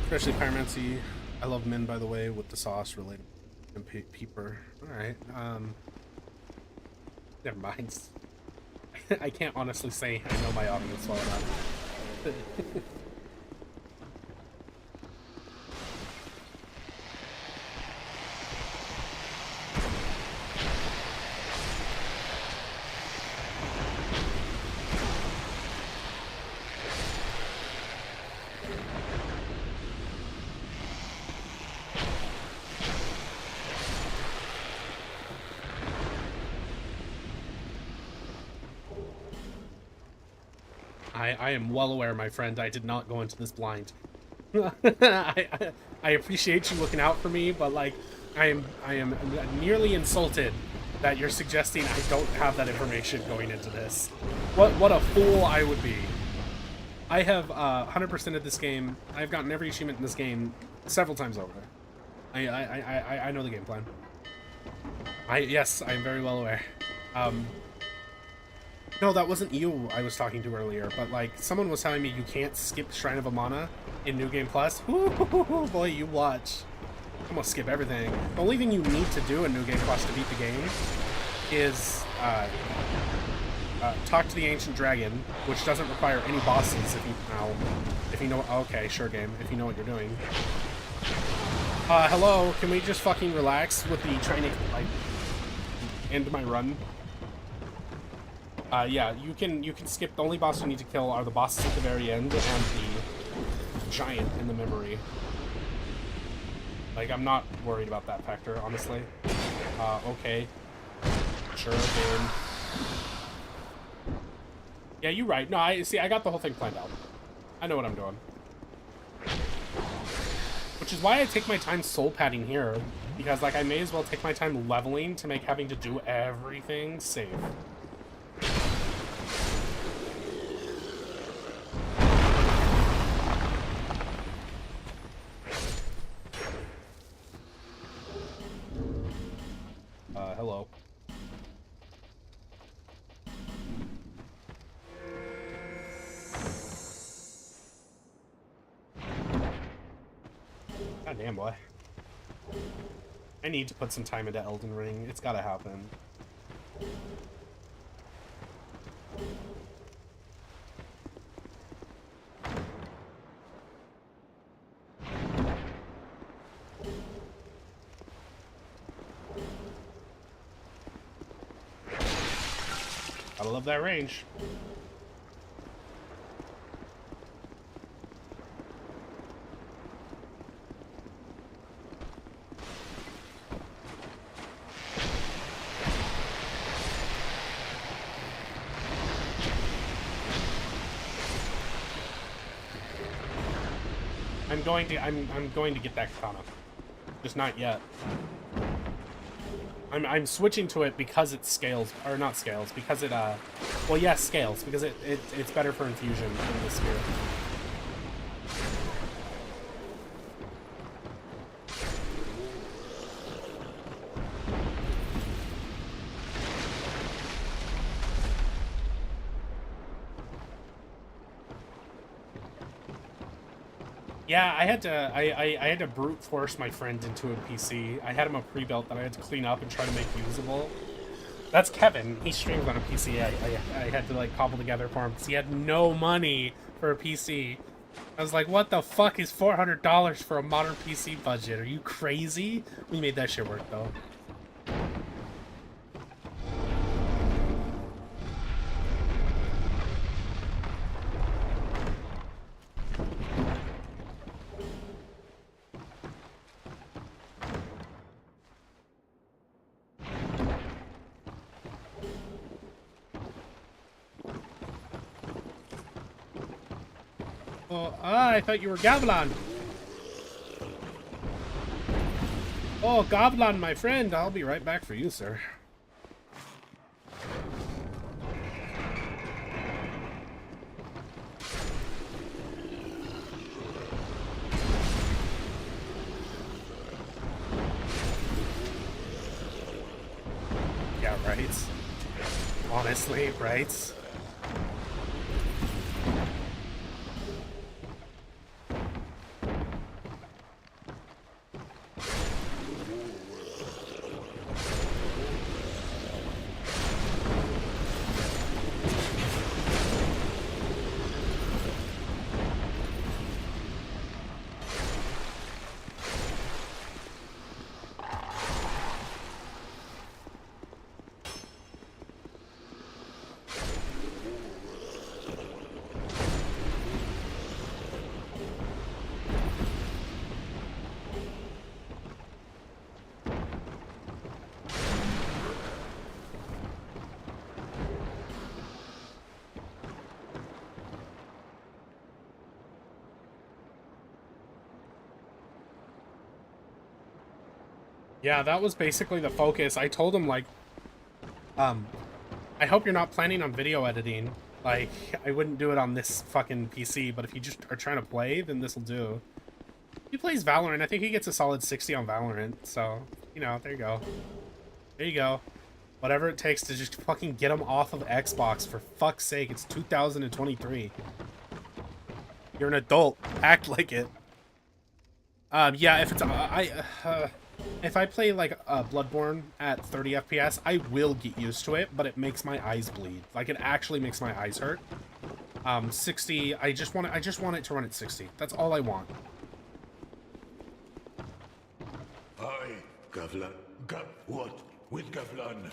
Especially pyromancy. I love Min, by the way, with the sauce related and peeper. Alright, never mind. I can't honestly say I know my audience well enough. I am well aware, my friend, I did not go into this blind. I appreciate you looking out for me, but, like, I am nearly insulted that you're suggesting I don't have that information going into this. What a fool I would be. I have 100% of this game. I've gotten every achievement in this game several times over. I know the game plan. Yes, I'm very well aware. No, that wasn't you I was talking to earlier, but like someone was telling me you can't skip Shrine of Amana in New Game Plus. Ooh, boy, you watch. I'm gonna skip everything. The only thing you need to do in New Game Plus to beat the game is talk to the Ancient Dragon, which doesn't require any bosses if you know. Okay, sure, game. If you know what you're doing. Hello. Can we just fucking relax with the trying to like end my run? Yeah, you can skip. The only boss you need to kill are the bosses at the very end and the giant in the memory. Like, I'm not worried about that factor, honestly. Okay. Sure, game. Yeah, you're right. No, I got the whole thing planned out. I know what I'm doing. Which is why I take my time soul padding here. Because, like, I may as well take my time leveling to make having to do everything safe. Hello. God damn, boy. I need to put some time into Elden Ring. It's gotta happen. Gotta love that range. I'm going to get that katana. Just not yet. I'm switching to it because it scales, or not scales, because it well, yes, scales, because it's better for infusion in this sphere. Yeah, I had to brute force my friend into a PC. I had him a pre-built that I had to clean up and try to make usable. That's Kevin. He streams on a PC. I had to like cobble together for him because he had no money for a PC. I was like, what the fuck is $400 for a modern PC budget? Are you crazy? We made that shit work though. Oh, I thought you were Gavilan. Oh, Goblin, my friend. I'll be right back for you, sir. Yeah, right. Honestly, right? Yeah, that was basically the focus. I told him, like, I hope you're not planning on video editing. Like, I wouldn't do it on this fucking PC, but if you just are trying to play, then this'll do. He plays Valorant. I think he gets a solid 60 on Valorant. So, you know, there you go. There you go. Whatever it takes to just fucking get him off of Xbox. For fuck's sake, it's 2023. You're an adult. Act like it. Yeah, if it's if I play like Bloodborne at 30 FPS, I will get used to it, but it makes my eyes bleed. Like it actually makes my eyes hurt. 60, I just want it to run at 60. That's all I want. Hi, Gavlan. What? With Gavlan?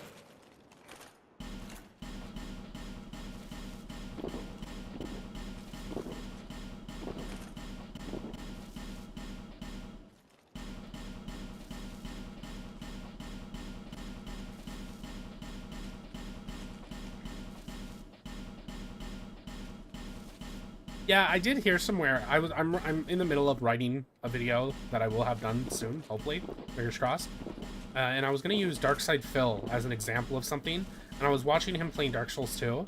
Yeah, I did hear somewhere. I'm in the middle of writing a video that I will have done soon, hopefully. Fingers crossed. And I was gonna use Darkside Phil as an example of something. And I was watching him playing Dark Souls 2.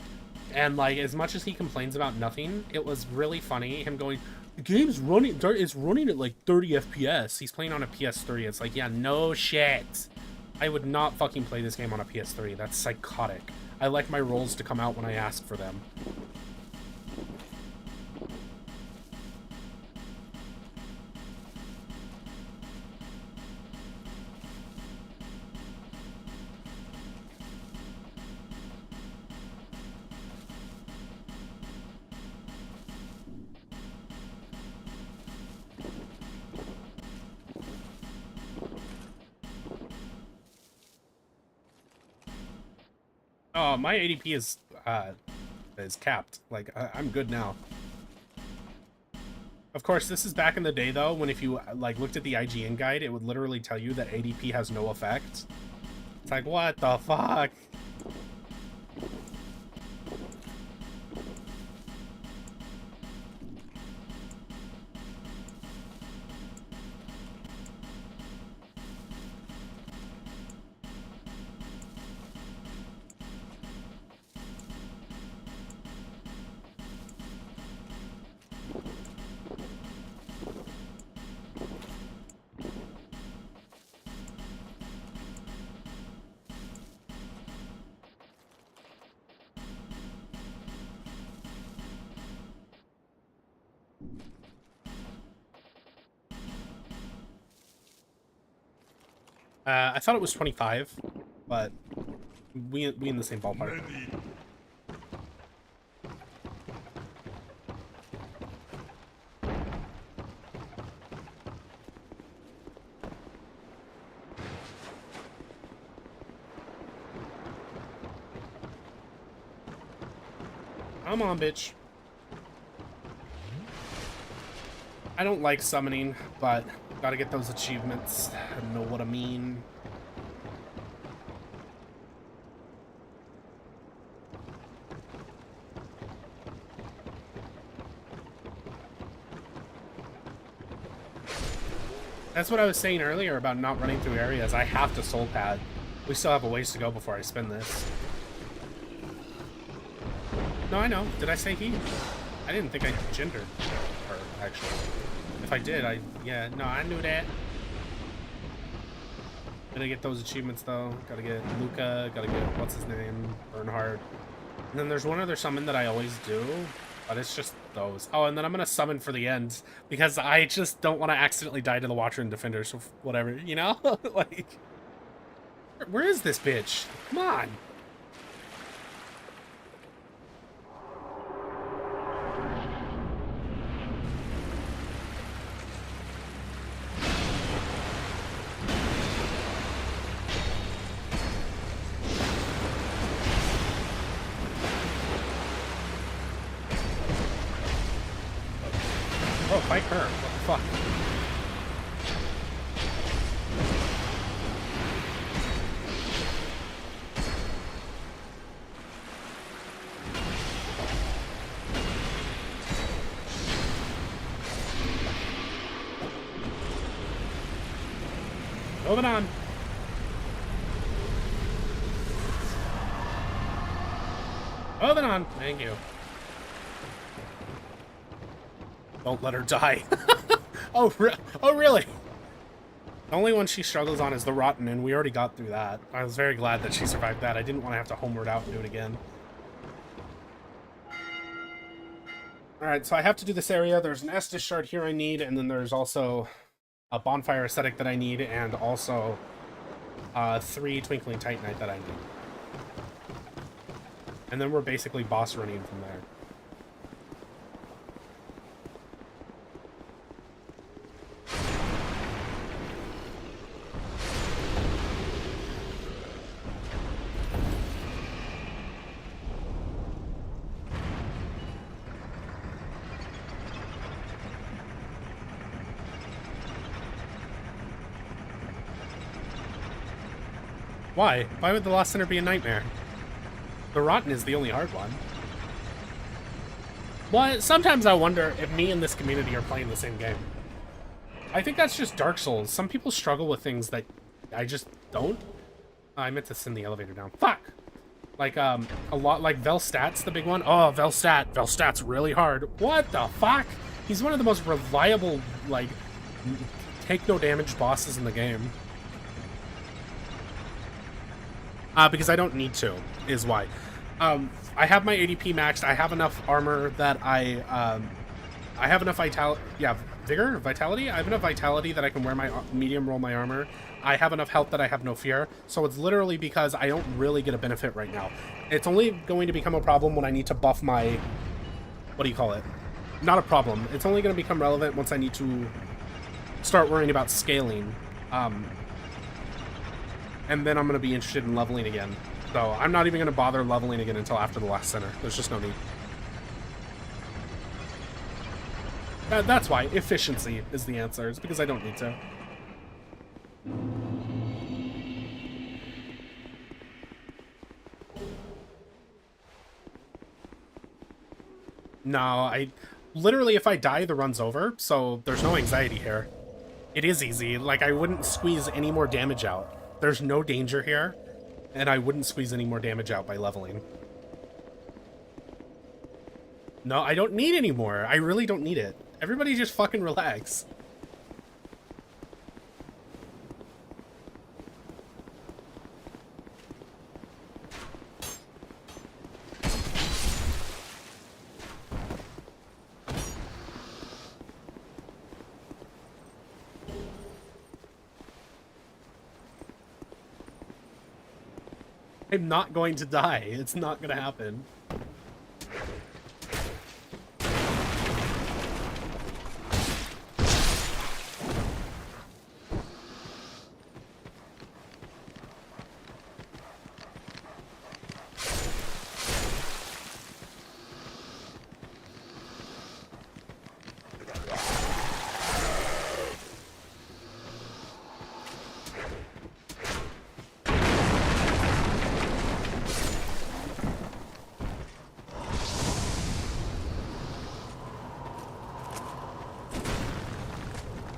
And like, as much as he complains about nothing, it was really funny. Him going, the game's running, it's running at like 30 FPS. He's playing on a PS3. It's like, yeah, no shit. I would not fucking play this game on a PS3. That's psychotic. I like my rolls to come out when I ask for them. Oh, my ADP is capped. Like, I'm good now. Of course, this is back in the day, though, when if you, like, looked at the IGN guide, it would literally tell you that ADP has no effect. It's like, what the fuck? I thought it was 25, but we in the same ballpark. Come on, bitch. I don't like summoning, but gotta get those achievements. I know what I mean. That's what I was saying earlier about not running through areas. I have to soul pad. We still have a ways to go before I spin this. No, I know. Did I say he? I didn't think I gendered her, actually. If I did, yeah, no, I knew that. Gotta get those achievements, though. Gotta get Luca, gotta get, what's his name? Bernhard. And then there's one other summon that I always do, but it's just those. Oh, and then I'm gonna summon for the end, because I just don't want to accidentally die to the Watcher and Defender, so whatever, you know? Like, where is this bitch? Come on! Oh, fight her. What the fuck? Moving on. Moving on. Thank you. Don't let her die. Oh, really? The only one she struggles on is the Rotten, and we already got through that. I was very glad that she survived that. I didn't want to have to homeward out and do it again. Alright, so I have to do this area. There's an Estus shard here I need, and then there's also a bonfire aesthetic that I need, and also 3 twinkling titanite that I need. And then we're basically boss running from there. Why? Why would the Lost Center be a nightmare? The Rotten is the only hard one. Well, sometimes I wonder if me and this community are playing the same game. I think that's just Dark Souls. Some people struggle with things that I just don't. I meant to send the elevator down. Fuck! Like, a lot, like Velstat's the big one. Oh, Velstat's really hard. What the fuck? He's one of the most reliable, like, take no damage bosses in the game. Because I don't need to, is why. I have my ADP maxed. I have enough armor that I have enough vitality. Yeah, vigor? Vitality? I have enough vitality that I can wear my medium roll my armor. I have enough health that I have no fear. So it's literally because I don't really get a benefit right now. It's only going to become a problem when I need to buff my... What do you call it? Not a problem. It's only going to become relevant once I need to start worrying about scaling. And then I'm going to be interested in leveling again. So I'm not even going to bother leveling again until after the last center. There's just no need. That's why. Efficiency is the answer. It's because I don't need to. No, literally, if I die, the run's over. So there's no anxiety here. It is easy. Like, I wouldn't squeeze any more damage out. There's no danger here, and I wouldn't squeeze any more damage out by leveling. No, I don't need any more. I really don't need it. Everybody just fucking relax. I'm not going to die. It's not going to happen.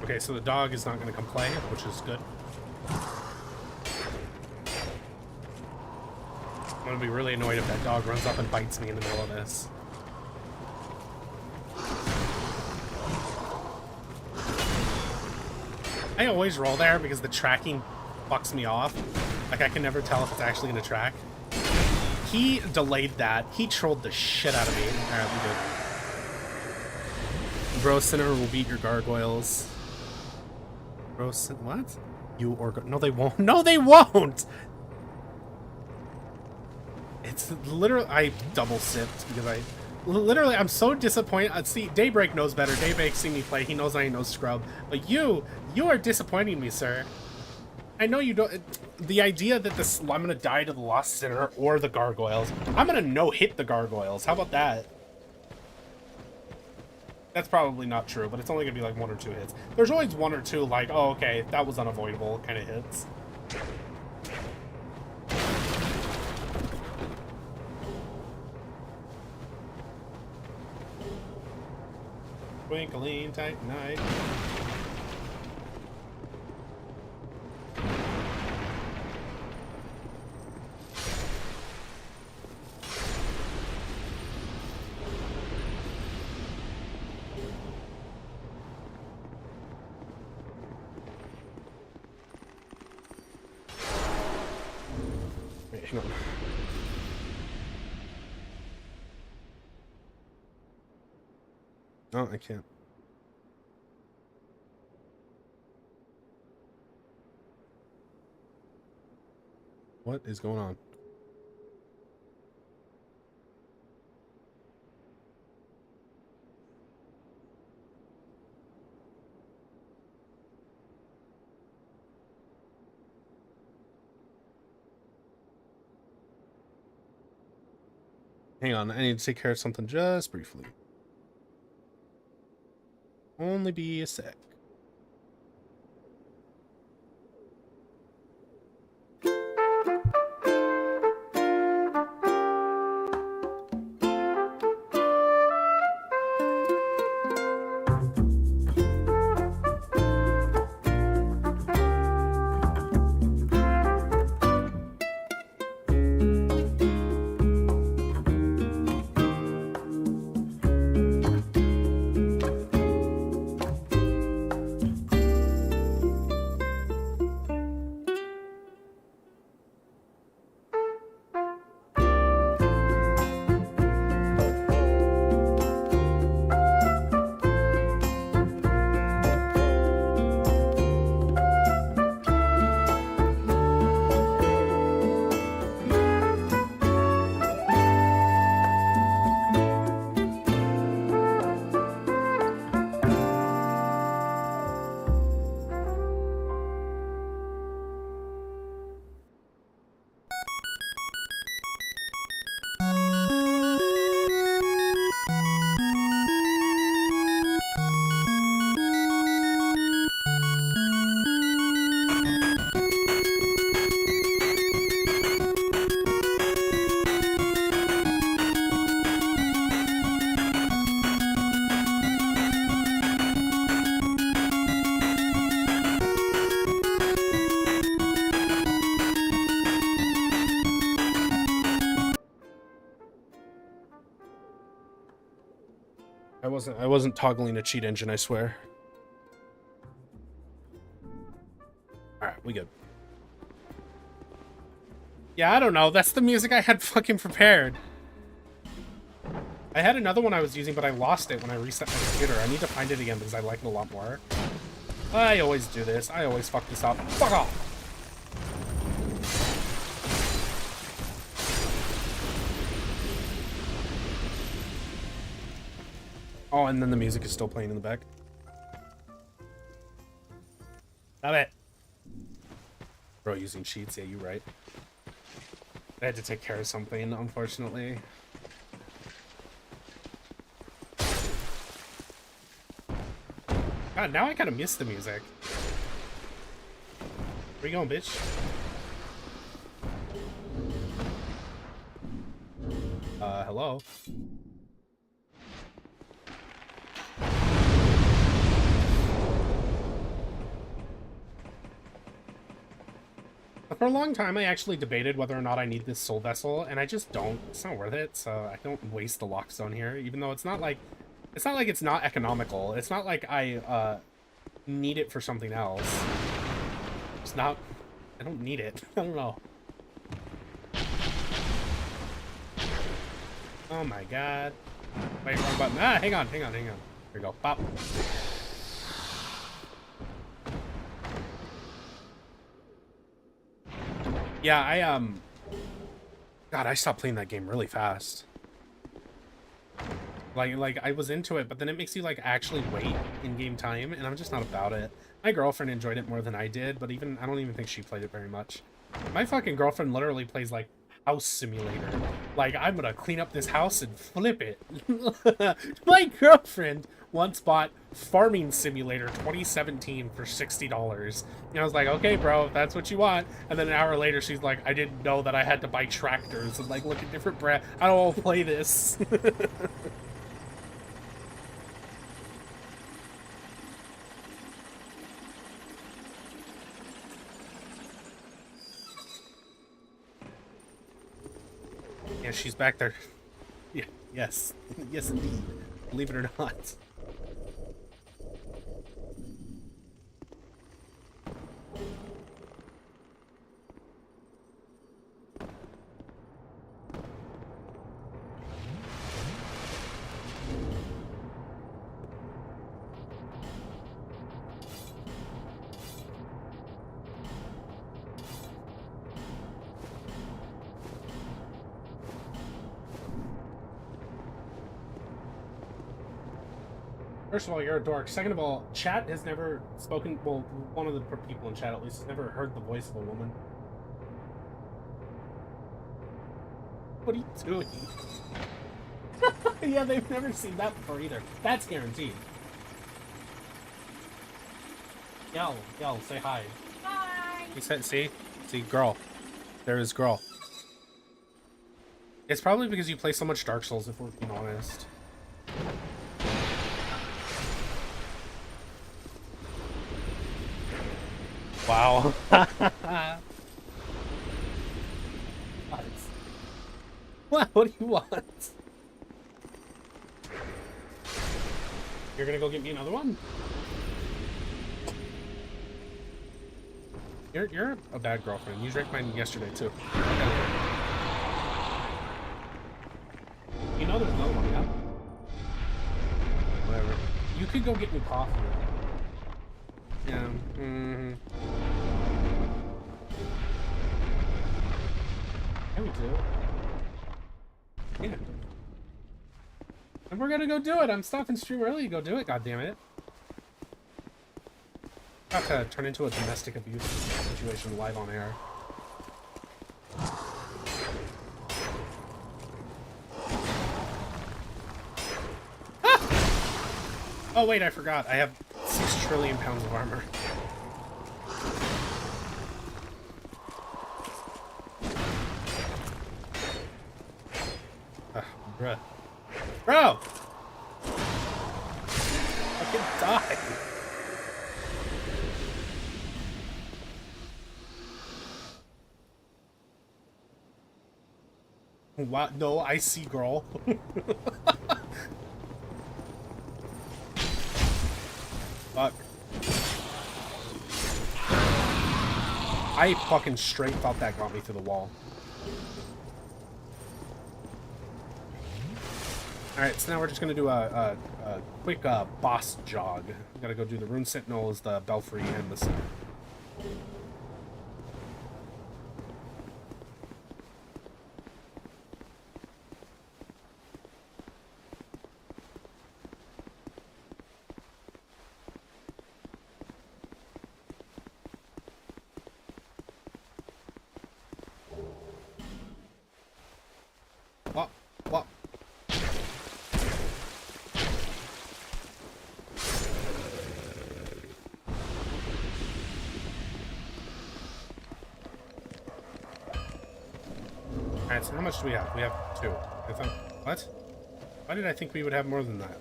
Okay, so the dog is not going to come play, which is good. I'm going to be really annoyed if that dog runs up and bites me in the middle of this. I always roll there because the tracking fucks me off. Like, I can never tell if it's actually going to track. He delayed that. He trolled the shit out of me. Alright, we good. Bro Sinner will beat your gargoyles. What? You or... No, they won't. No, they won't! It's literally... I double sipped because I... Literally, I'm so disappointed. See, Daybreak knows better. Daybreak seen me play. He knows I ain't no scrub. But you are disappointing me, sir. I know you don't... The idea that this... I'm gonna die to the Lost Sinner or the gargoyles. I'm gonna no-hit the gargoyles. How about that? That's probably not true, but it's only gonna be like 1 or 2 hits. There's always 1 or 2 like, oh, okay, that was unavoidable kind of hits. Twinkling titanite. No. Oh, I can't. What is going on? Hang on, I need to take care of something just briefly. Only be a sec. I wasn't toggling a cheat engine, I swear. Alright, we good. Yeah, I don't know. That's the music I had fucking prepared. I had another one I was using, but I lost it when I reset my computer. I need to find it again because I like it a lot more. I always do this. I always fuck this up. Fuck off! Oh, and then the music is still playing in the back. Stop it. Bro, using cheats. Yeah, you're right. I had to take care of something, unfortunately. God, now I kind of miss the music. Where you going, bitch? Hello? For a long time, I actually debated whether or not I need this soul vessel, and I just don't. It's not worth it, so I don't waste the lock stone here, even though it's not like it's not economical. It's not like I need it for something else. It's not. I don't need it. I don't know. Oh my god. Wait, wrong button. Ah, hang on. Here we go. Pop. Yeah, God, I stopped playing that game really fast. Like I was into it, but then it makes you like actually wait in game time, and I'm just not about it. My girlfriend enjoyed it more than I did, but even I don't even think she played it very much. My fucking girlfriend literally plays like House Simulator. Like, I'm gonna clean up this house and flip it. My girlfriend once bought Farming Simulator 2017 for $60. And I was like, okay, bro, if that's what you want. And then an hour later, she's like, I didn't know that I had to buy tractors and like look at different brands. I don't want to play this. Yeah, she's back there. Yeah, yes. Yes, indeed. Believe it or not. First of all, you're a dork. Second of all, chat has never spoken. Well, one of the people in chat at least has never heard the voice of a woman. What are you doing? Yeah, they've never seen that before either. That's guaranteed. Yell, say hi. Hi. He said, see, girl. There is girl. It's probably because you play so much Dark Souls, if we're being honest. Wow. What? What do you want? You're gonna go get me another one? You're a bad girlfriend. You drank mine yesterday too. You know there's another one, yeah? Whatever. You could go get me coffee. Yeah. Mm-hmm. Yeah, we do. Yeah. And we're gonna go do it. I'm stopping stream early to go do it, goddammit. About to turn into a domestic abuse situation live on air. Ah! Oh wait, I forgot. I have 6 trillion pounds of armor. Bruh. Bro! I can die. What? No, I see, girl. Fuck. I fucking straight thought that got me through the wall. Alright, so now we're just gonna do a quick boss jog. We gotta go do the Rune Sentinels, the Belfry, and the Center. What? What? Alright, so how much do we have? We have 2. I thought, what? Why did I think we would have more than that?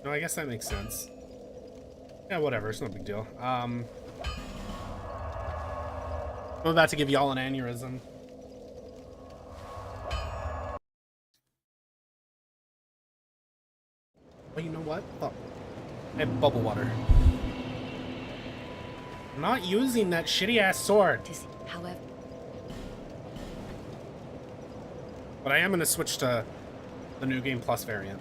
No, I guess that makes sense. Yeah, whatever, it's no big deal. I'm about to give y'all an aneurysm. Well, you know what? Oh, I have bubble water. I'm not using that shitty-ass sword. However, But I am going to switch to the New Game Plus variant.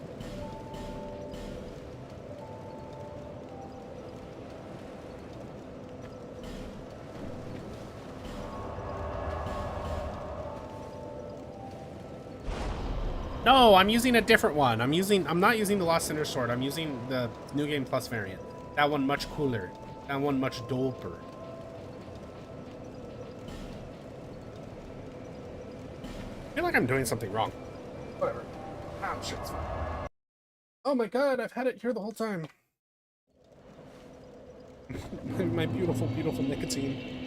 No, I'm using a different one. I'm not using the Lost Cinder sword. I'm using the New Game Plus variant. That one much cooler. That one much doper. I feel like I'm doing something wrong. Whatever. Ah, shit, it's fine. Oh my god, I've had it here the whole time. My beautiful, beautiful nicotine.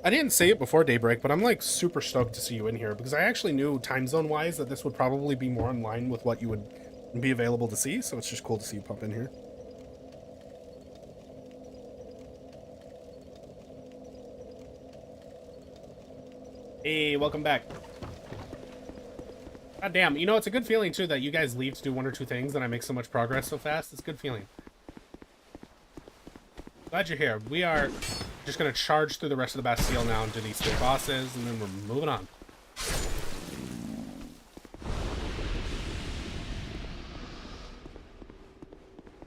I didn't say it before Daybreak, but I'm like super stoked to see you in here because I actually knew time zone wise that this would probably be more in line with what you would be available to see, so it's just cool to see you pop in here. Hey, welcome back. God damn, you know, it's a good feeling too that you guys leave to do 1 or 2 things and I make so much progress so fast. It's a good feeling. Glad you're here. We are just gonna charge through the rest of the Bastille now and do these 3 bosses, and then we're moving on.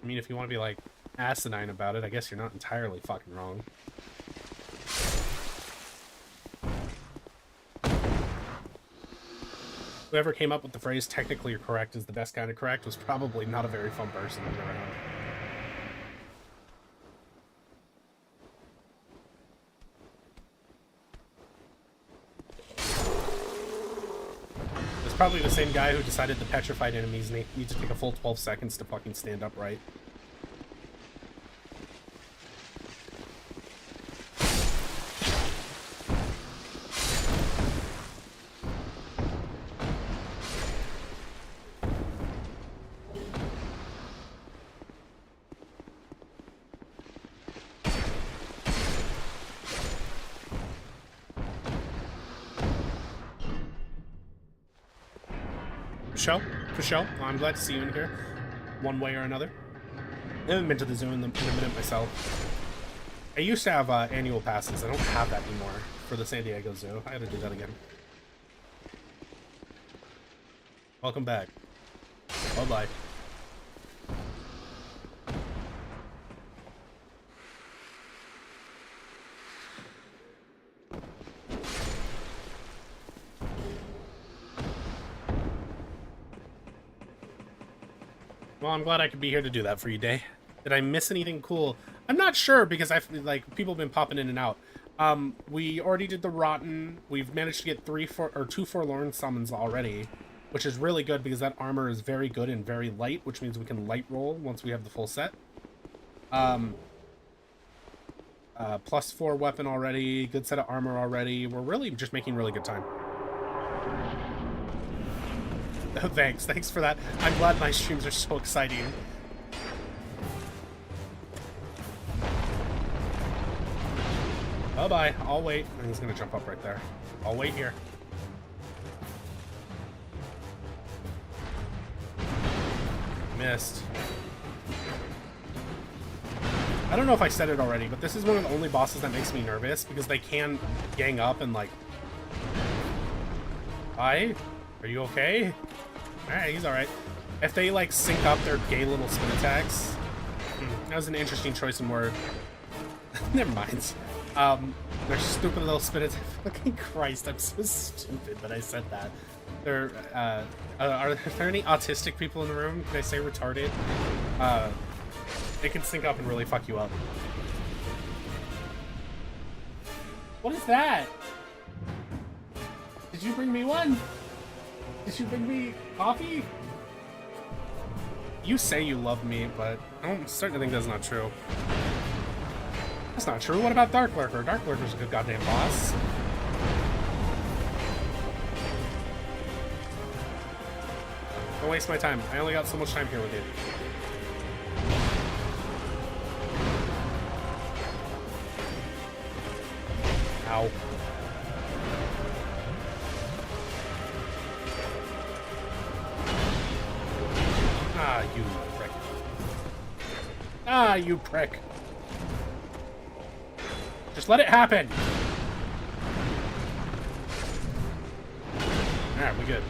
I mean, if you want to be like asinine about it, I guess you're not entirely fucking wrong. Whoever came up with the phrase "technically correct is the best kind of correct" was probably not a very fun person to be around. It's probably the same guy who decided the petrified enemies need to take a full 12 seconds to fucking stand upright. For show. Well, I'm glad to see you in here, one way or another. I haven't been to the zoo in a minute myself. I used to have annual passes. I don't have that anymore for the San Diego Zoo. I had to do that again. Welcome back. Bye-bye. Well, I'm glad I could be here to do that for you, Day. Did I miss anything cool? I'm not sure because people have been popping in and out. We already did the Rotten. We've managed to get 2 Forlorn summons already, which is really good because that armor is very good and very light, which means we can light roll once we have the full set. +4 weapon already, good set of armor already. We're really just making really good time. Oh, thanks for that. I'm glad my streams are so exciting. Bye-bye. I'll wait. And he's gonna jump up right there. I'll wait here. Missed. I don't know if I said it already, but this is one of the only bosses that makes me nervous because they can gang up and like... Hi? Are you okay? Alright, he's alright. If they, like, sync up their gay little spin attacks... that was an interesting choice of word. Never mind. Their stupid little spin attacks... Fucking Christ, I'm so stupid that I said that. Are there any autistic people in the room? Can I say retarded? They can sync up and really fuck you up. What is that? Did you bring me one? Did you bring me coffee? You say you love me, but I'm starting to think that's not true. That's not true. What about Dark Lurker? Dark Lurker's a good goddamn boss. Don't waste my time. I only got so much time here with you. Ow. Ah, you prick. Ah, you prick. Just let it happen. Alright, we good.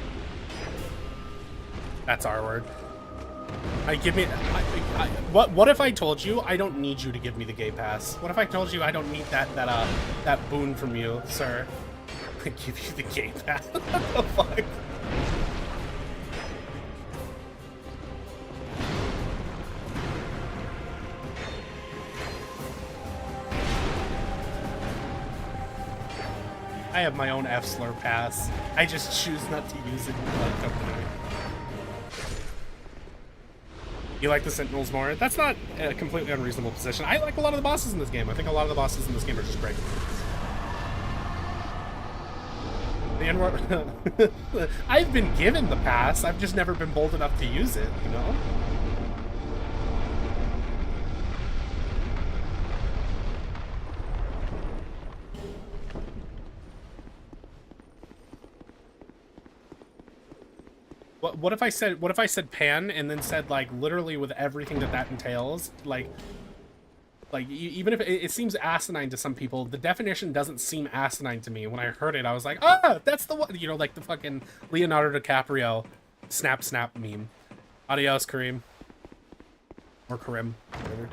That's our word. What if I told you I don't need you to give me the gay pass? What if I told you I don't need that boon from you, sir? I give you the gay pass. What the fuck? I have my own F-slur pass. I just choose not to use it in the company. You like the Sentinels more? That's not a completely unreasonable position. I like a lot of the bosses in this game. I think a lot of the bosses in this game are just great. I've been given the pass. I've just never been bold enough to use it, you know? What if I said pan and then said like literally with everything that entails, like even if it seems asinine to some people, the definition doesn't seem asinine to me. When I heard it, I was like, ah, that's the one, you know, like the fucking Leonardo DiCaprio snap meme. Adios, Kareem. Or Karim, whatever.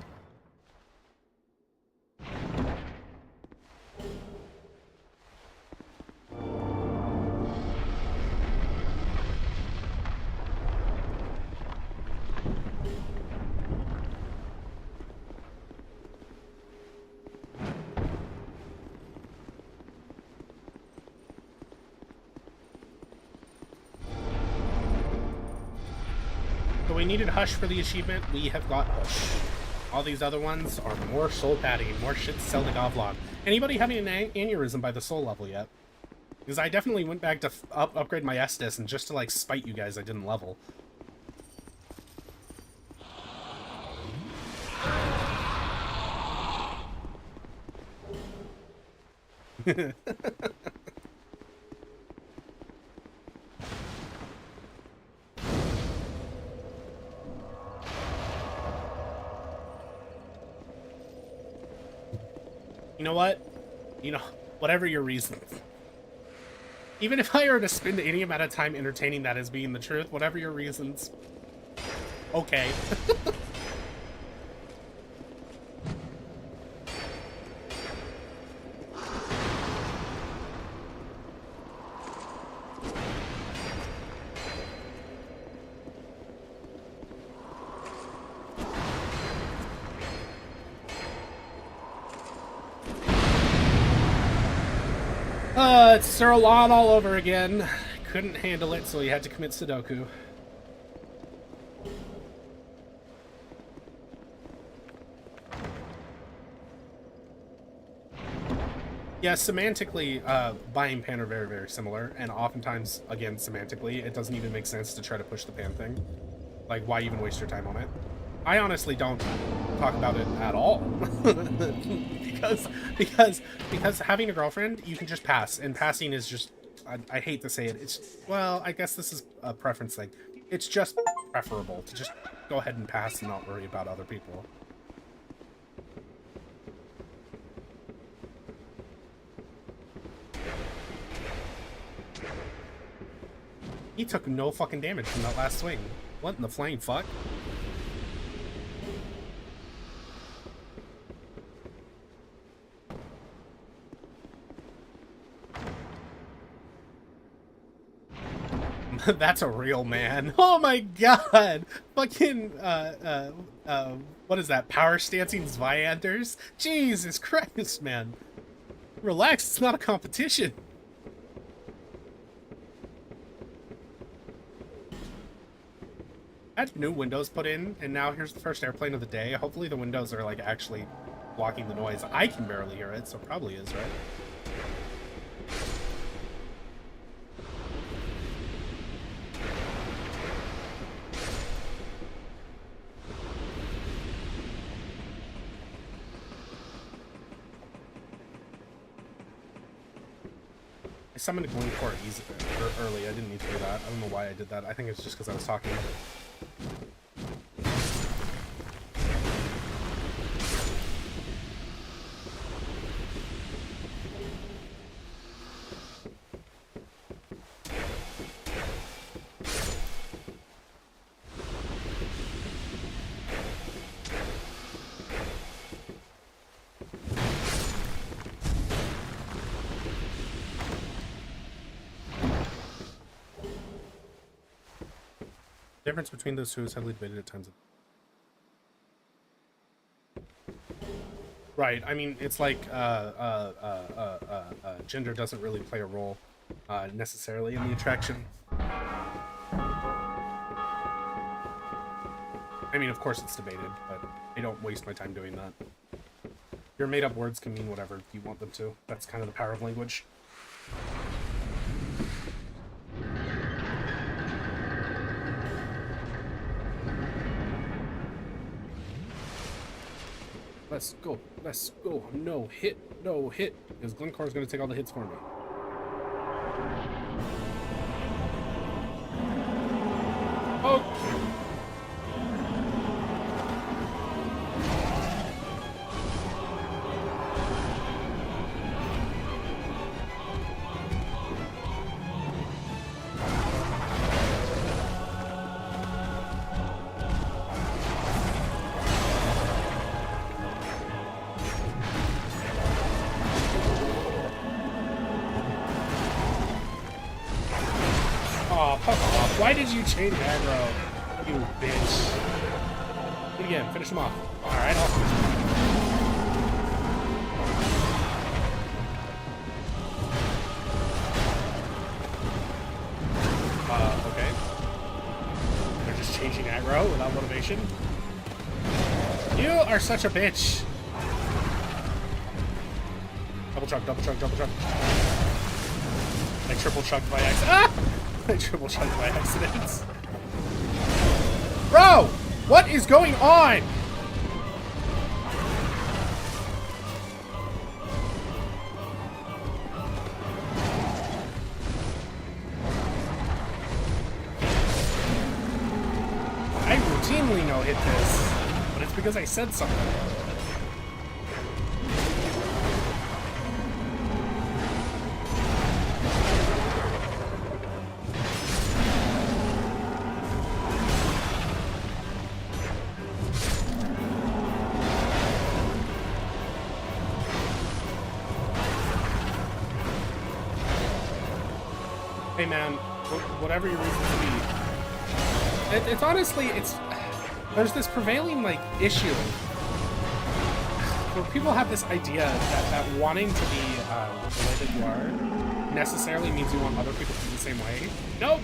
we needed Hush for the achievement. We have got Hush. All these other ones are more soul padding, more shit to sell to Govlon. Anybody having an aneurysm by the soul level yet? Because I definitely went back to upgrade my Estus, and just to like spite you guys, I didn't level. You know what? You know, whatever your reasons. Even if I were to spend any amount of time entertaining that as being the truth, whatever your reasons. Okay. It's Sir Lon all over again. Couldn't handle it, so he had to commit Sudoku. Yeah, semantically, Bai and Pan are very, very similar, and oftentimes, again, semantically, it doesn't even make sense to try to push the Pan thing. Like, why even waste your time on it? I honestly don't talk about it at all. because having a girlfriend, you can just pass, and passing is just, I hate to say it, it's, well, I guess this is a preference thing. It's just preferable to just go ahead and pass and not worry about other people. He took no fucking damage from that last swing. What in the flying fuck? That's a real man. Oh my god! Fucking, what is that? Power stancing Zvianters? Jesus Christ, man. Relax, it's not a competition. I had new windows put in, and now here's the first airplane of the day. Hopefully the windows are, like, actually blocking the noise. I can barely hear it, so it probably is, right? I summoned a Glencore early. I didn't need to do that. I don't know why I did that. I think it's just because I was talking. The difference between those two is heavily debated at times. Right, I mean, it's like, gender doesn't really play a role, necessarily in the attraction. I mean, of course it's debated, but I don't waste my time doing that. Your made-up words can mean whatever you want them to. That's kind of the power of language. Let's go. Let's go. No hit. No hit. Because Glencore's going to take all the hits for me. Oh! Why did you change aggro? You bitch. Do it again. Finish him off. Alright, awesome. Okay. They're just changing aggro? motivation. You are such a bitch. Double chug, double chug, double chug. I triple chugged by accident. Ah! I triple chugged by accident. Bro! What is going on? I routinely no-hit this, but it's because I said something. Hey man, whatever your reasons be. It's honestly, there's this prevailing like issue where people have this idea that wanting to be the way that you are necessarily means you want other people to be the same way. Nope,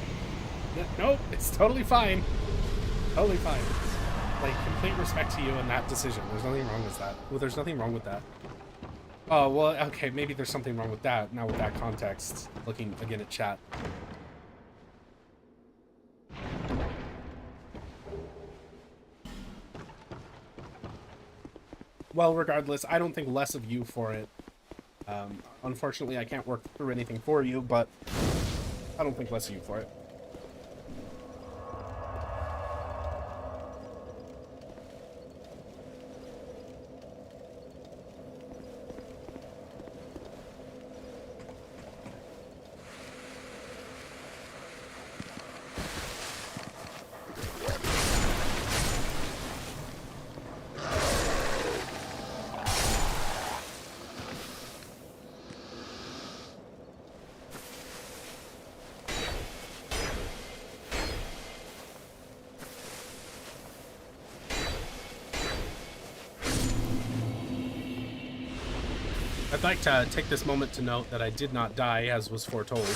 nope, it's totally fine, totally fine. Like complete respect to you in that decision. There's nothing wrong with that. Well, there's nothing wrong with that. Oh, well, okay, maybe there's something wrong with that, now with that context. Looking again at chat. Well, regardless, I don't think less of you for it. Unfortunately, I can't work through anything for you, but I don't think less of you for it. I'd like to take this moment to note that I did not die, as was foretold.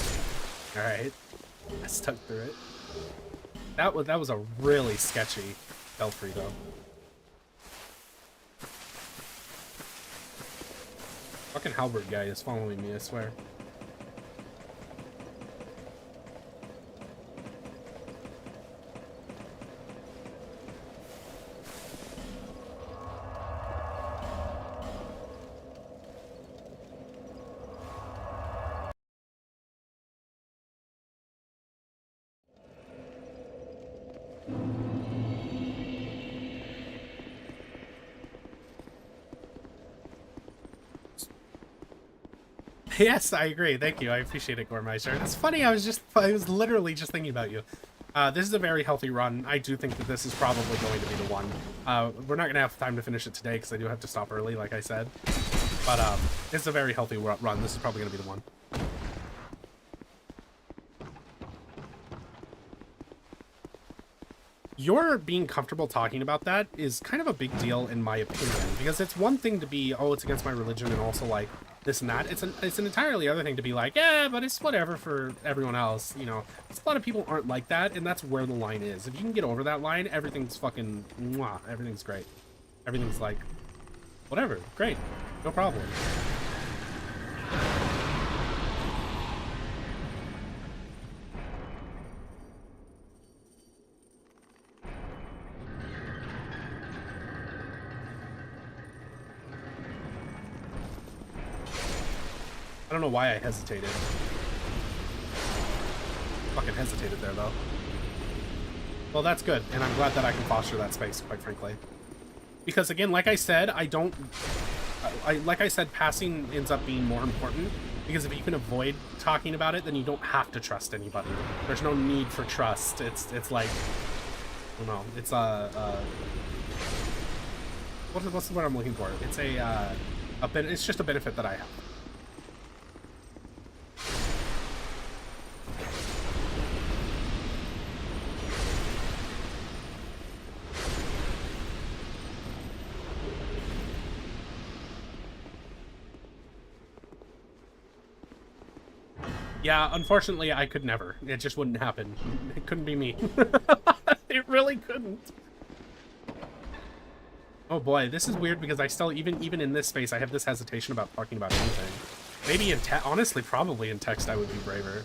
Alright. I stuck through it. That was a really sketchy belfry, though. Fucking halberd guy is following me, I swear. Yes, I agree. Thank you. I appreciate it, Gormeister. It's funny. I was literally just thinking about you. This is a very healthy run. I do think that this is probably going to be the one. We're not going to have time to finish it today because I do have to stop early, like I said. But it's a very healthy run. This is probably going to be the one. Your being comfortable talking about that is kind of a big deal in my opinion, because it's one thing to be, oh, it's against my religion and also like this and that. It's an entirely other thing to be like, yeah, but it's whatever for everyone else, you know. A lot of people aren't like that, and that's where the line is. If you can get over that line, everything's fucking mwah, everything's great. Everything's like, whatever, great, no problem. I don't know why I hesitated. Fucking hesitated there, though. Well, that's good, and I'm glad that I can foster that space, quite frankly. Because, again, like I said, like I said, passing ends up being more important, because if you can avoid talking about it, then you don't have to trust anybody. There's no need for trust. It's like, I don't know, it's what's the word I'm looking for? It's it's just a benefit that I have. Yeah, unfortunately, I could never. It just wouldn't happen. It couldn't be me. It really couldn't. Oh boy, this is weird because I still, even in this space, I have this hesitation about talking about anything. Maybe in text, honestly, probably in text I would be braver.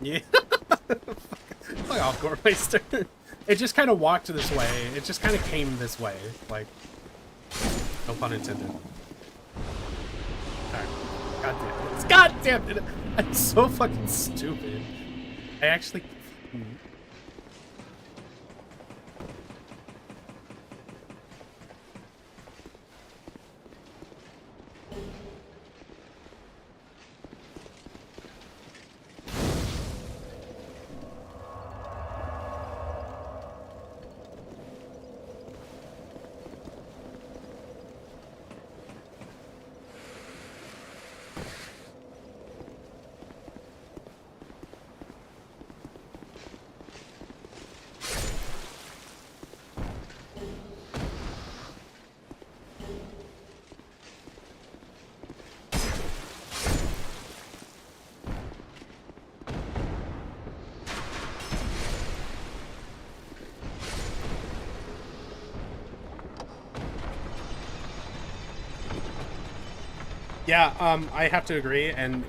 Yeah. Fuck off, Goremeister. It just kind of walked this way. It just kind of came this way. Like, no pun intended. Alright. God damn it. God damn it! I'm so fucking stupid. I actually... Yeah, I have to agree, and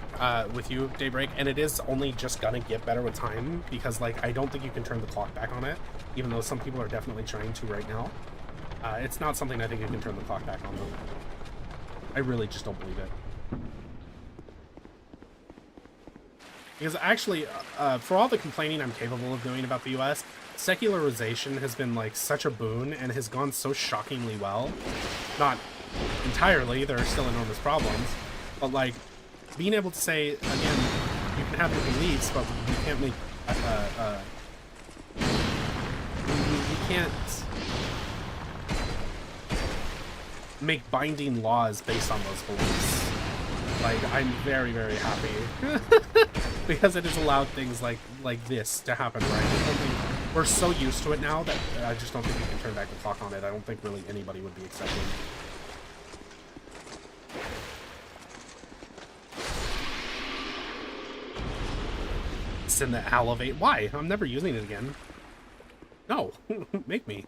with you, Daybreak, and it is only just gonna get better with time, because, like, I don't think you can turn the clock back on it, even though some people are definitely trying to right now. It's not something I think you can turn the clock back on, though. I really just don't believe it. Because actually, for all the complaining I'm capable of doing about the US, secularization has been, like, such a boon, and has gone so shockingly well. Not entirely, there are still enormous problems, but like being able to say again, you can have your beliefs, but you can't make you can't make binding laws based on those beliefs. Like, I'm very, very happy because it has allowed things like this to happen, right? I don't think, we're so used to it now that I just don't think you can turn back the clock on it. I don't think really anybody would be accepting. Send the elevate. Why? I'm never using it again. No. Make me.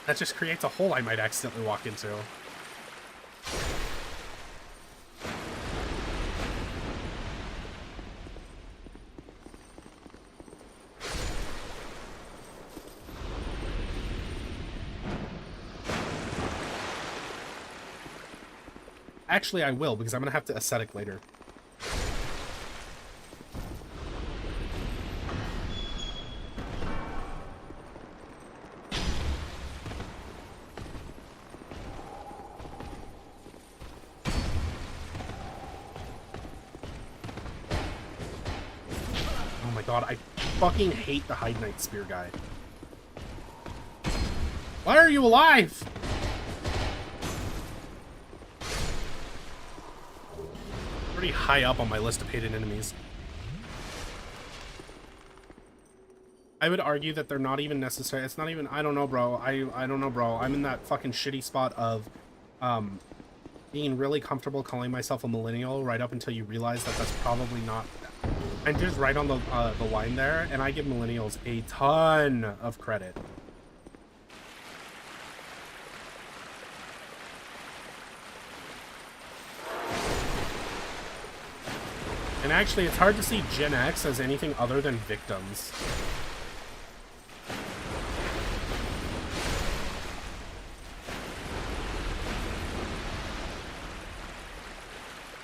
That just creates a hole I might accidentally walk into. Actually, I will, because I'm gonna have to ascetic later. God, I fucking hate the Hide Knight Spear guy. Why are you alive? Pretty high up on my list of hated enemies. I would argue that they're not even necessary. It's not even, I don't know, bro. I don't know, bro. I'm in that fucking shitty spot of being really comfortable calling myself a millennial right up until you realize that that's probably not. I'm just right on the line there, and I give millennials a ton of credit. And actually, it's hard to see Gen X as anything other than victims.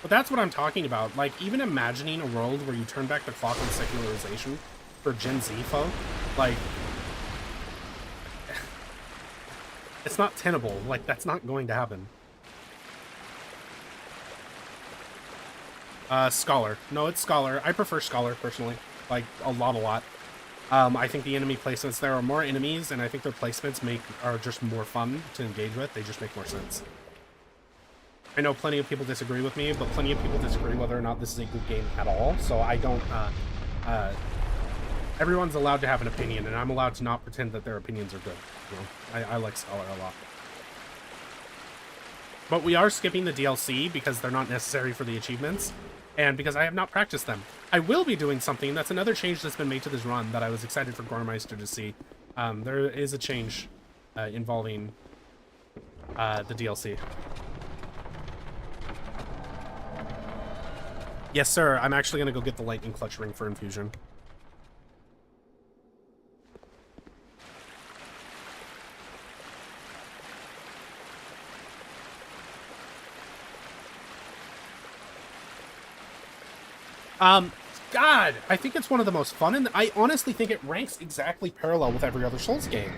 But that's what I'm talking about. Like, even imagining a world where you turn back the clock on secularization for Gen Z folk, like, it's not tenable. Like, that's not going to happen. Scholar. No, it's Scholar. I prefer Scholar, personally. Like, a lot. I think the enemy placements, there are more enemies, and I think their placements are just more fun to engage with. They just make more sense. I know plenty of people disagree with me, but plenty of people disagree whether or not this is a good game at all, so I don't, everyone's allowed to have an opinion, and I'm allowed to not pretend that their opinions are good. You know? I like Scholar a lot. But we are skipping the DLC because they're not necessary for the achievements, and because I have not practiced them. I will be doing something. That's another change that's been made to this run that I was excited for Gormeister to see. There is a change involving the DLC. Yes, sir. I'm actually going to go get the lightning clutch ring for infusion. God, I think it's one of the most fun, and I honestly think it ranks exactly parallel with every other Souls game.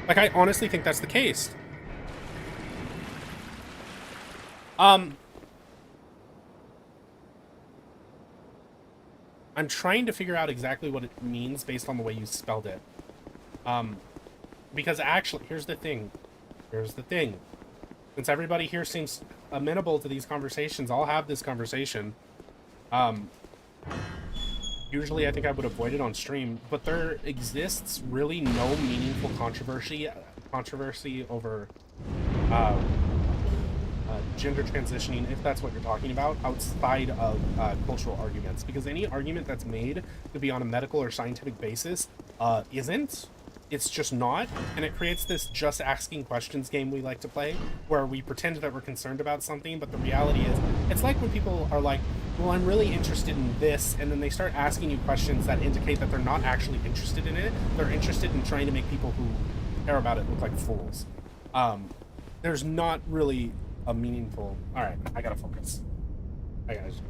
Like, I honestly think that's the case. I'm trying to figure out exactly what it means based on the way you spelled it. Because actually, here's the thing. Since everybody here seems amenable to these conversations, I'll have this conversation. Usually I think I would avoid it on stream, but there exists really no meaningful controversy over gender transitioning, if that's what you're talking about, outside of cultural arguments. Because any argument that's made to be on a medical or scientific basis isn't. It's just not, and it creates this just asking questions game we like to play, where we pretend that we're concerned about something, but the reality is, it's like when people are like, well, I'm really interested in this, and then they start asking you questions that indicate that they're not actually interested in it. They're interested in trying to make people who care about it look like fools. There's not really a meaningful... Alright, I gotta focus. Hi, guys.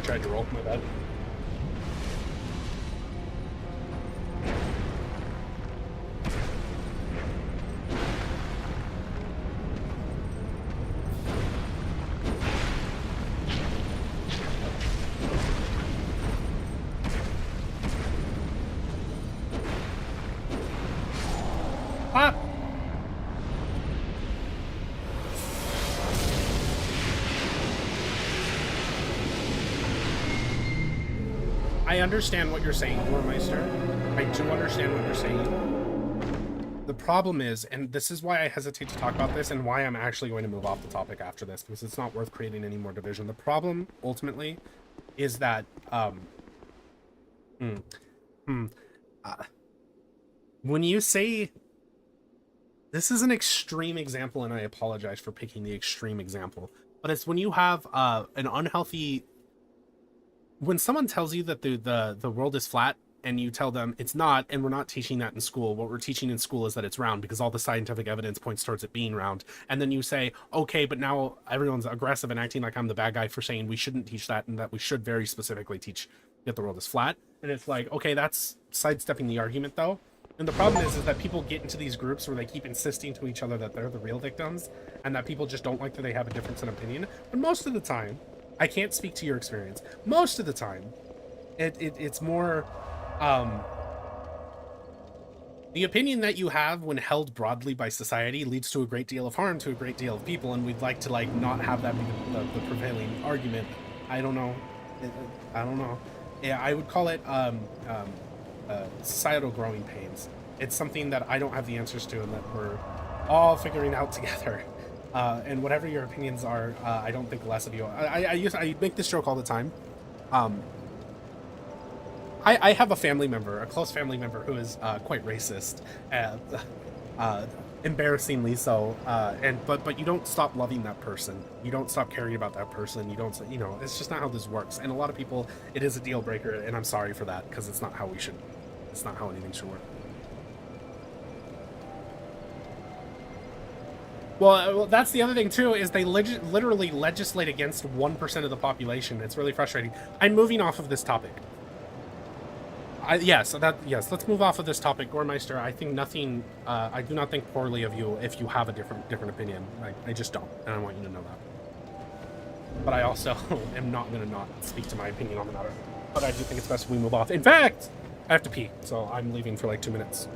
Tried to roll, my bad. Ah! I understand what you're saying, Gormeister. I do understand what you're saying. The problem is, and this is why I hesitate to talk about this and why I'm actually going to move off the topic after this, because it's not worth creating any more division. The problem, ultimately, is that, when you say... This is an extreme example, and I apologize for picking the extreme example, but it's when you have an unhealthy... When someone tells you that the world is flat and you tell them it's not, and we're not teaching that in school, what we're teaching in school is that it's round because all the scientific evidence points towards it being round, and then you say, okay, but now everyone's aggressive and acting like I'm the bad guy for saying we shouldn't teach that and that we should very specifically teach that the world is flat. And it's like, okay, that's sidestepping the argument though. And the problem is that people get into these groups where they keep insisting to each other that they're the real victims and that people just don't like that they have a difference in opinion. But most of the time, I can't speak to your experience. Most of the time, it's more the opinion that you have when held broadly by society leads to a great deal of harm to a great deal of people, and we'd like to like not have that be the prevailing argument. I don't know. Yeah, I would call it societal growing pains. It's something that I don't have the answers to and that we're all figuring out together. And whatever your opinions are, I don't think less of you. I make this joke all the time. I have a family member, a close family member, who is quite racist, embarrassingly so. But you don't stop loving that person. You don't stop caring about that person. You don't, it's just not how this works. And a lot of people, it is a deal breaker, and I'm sorry for that because it's not how it's not how anything should work. Well, that's the other thing too, is they literally legislate against 1% of the population. It's really frustrating. I'm moving off of this topic. Yes, let's move off of this topic. Goremeister, I think nothing, I do not think poorly of you if you have a different opinion. I just don't, and I want you to know that. But I also am not going to not speak to my opinion on the matter. But I do think it's best if we move off. In fact, I have to pee, so I'm leaving for like 2 minutes.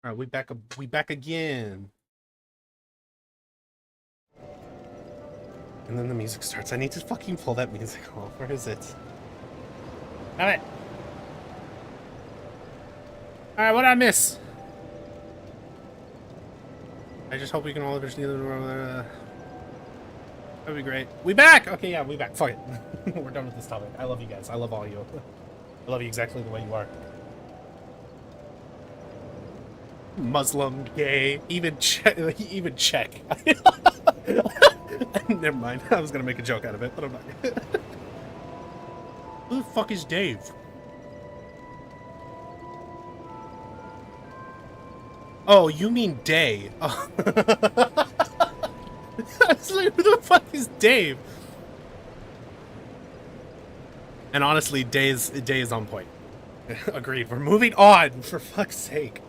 All right, we back again. And then the music starts. I need to fucking pull that music off. Where is it? Damn it. All right, what did I miss? I just hope we can all understand. That'd be great. We back. Okay, yeah, we back. Fuck it. We're done with this topic. I love you guys. I love all you. I love you exactly the way you are. Muslim, gay, even Czech. Never mind. I was gonna make a joke out of it, but I'm not. Who the fuck is Dave? Oh, you mean Day? Oh. I was like, who the fuck is Dave? And honestly, Day is on point. Agreed. We're moving on, for fuck's sake.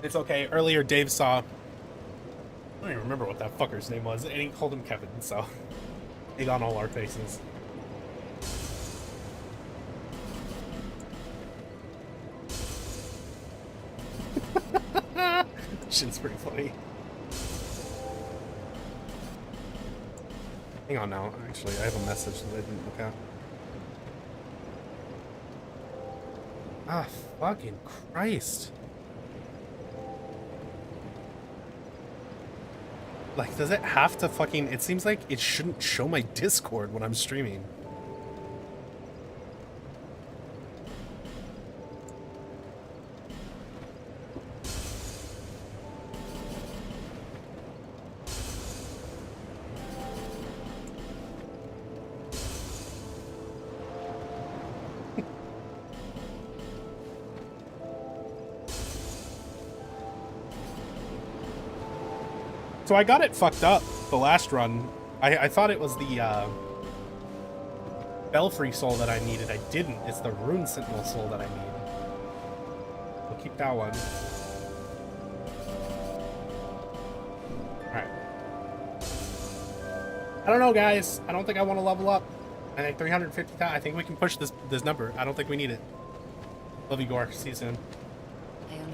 It's okay. Earlier, Dave saw... I don't even remember what that fucker's name was, and he called him Kevin, so... Egg on all our faces. Shit's pretty funny. Hang on now. Actually, I have a message that I didn't look at. Ah, fucking Christ. Like, does it have to fucking... It seems like it shouldn't show my Discord when I'm streaming. So I got it fucked up the last run. I thought it was the Belfry soul that I needed. I didn't. It's the Rune Sentinel soul that I need. We'll keep that one. Alright. I don't know, guys. I don't think I want to level up. I think 350,000. I think we can push this number. I don't think we need it. Love you, Gore. See you soon. I only...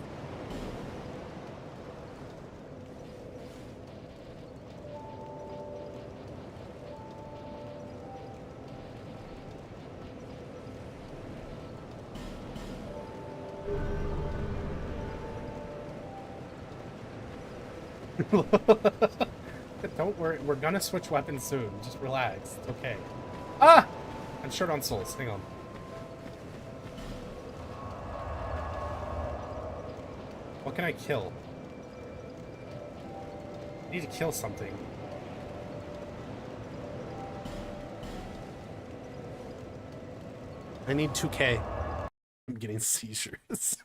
Don't worry. We're gonna switch weapons soon. Just relax. It's okay. Ah! I'm short on souls. Hang on. What can I kill? I need to kill something. I need 2K. I'm getting seizures.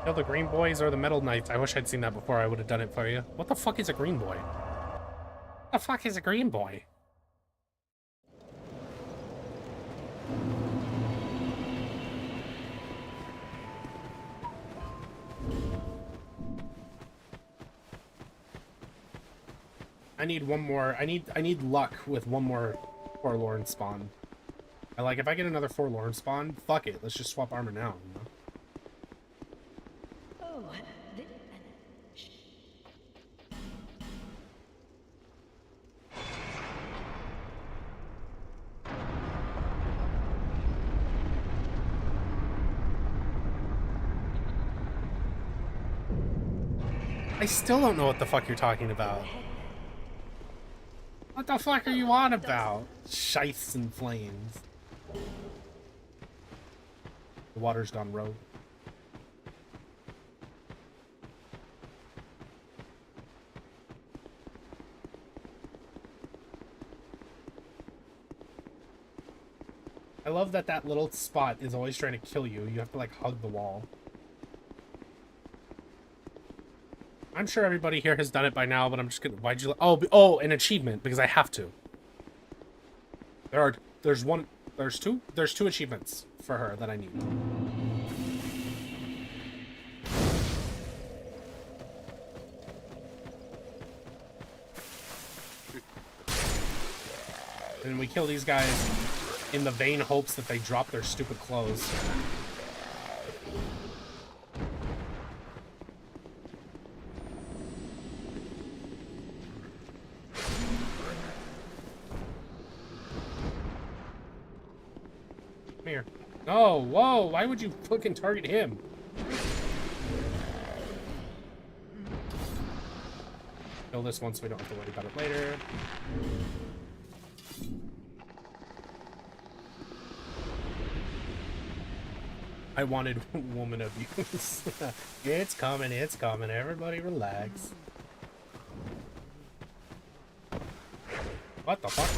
Kill the green boys or the metal knights. I wish I'd seen that before. I would have done it for you. What the fuck is a green boy? What the fuck is a green boy? I need one more. I need luck with one more forlorn spawn. Like if I get another forlorn spawn, fuck it. Let's just swap armor now, you know? I still don't know what the fuck you're talking about. What the fuck are you on about? Shites and flames. The water's gone rogue. I love that that little spot is always trying to kill you. You have to like hug the wall. I'm sure everybody here has done it by now, but I'm just gonna. Why'd you? Oh, an achievement because I have to. There's two achievements for her that I need. And we kill these guys in the vain hopes that they drop their stupid clothes. Here. Oh, whoa, why would you fucking target him? Kill this one so we don't have to worry about it later. I wanted woman abuse. It's coming, everybody relax. What the fuck?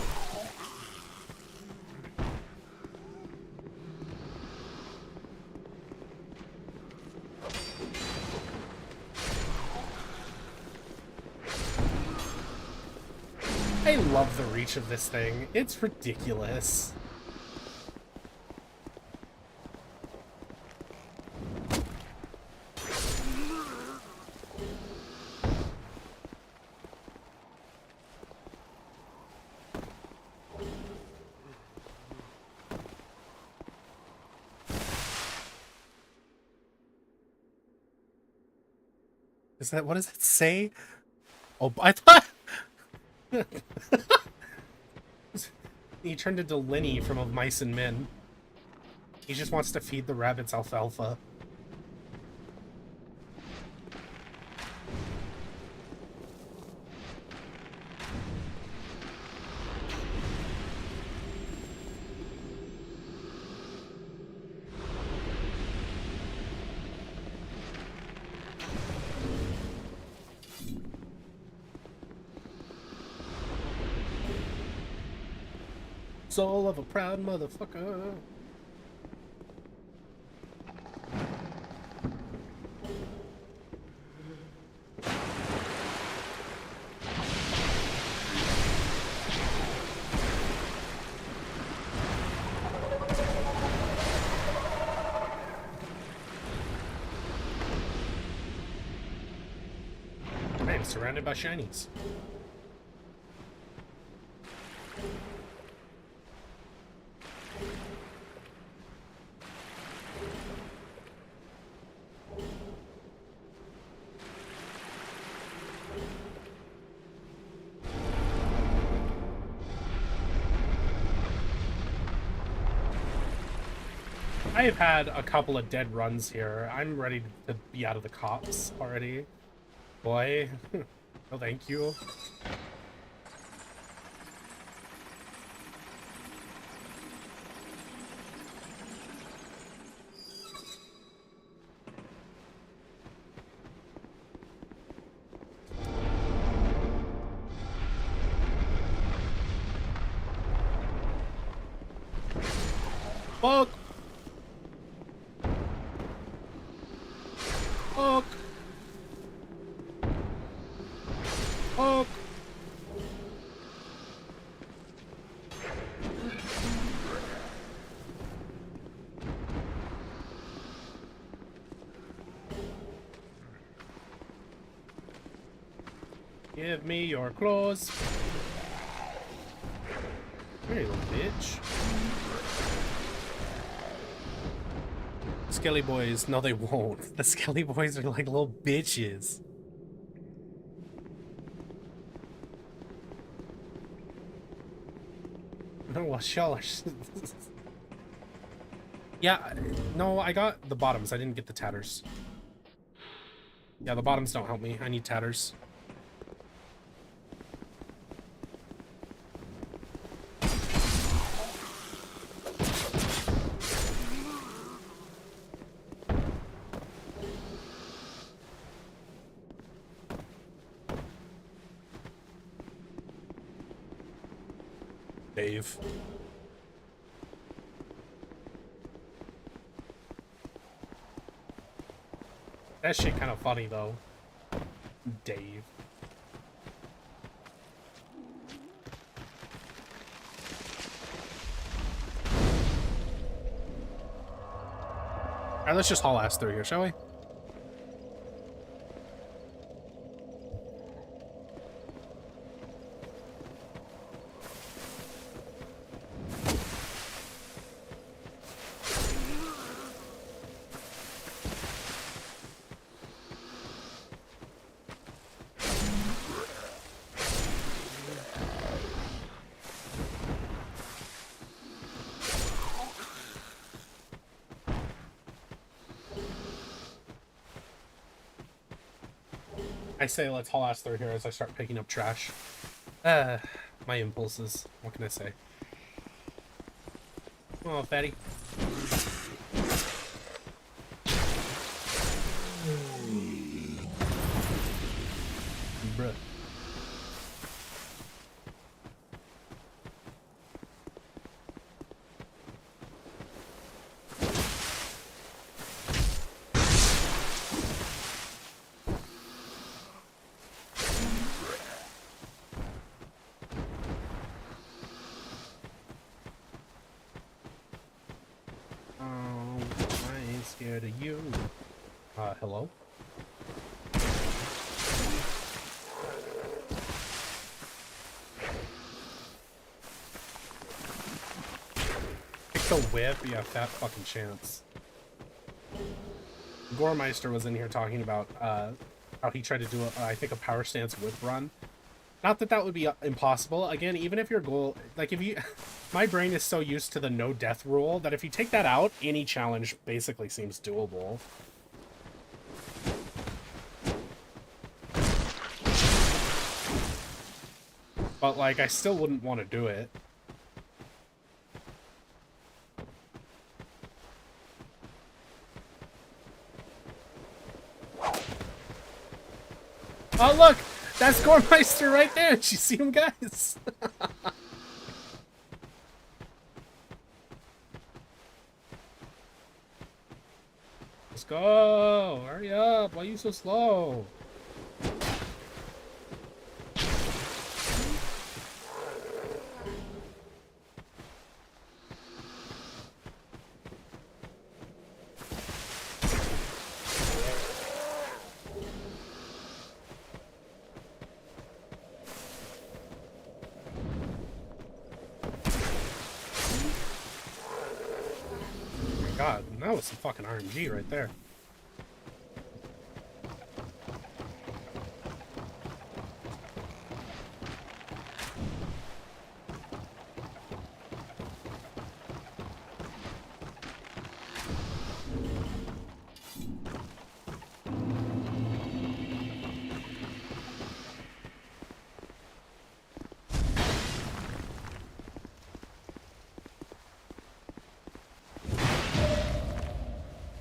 I love the reach of this thing. It's ridiculous. Is that, what does it say? Oh, I thought... He turned into Lenny from Of Mice and Men. He just wants to feed the rabbits alfalfa. soul of a proud motherfucker. I am surrounded by shinies. I have had a couple of dead runs here. I'm ready to be out of the cops already. Boy. No, thank you. Fuck! Fuck! Fuck! Give me your claws. Hey, little bitch. Skelly boys, no they won't. The Skelly boys are like little bitches. No, well, y'all are... Yeah, no, I got the bottoms. I didn't get the tatters. Yeah, the bottoms don't help me. I need tatters. Dave. That shit kind of funny though. Dave. Alright, let's just haul ass through here, shall we? I say let's haul ass through here as I start picking up trash. My impulses. What can I say? Oh, fatty. Bruh. Scared of you. Hello? Pick the whip? Yeah, fat fucking chance. Goremeister was in here talking about how he tried to do, I think, a power stance whip run. Not that that would be impossible. Again, even if your goal... Like, if you... My brain is so used to the no death rule that if you take that out, any challenge basically seems doable. But, like, I still wouldn't want to do it. Oh, look! That's Goremeister right there! Did you see him, guys? Let's go! Hurry up! Why are you so slow? God, that was some fucking RNG right there.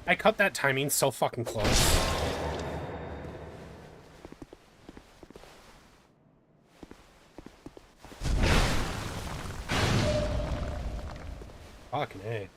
I cut that timing so fucking close. Fucking A.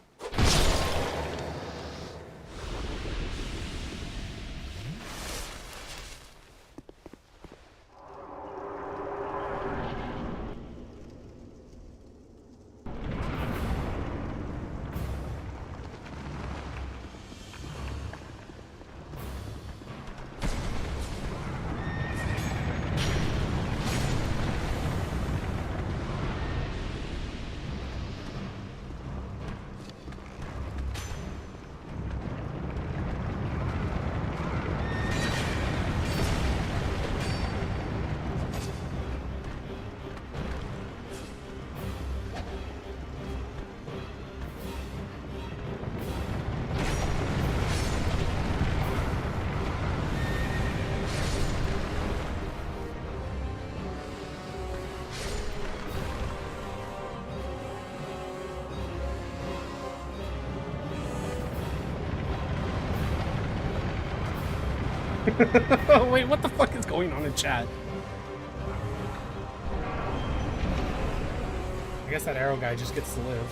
Wait, what the fuck is going on in chat? I guess that arrow guy just gets to live.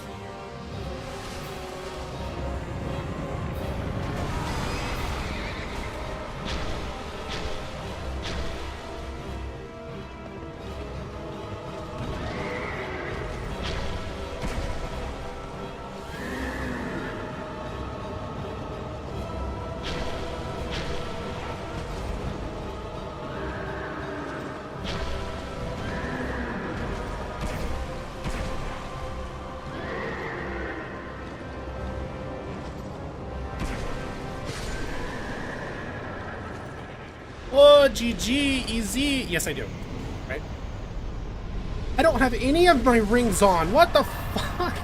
Oh, GG, easy. Yes, I do. Right? I don't have any of my rings on. What the fuck?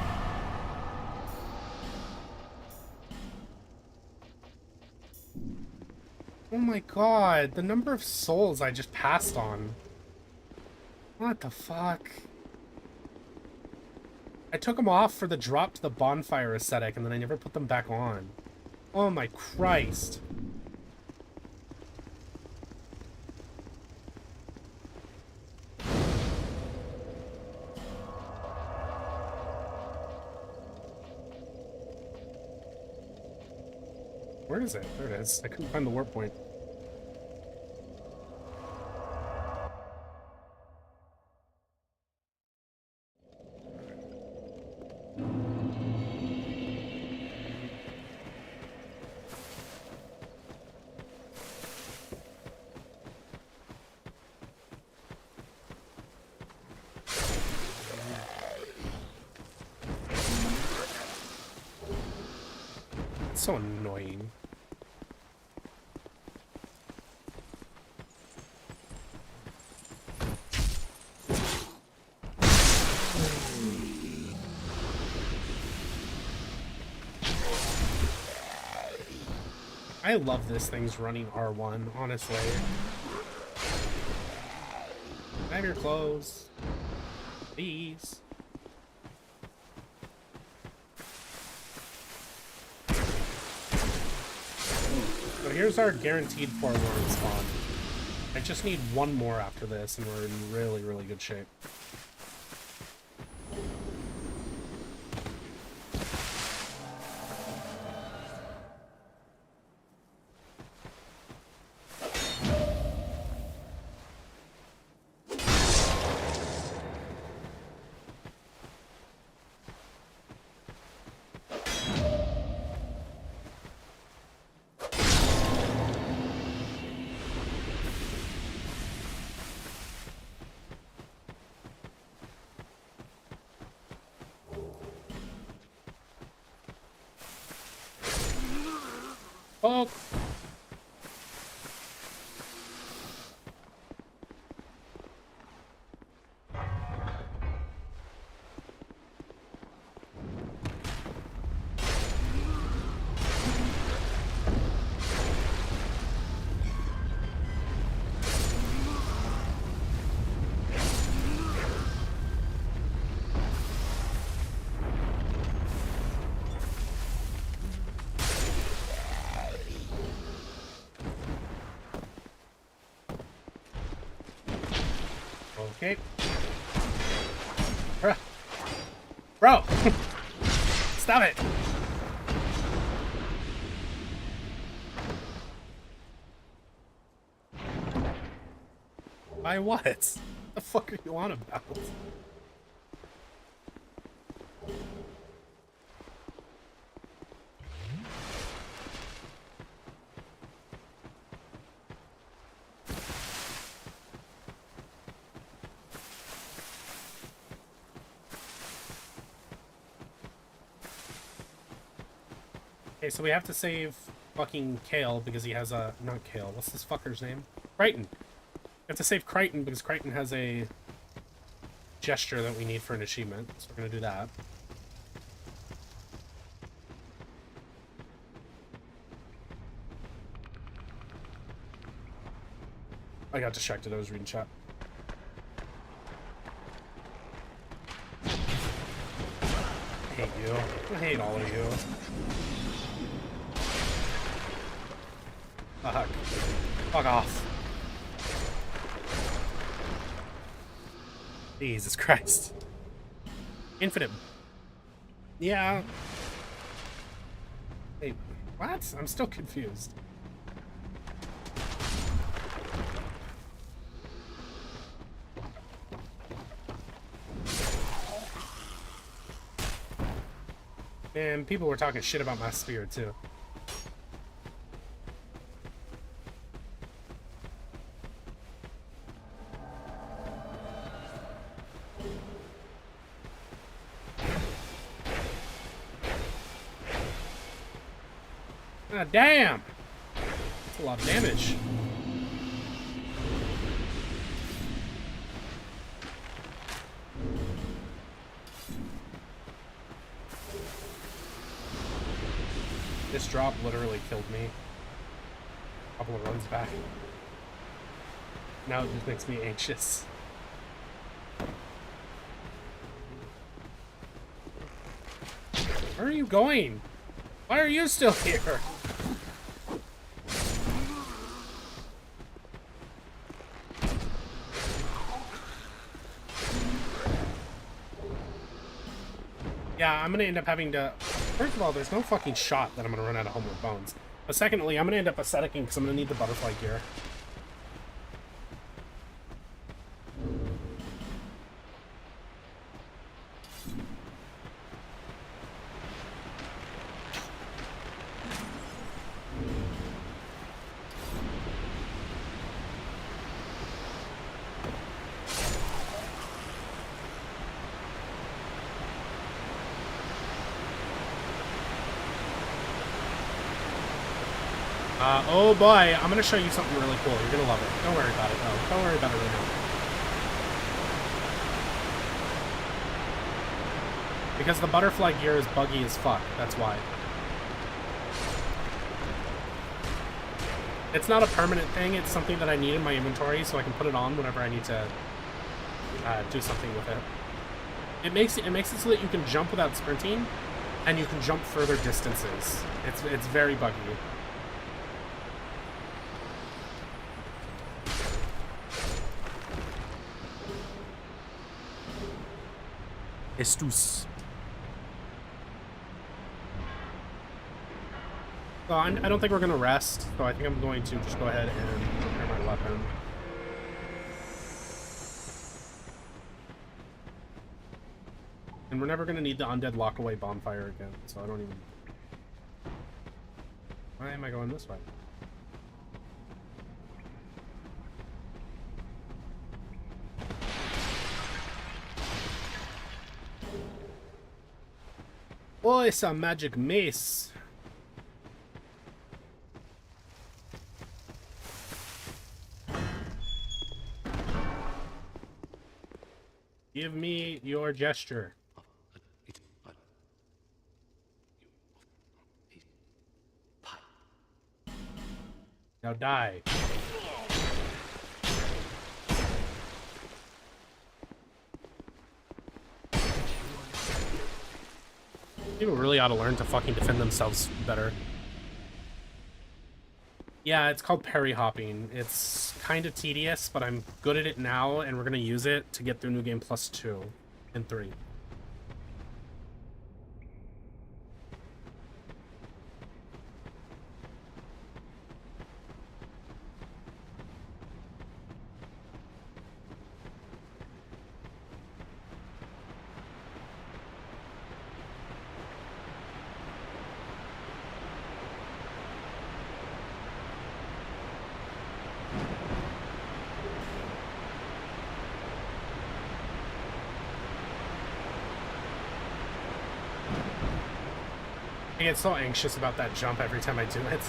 Oh my god, the number of souls I just passed on. What the fuck? I took them off for the drop to the bonfire aesthetic, and then I never put them back on. Oh my Christ. Where is it? There it is. I couldn't find the warp point. It's so annoying. I love this thing's running R1, honestly. Can I have your clothes? Please. So here's our guaranteed forlorn spawn. I just need one more after this and we're in really, really good shape. Oh. Okay. Bro! Stop it! By what? What the fuck are you on about? Okay, so we have to save fucking Kale because he has a... Not Kale, what's this fucker's name? Crichton. We have to save Crichton because Crichton has a gesture that we need for an achievement, so we're gonna do that. I got distracted, I was reading chat. I hate you. I hate all of you. Fuck. Fuck off. Jesus Christ. Infinite. Yeah. Wait, what? I'm still confused. Man, people were talking shit about my spear, too. Ah, damn! That's a lot of damage. This drop literally killed me. A couple of runs back. Now it just makes me anxious. Where are you going? Why are you still here? Yeah, I'm gonna end up having to... First of all, there's no fucking shot that I'm gonna run out of Homeward Bones. But secondly, I'm gonna end up asceticing because I'm gonna need the butterfly gear. Oh boy, I'm gonna show you something really cool. You're gonna love it. Don't worry about it, though. Don't worry about it right now. Because the butterfly gear is buggy as fuck. That's why. It's not a permanent thing. It's something that I need in my inventory so I can put it on whenever I need to do something with it. It makes it so that you can jump without sprinting, and you can jump further distances. It's very buggy. Estus. So I don't think we're going to rest, so I think I'm going to just go ahead and prepare my weapon. And we're never going to need the undead lockaway bonfire again, so I don't even... Why am I going this way? Oh, it's a magic mace. Give me your gesture. Now die. People really ought to learn to fucking defend themselves better. Yeah, it's called parry hopping. It's kind of tedious, but I'm good at it now, and we're gonna use it to get through New Game Plus 2 and 3. I get so anxious about that jump every time I do it.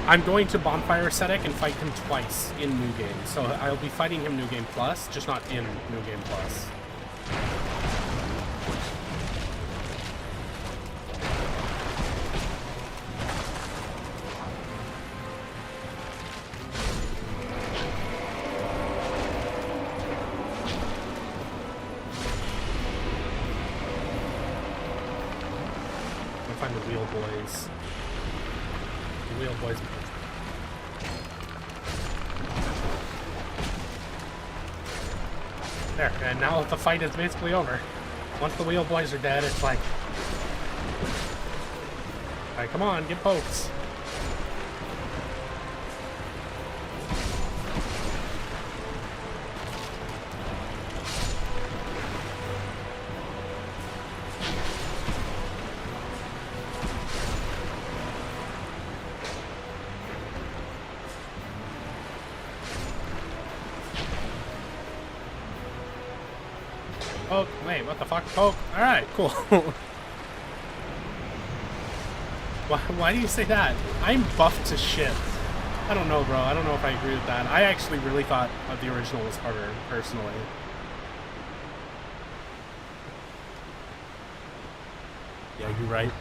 I'm going to Bonfire Ascetic and fight him twice in New Game. So I'll be fighting him New Game Plus, just not in New Game Plus. Find the Wheel Boys. The Wheel Boys. There, and now the fight is basically over. Once the Wheel Boys are dead, it's like... Alright, come on, get pokes. Poke. Wait, what the fuck? Poke. Alright, cool. why do you say that? I'm buffed to shit. I don't know, bro. I don't know if I agree with that. I actually really thought the original was harder, personally. Yeah, you're right.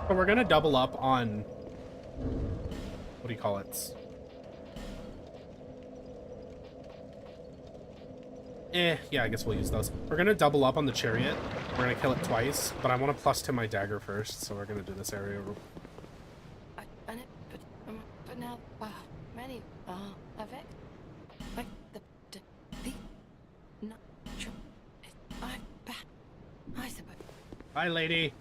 So we're gonna double up on, what do you call it? Yeah, I guess we'll use those. We're gonna double up on the chariot. We're gonna kill it twice, but I want to plus to my dagger first, so we're gonna do this area. But now, many avec, like the not sure. I suppose. Bye, lady.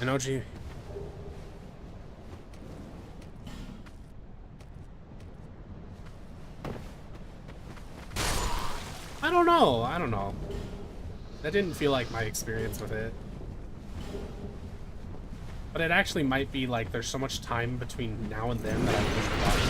And OG. I don't know. That didn't feel like my experience with it. But it actually might be like there's so much time between now and then that I've just forgotten.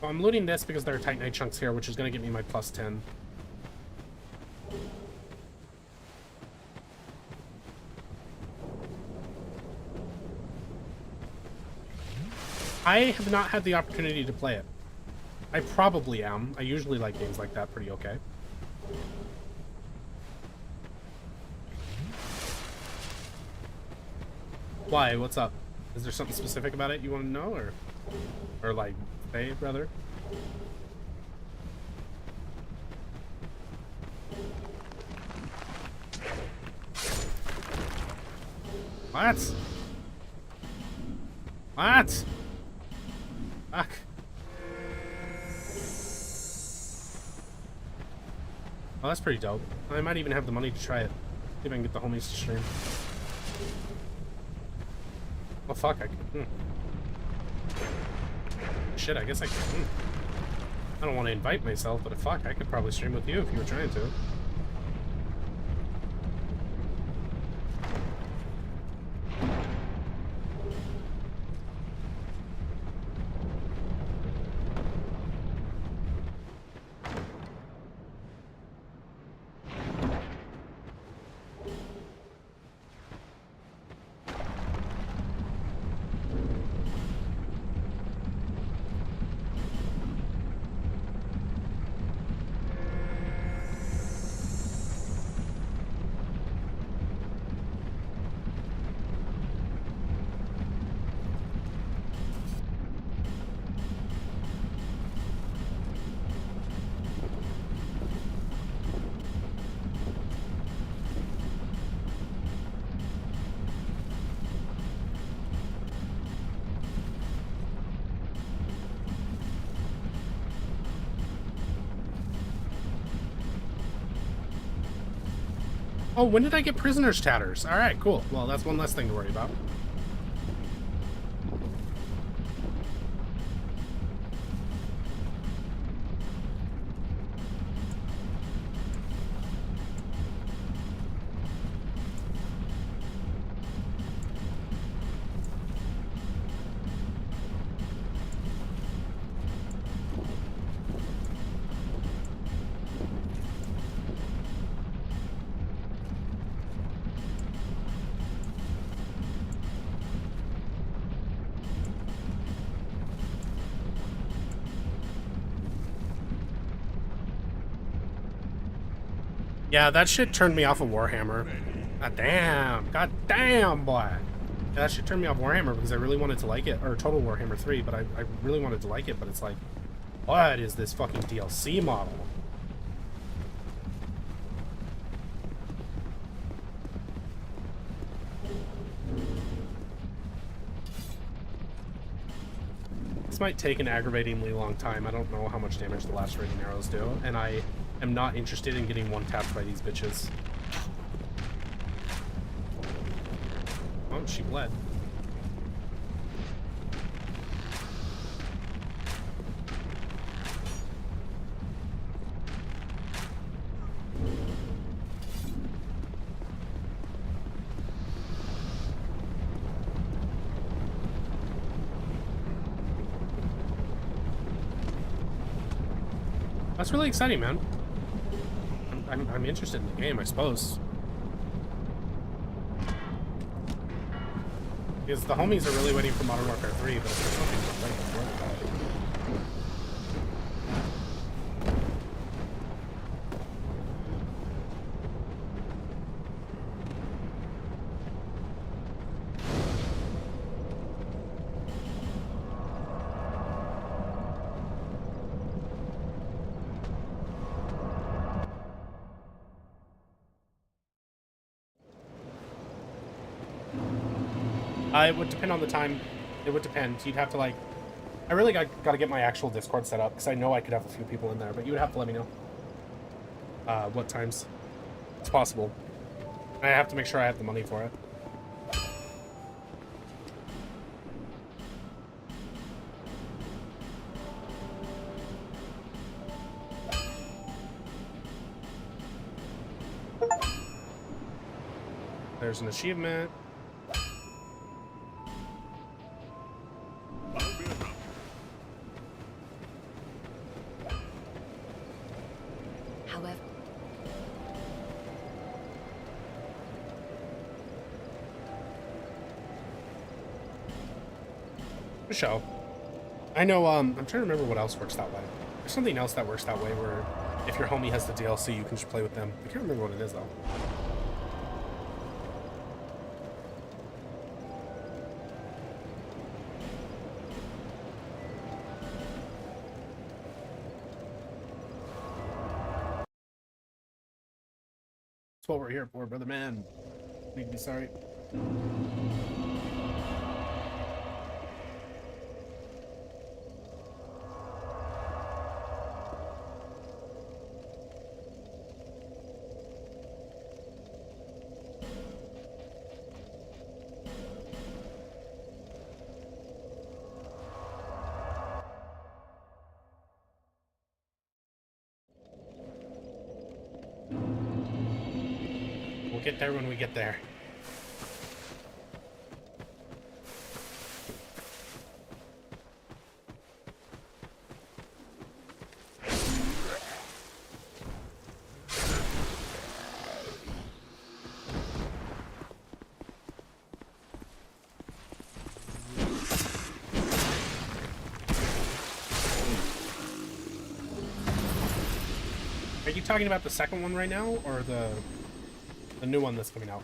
Well, I'm looting this because there are Titanite chunks here, which is going to get me my plus 10. I have not had the opportunity to play it. I probably am. I usually like games like that pretty okay. Why? What's up? Is there something specific about it you want to know, or like, say, rather? What? What? Fuck. Oh, that's pretty dope. I might even have the money to try it. See if I can get the homies to stream. Oh fuck, I can. Shit, I guess I can. I don't want to invite myself, but fuck, I could probably stream with you if you were trying to. Oh, when did I get prisoner's tatters? Alright, cool. Well, that's one less thing to worry about. Yeah, that shit turned me off of Warhammer. God damn, boy. Yeah, that shit turned me off Warhammer because I really wanted to like it, or Total Warhammer 3, but I really wanted to like it, but it's like, what is this fucking DLC model? This might take an aggravatingly long time. I don't know how much damage the lacerating arrows do, and I am not interested in getting one-tapped by these bitches. Oh, she bled. That's really exciting, man. I'm interested in the game, I suppose. Because the homies are really waiting for Modern Warfare 3, but if there's something to play before that. It would depend on the time. It would depend. You'd have to, like... I really got to get my actual Discord set up, because I know I could have a few people in there, but you would have to let me know what times it's possible. I have to make sure I have the money for it. There's an achievement. For sure. I know, I'm trying to remember what else works that way. There's something else that works that way where if your homie has the DLC, you can just play with them. I can't remember what it is, though. That's what we're here for, brother man. Need to be sorry. We'll get there when we get there. Are you talking about the second one right now, or the new one that's coming out?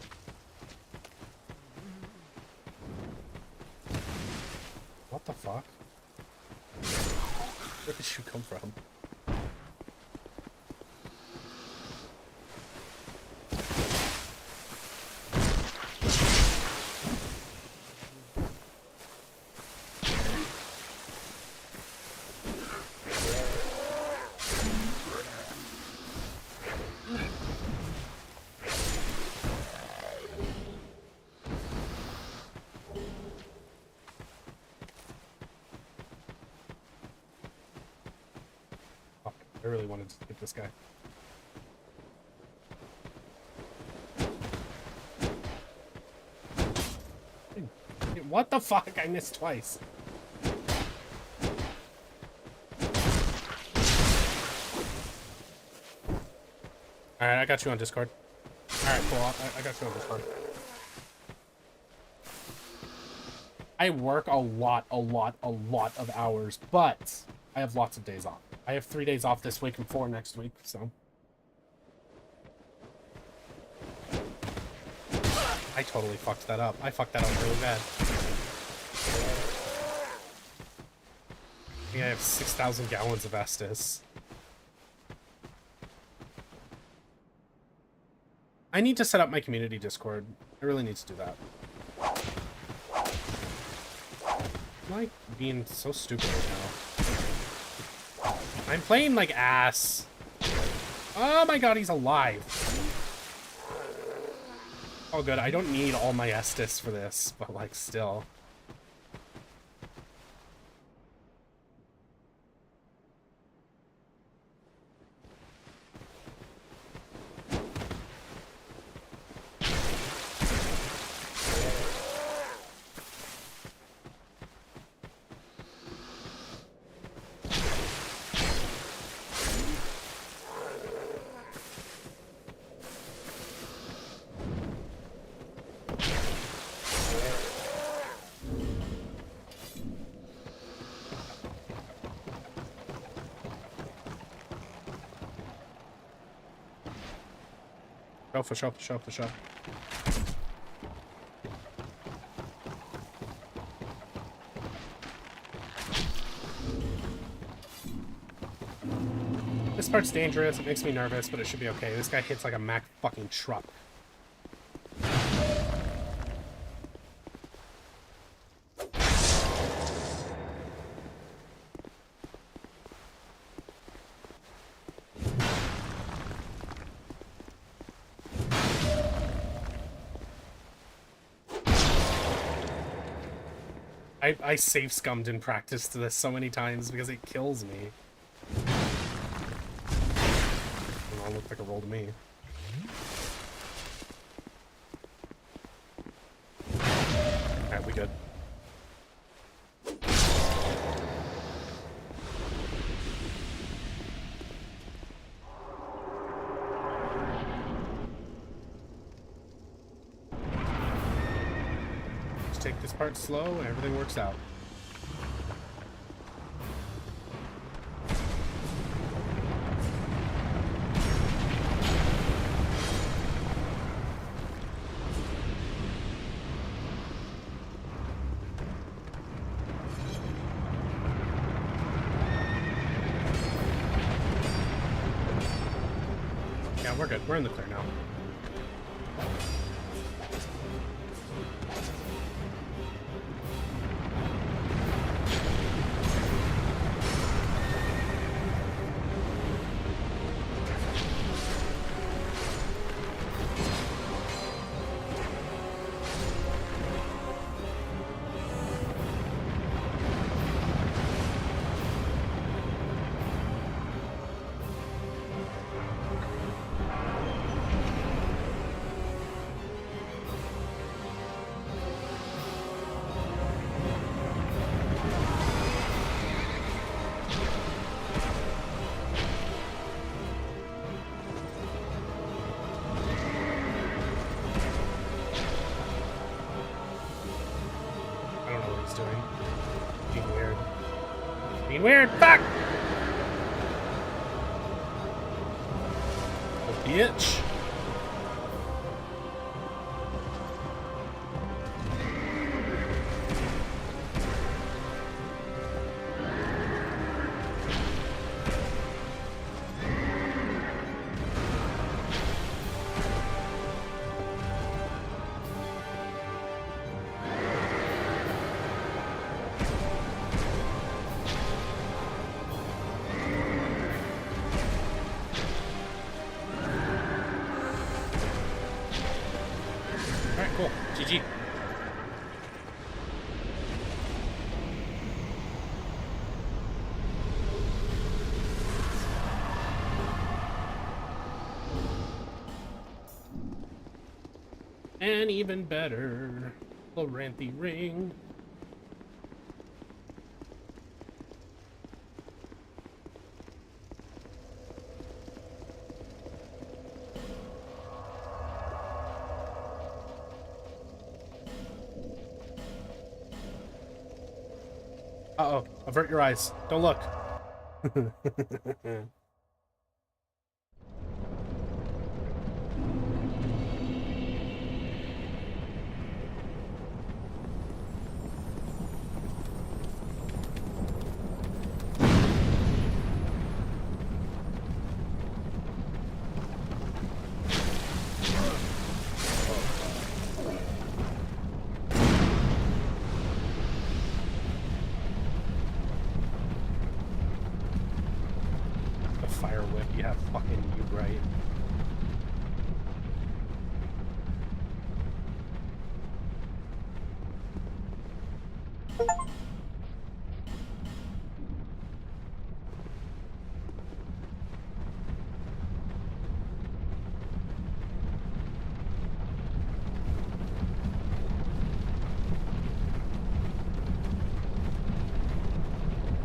What the fuck? Where did you come from? I really wanted to get this guy. What the fuck? I missed twice. Alright, I got you on Discord. Alright, cool. I got you on Discord. I work a lot of hours, but I have lots of days off. I have 3 days off this week and 4 next week, so. I totally fucked that up. I fucked that up really bad. I think I have 6,000 gallons of Estus. I need to set up my community Discord. I really need to do that. I'm like being so stupid right now. I'm playing like ass. Oh my god, he's alive. Oh good, I don't need all my Estus for this, but like still. Oh, for sure, for sure, for sure. This part's dangerous, it makes me nervous, but it should be okay. This guy hits like a Mack fucking truck. I safe scummed in practice to this so many times because it kills me. It looked like a roll to me. Alright, we good. Just take this part slow and everything works out. we're good. We're in the clear now. Doing. Being weird. Being weird! Fuck! Oh, bitch. Alright, cool. GG. And even better, Loranthe ring. Uh-oh. Avert your eyes. Don't look. Fire whip, yeah, fucking you right.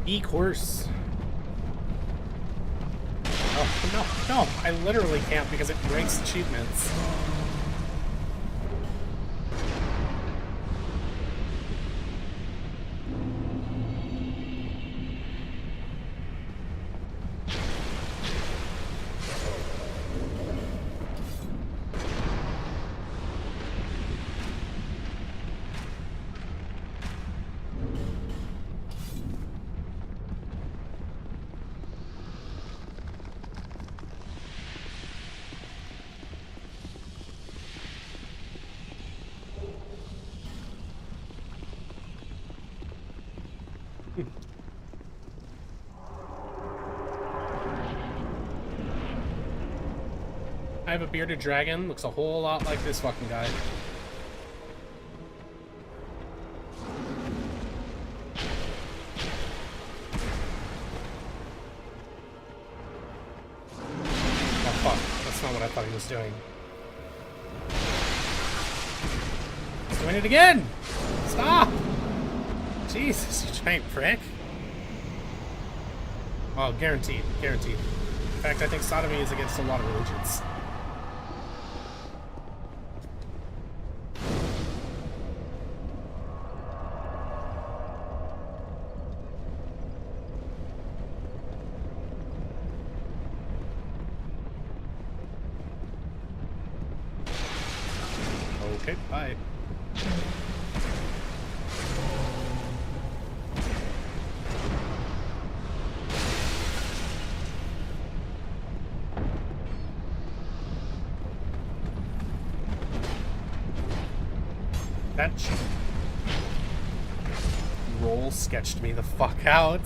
E-course. Oh, no, I literally can't because it breaks achievements. I have a bearded dragon. Looks a whole lot like this fucking guy. Oh fuck, that's not what I thought he was doing. He's doing it again! Stop! Jesus, you giant prick. Oh, guaranteed, guaranteed. In fact, I think sodomy is against a lot of religions. Okay, bye. That roll sketched me the fuck out.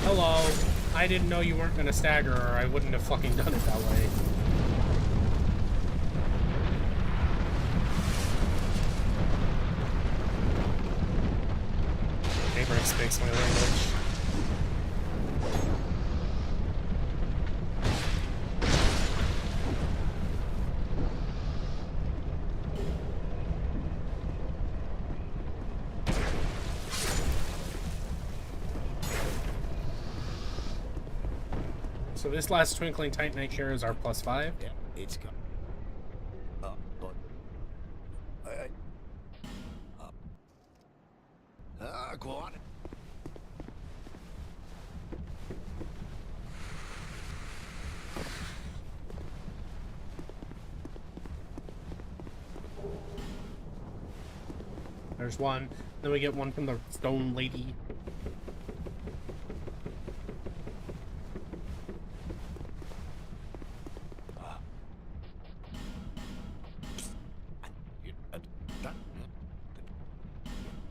Hello. I didn't know you weren't gonna stagger, or I wouldn't have fucking done it that way. Neighboring speaks my language. So this last Twinkling Titanite here is our +5. Yeah, it's got. But. Go on. There's one. Then we get one from the stone lady.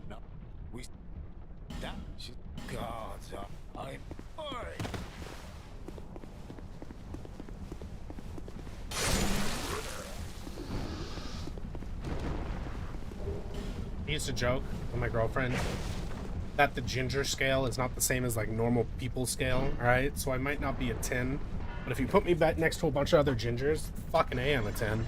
No, we. That. God, I'm. Alright. I used to joke with my girlfriend that the ginger scale is not the same as like normal people scale, alright? So I might not be a 10, but if you put me back next to a bunch of other gingers, fucking A, I'm a 10.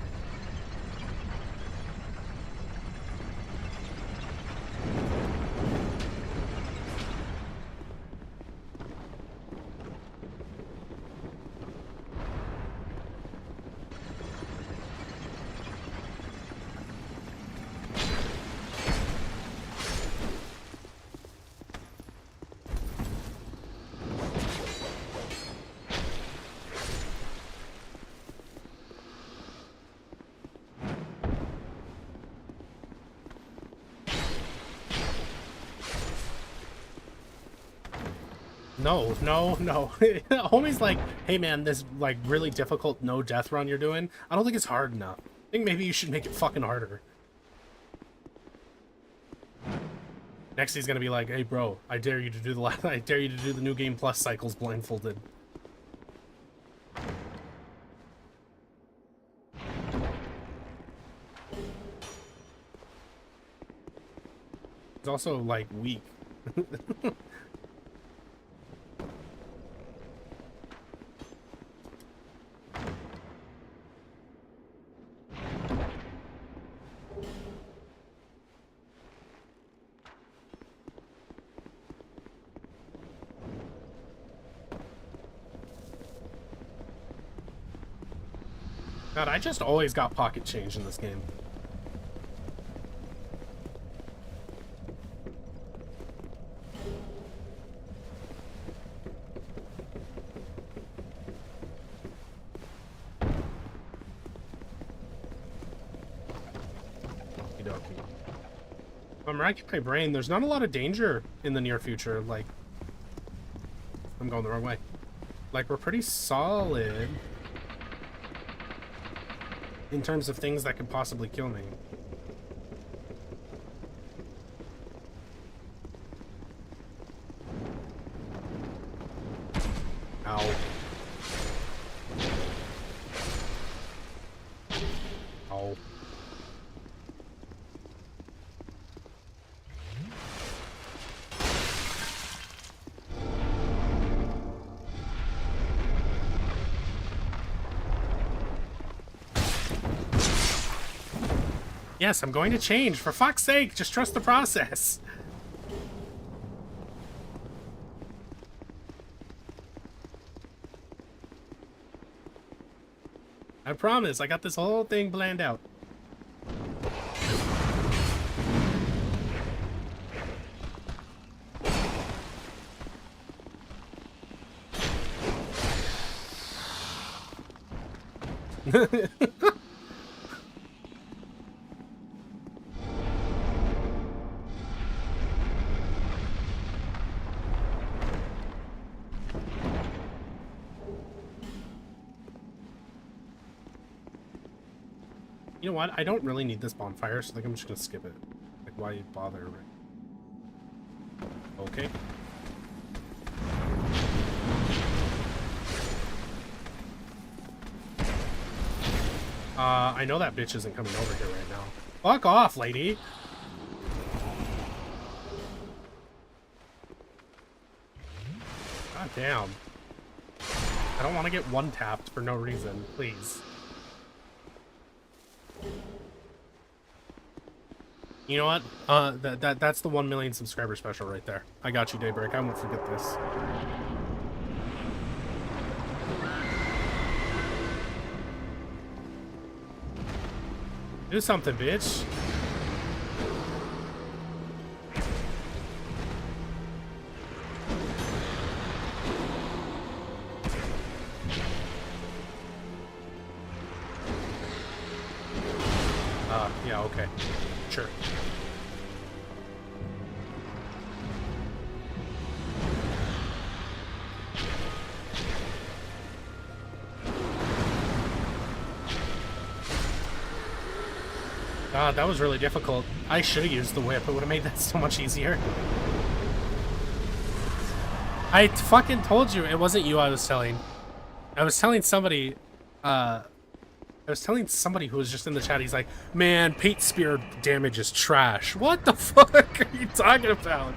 No. Homie's like, hey man, this like really difficult no death run you're doing, I don't think it's hard enough. I think maybe you should make it fucking harder. Next he's gonna be like, hey bro, I dare you to do the new game plus cycles blindfolded. It's also like weak. God, I just always got pocket change in this game. If I'm racking my brain, there's not a lot of danger in the near future. Like, I'm going the wrong way. Like, we're pretty solid in terms of things that could possibly kill me. Ow. Ow. Yes, I'm going to change. For fuck's sake, just trust the process. I promise, I got this whole thing planned out. You know what? I don't really need this bonfire, so I think I'm just gonna skip it. Like, why bother, right? Okay. I know that bitch isn't coming over here right now. Fuck off, lady! God damn. I don't want to get one-tapped for no reason, please. You know what? That's the 1 million subscriber special right there. I got you, Daybreak. I won't forget this. Do something, bitch. Yeah, okay. Sure. God, that was really difficult. I should have used the whip. It would have made that so much easier. I fucking told you it wasn't you I was telling. I was telling somebody, I was telling somebody who was just in the chat, he's like, man, Pete Spear damage is trash. What the fuck are you talking about?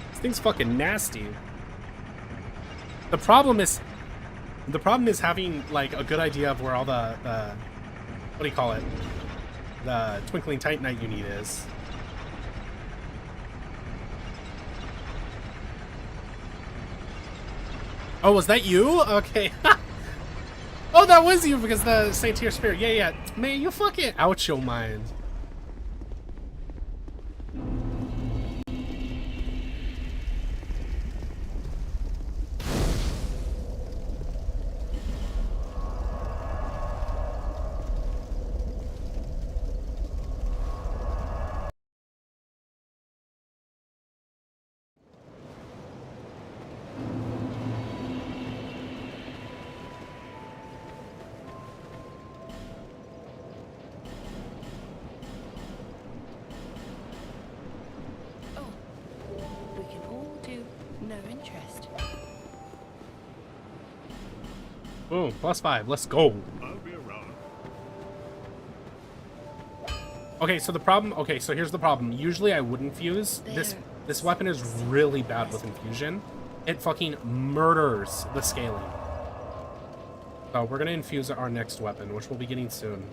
This thing's fucking nasty. The problem is having, like, a good idea of where all the what do you call it? The Twinkling Titanite you need is. Oh, was that you? Okay. Oh, that was you because the Saint-Tier Spirit. Yeah, yeah. Man, you fucking out your mind. We can all do no interest. Boom, +5. Let's go. I'll be around. Okay, so the problem. Okay, so here's the problem. Usually I wouldn't fuse. This weapon is really bad with infusion. It fucking murders the scaling. So we're gonna infuse our next weapon, which we'll be getting soon.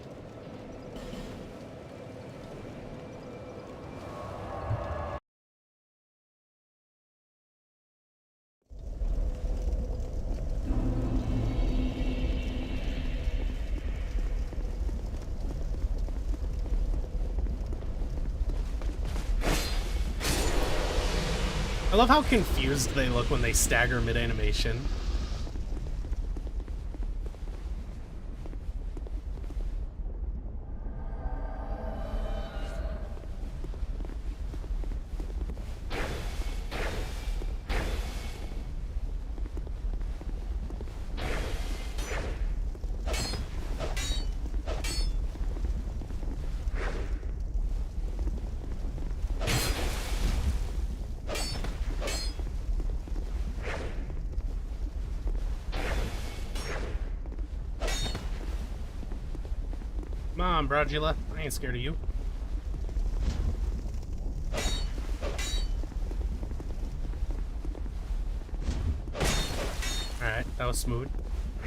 I love how confused they look when they stagger mid-animation. Come on, Brodula. I ain't scared of you. Alright, that was smooth.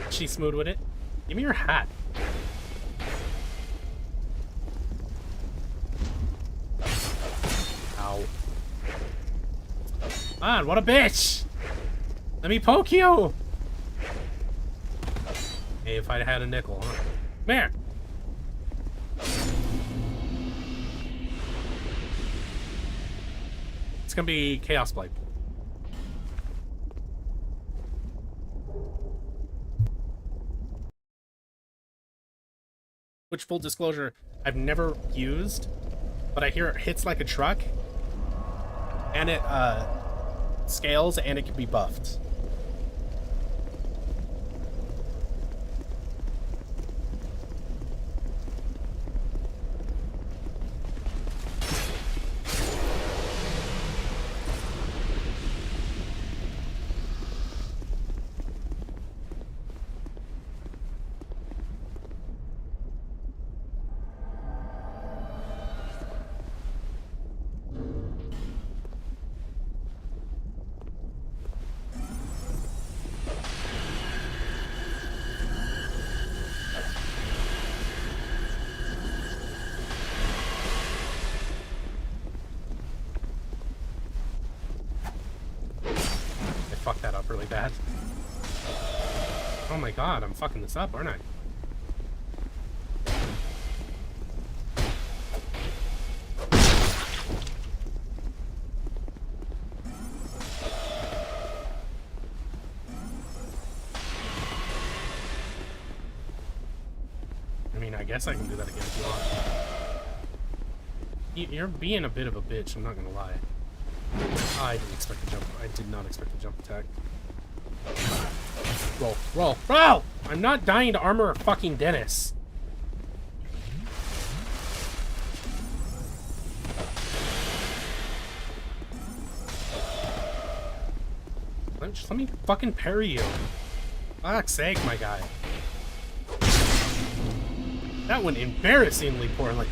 She's smooth with it. Give me your hat. Ow. Man, what a bitch! Let me poke you! Hey, if I'd had a nickel, huh? Come here! It's gonna be Chaos Blight. which, full disclosure, I've never used, but I hear it hits like a truck, and it scales, and it can be buffed. Fuck that up really bad. Oh my god, I'm fucking this up, aren't I? I mean, I guess I can do that again if you want. You're being a bit of a bitch, I'm not gonna lie. I didn't expect the jump. I did not expect the jump attack. Roll, roll, roll! I'm not dying to armor a fucking Dennis. Just let me fucking parry you. Fuck's sake, my guy. That went embarrassingly poorly.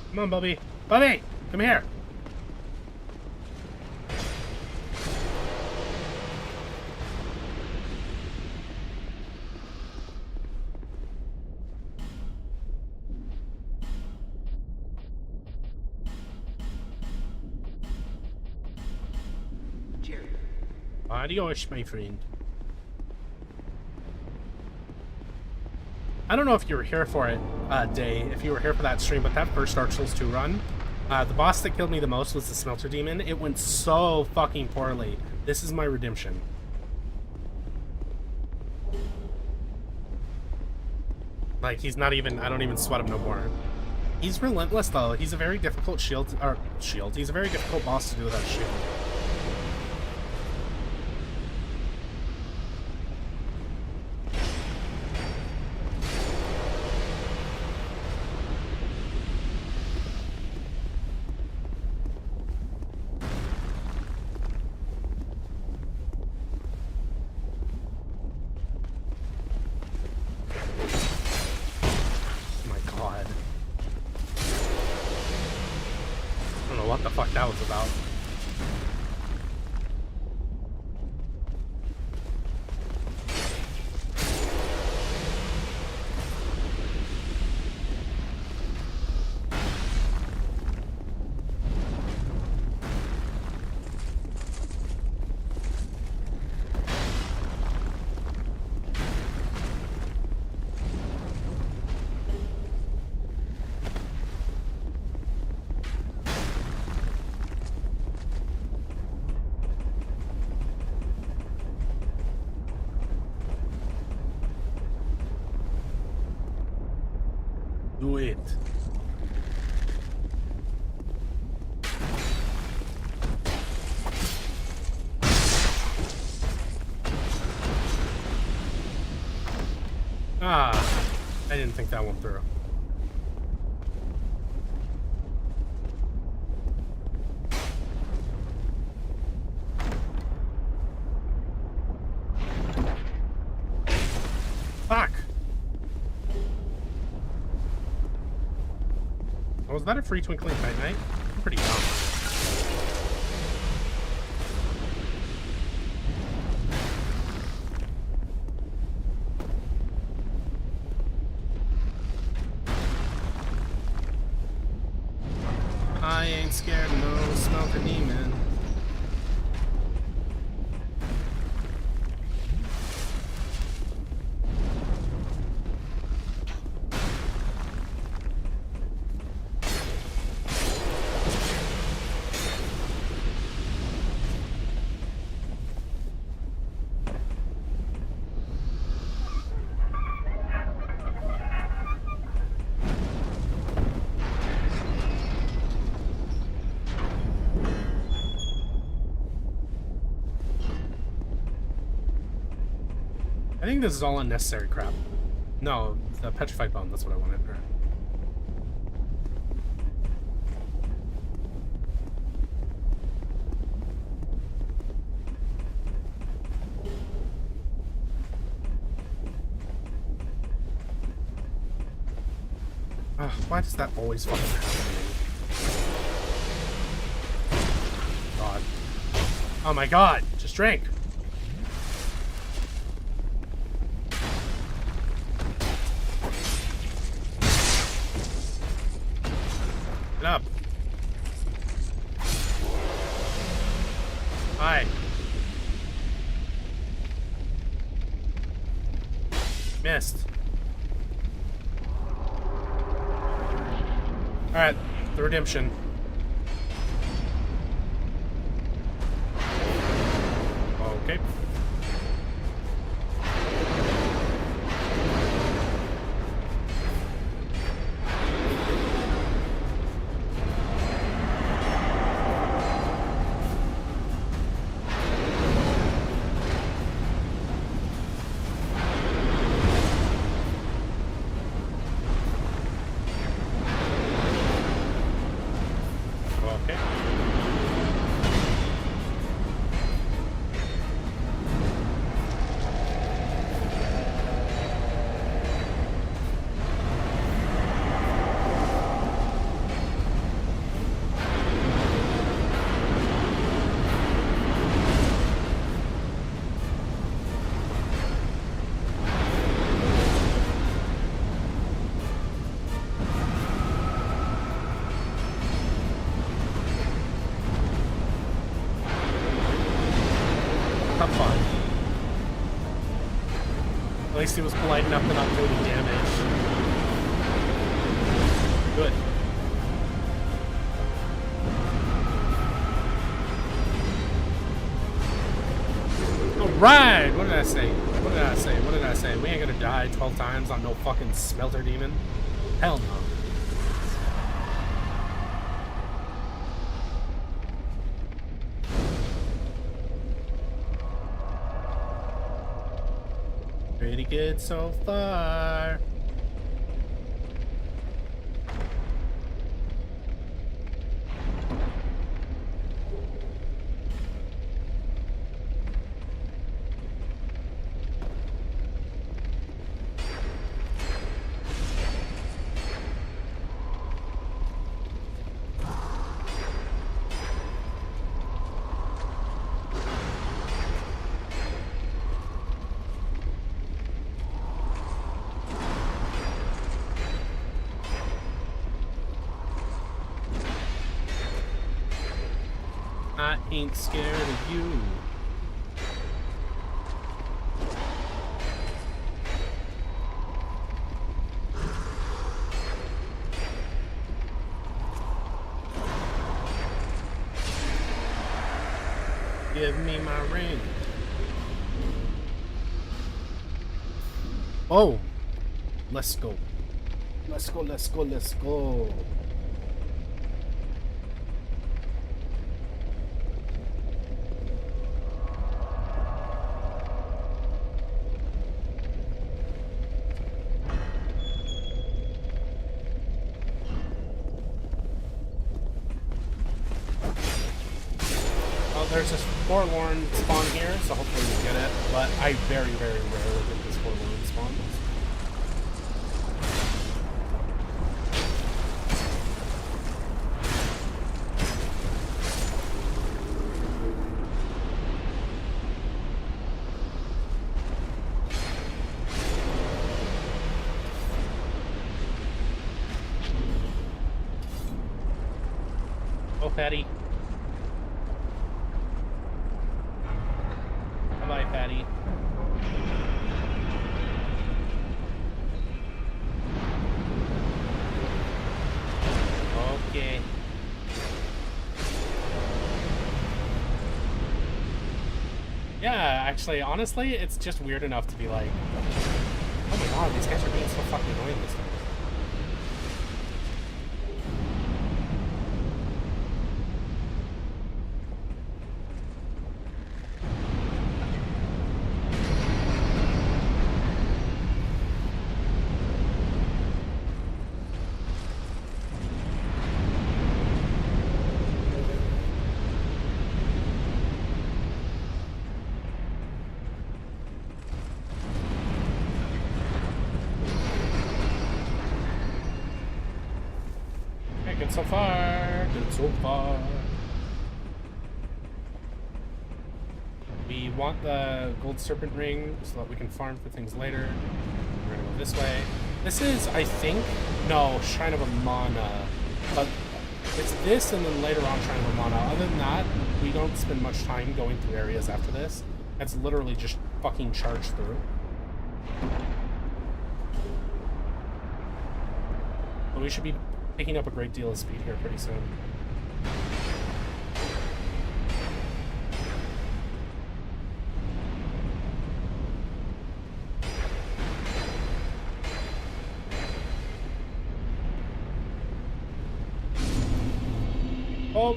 Come on, Bubby. Bubby! Come here! Adios, my friend. I don't know if you were here for it, Day, if you were here for that stream, but that first Dark Souls 2 run, the boss that killed me the most was the Smelter Demon. It went so fucking poorly. This is my redemption. Like, he's not even, I don't even sweat him no more. He's relentless, though. He's a very difficult he's a very difficult boss to do without shield. That was about. Do it. Ah, I didn't think that one through. Fuck. Was that a free Twinkling Titanite? I'm pretty dumb. I ain't scared of no smelter demon. I think this is all unnecessary crap. No, the petrified bone, that's what I wanted. Right. Why does that always fucking happen to me? God. Oh my god, just drink. Get up. Hi. Missed. Alright, the redemption. Okay. Okay. Have fun. At least he was polite enough to not do any damage. Good. Alright! What did I say? What did I say? What did I say? We ain't gonna die 12 times on no fucking smelter demon. Hell no. Pretty good so far. I ain't scared of you. Give me my ring. Oh, let's go. Let's go, let's go, let's go. There's this forlorn spawn here, so hopefully we get it, but I very, very rarely get this forlorn spawn. Oh, fatty. Bye-bye, fatty. Okay. Yeah, actually, honestly, it's just weird enough to be like, oh my god, these guys are being so fucking annoying this time. Good so far. Good so far. We want the gold serpent ring so that we can farm for things later. We're gonna go this way. This is, I think, no, Shrine of Amana. But it's this and then later on Shrine of Amana. Other than that, we don't spend much time going through areas after this. That's literally just fucking charge through. But we should be picking up a great deal of speed here pretty soon. Oh!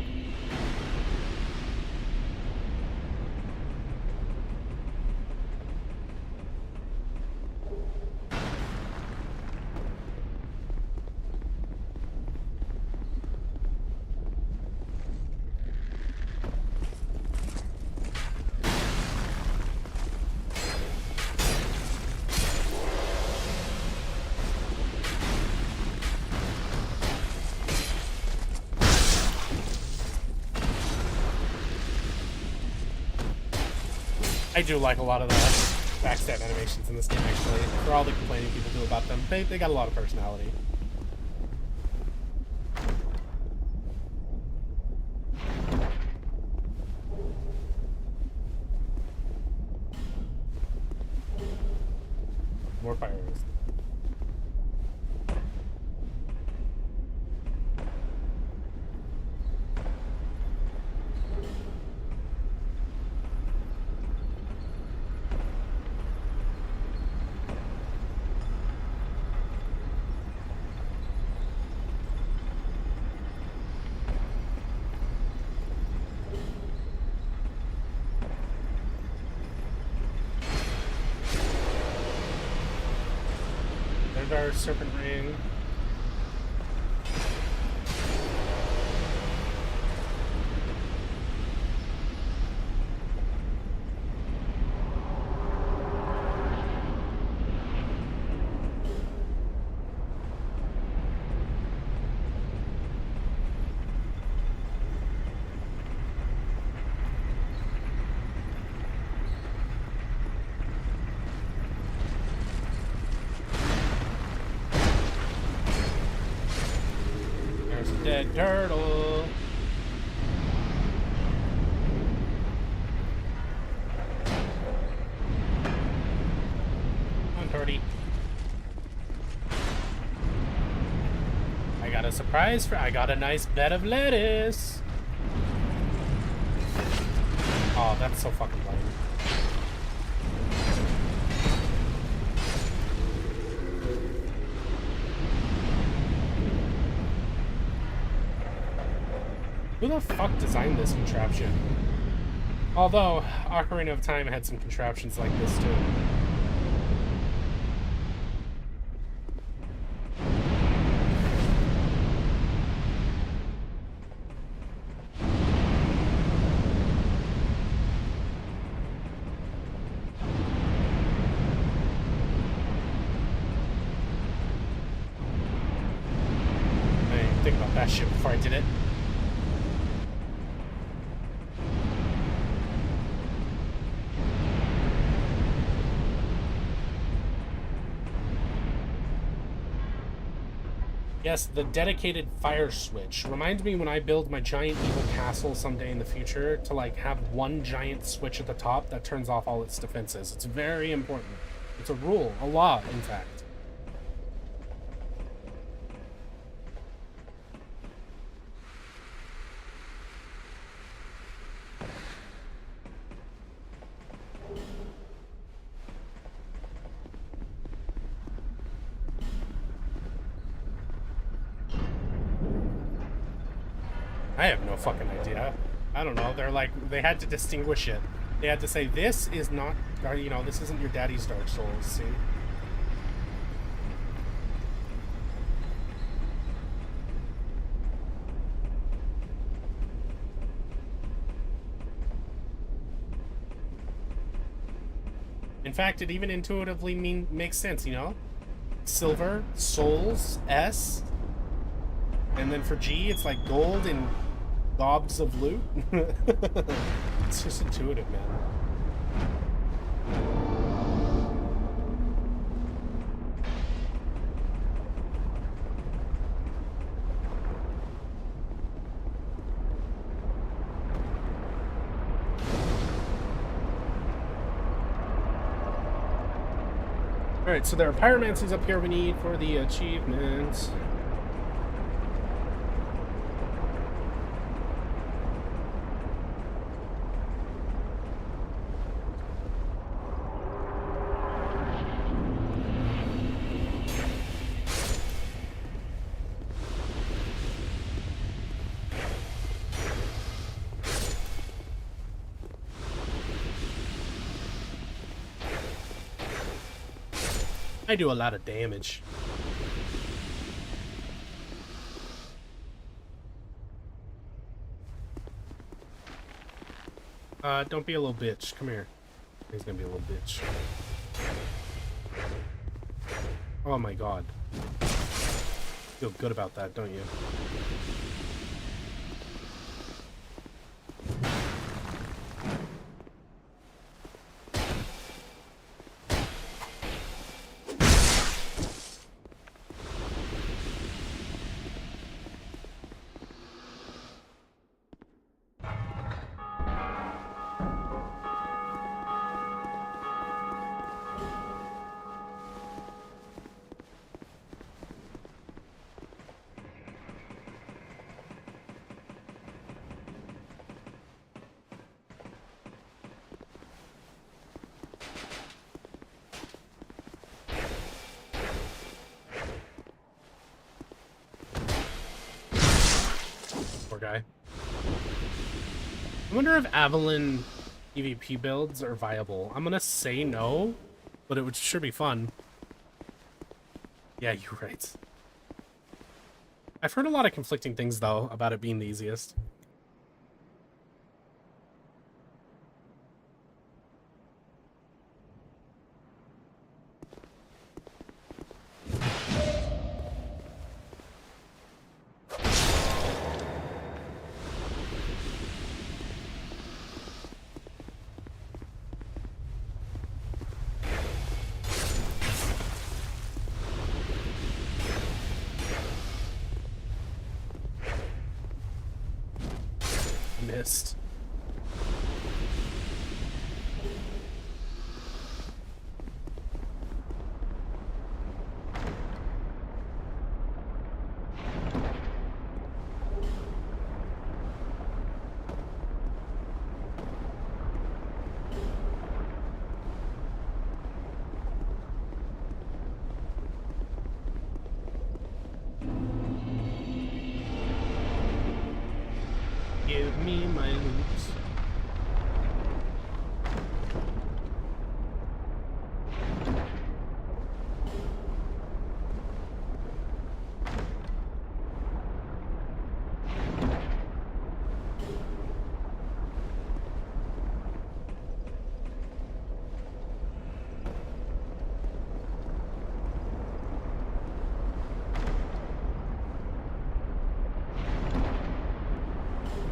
I do like a lot of the backstab animations in this game, actually. For all the complaining people do about them, they got a lot of personality. More fires. There's our serpent ring. Dead turtle. Come on, Torty. I got a surprise for. I got a nice bed of lettuce. Oh, that's so fucking lame. Who the fuck designed this contraption? Although, Ocarina of Time had some contraptions like this too. I didn't think about that shit before I did it. Yes, the dedicated fire switch. Reminds me when I build my giant evil castle someday in the future to like have one giant switch at the top that turns off all its defenses. It's very important. It's a rule, a law, in fact. I have no fucking idea. I don't know. They're like, they had to distinguish it. They had to say, this is not, you know, this isn't your daddy's Dark Souls, see? In fact, it even intuitively makes sense, you know? Silver, souls, S, and then for G, it's like gold and gobs of loot. It's just intuitive, man. Alright, so there are pyromancies up here we need for the achievements. I do a lot of damage. Don't be a little bitch. Come here. He's gonna be a little bitch. Oh my god. Feel good about that, don't you? Guy. I wonder if Avalon PvP builds are viable. I'm gonna say no, but it would sure be fun. Yeah, you're right. I've heard a lot of conflicting things, though, about it being the easiest. Missed. Give me my loot.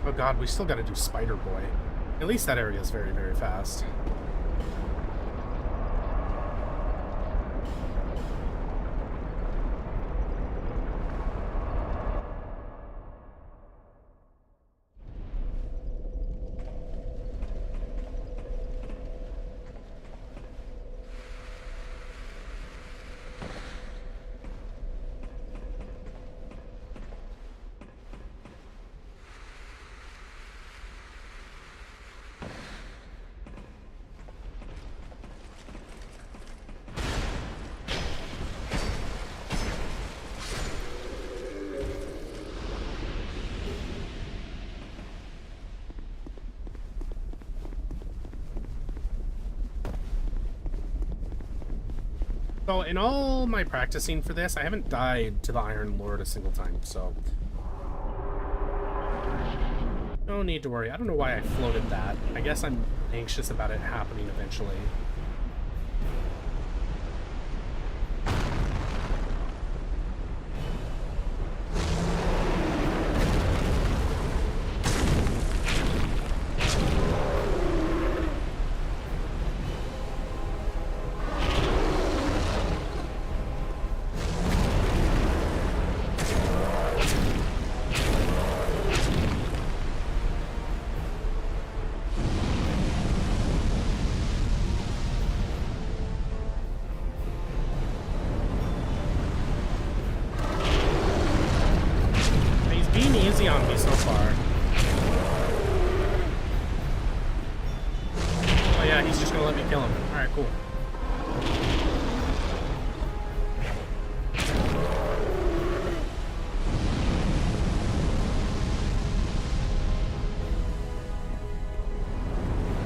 Oh god, we still gotta do Spider Boy. At least that area is very, very fast. So in all my practicing for this, I haven't died to the Iron Lord a single time, so no need to worry. I don't know why I floated that. I guess I'm anxious about it happening eventually. Being easy on me so far. Oh yeah, he's just gonna let me kill him. Alright, cool.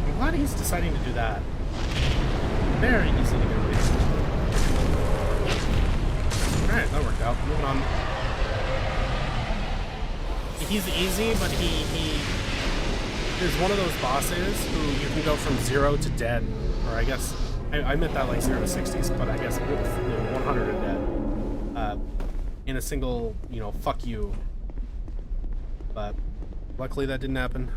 I'm glad he's deciding to do that. Very easy to get away from. Alright, that worked out. Moving on. He's easy, but he is one of those bosses who you can go from 0 to dead, or I guess I meant that like 0 to 60s, but I guess 100 to dead in a single, fuck you. But luckily that didn't happen.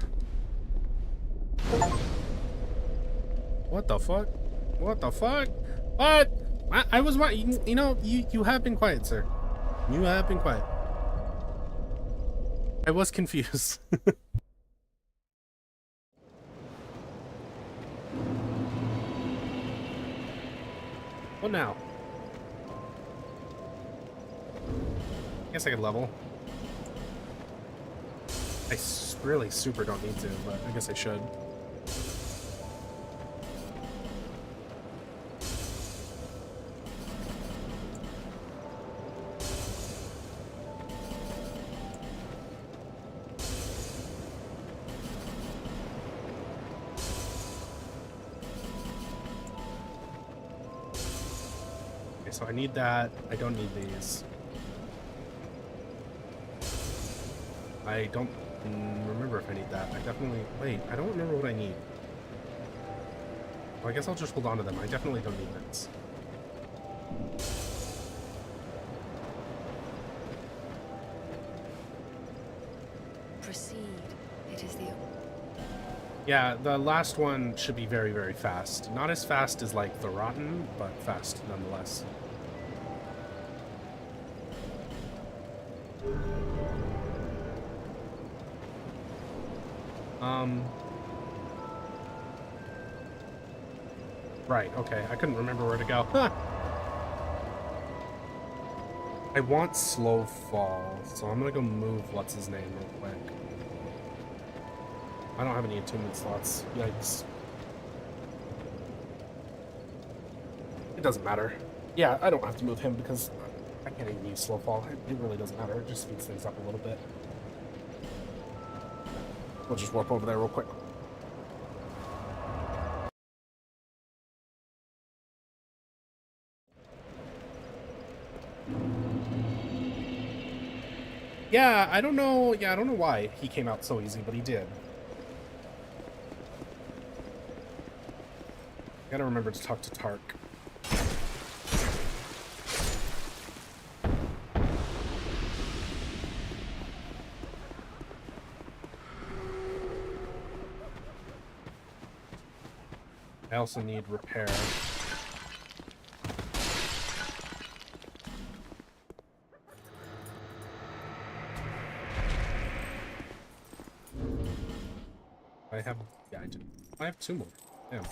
What the fuck? What the fuck? What? I was you have been quiet, sir. You have been quiet. I was confused. What now? I guess I could level. I really super don't need to, but I guess I should. So I need that. I don't need these. I don't remember if I need that. I definitely... Wait, I don't remember what I need. Well, I guess I'll just hold on to them. I definitely don't need this. Proceed. It is the... Yeah, the last one should be very, very fast. Not as fast as, like, the Rotten, but fast nonetheless. Right, okay. I couldn't remember where to go. Huh. I want slow fall, so I'm gonna go move what's-his-name real quick. I don't have any attunement slots. Yikes. It doesn't matter. Yeah, I don't have to move him because I can't even use slow fall. It really doesn't matter. It just speeds things up a little bit. We'll just warp over there real quick. Yeah, I don't know. Yeah, I don't know why he came out so easy, but he did. Gotta remember to talk to Tark. I also need repair. Yeah, I do. I have 2 more. Damn.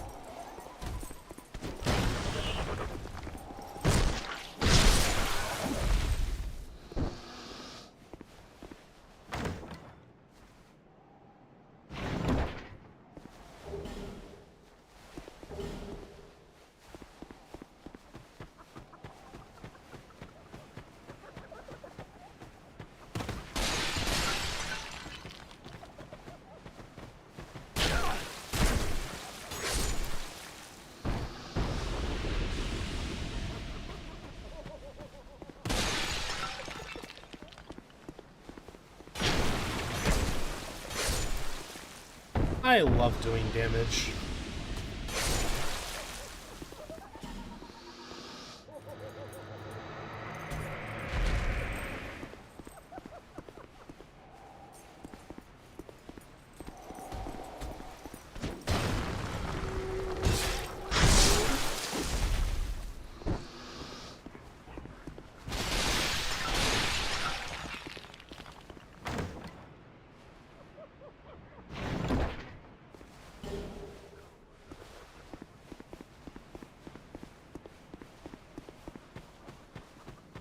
I love doing damage.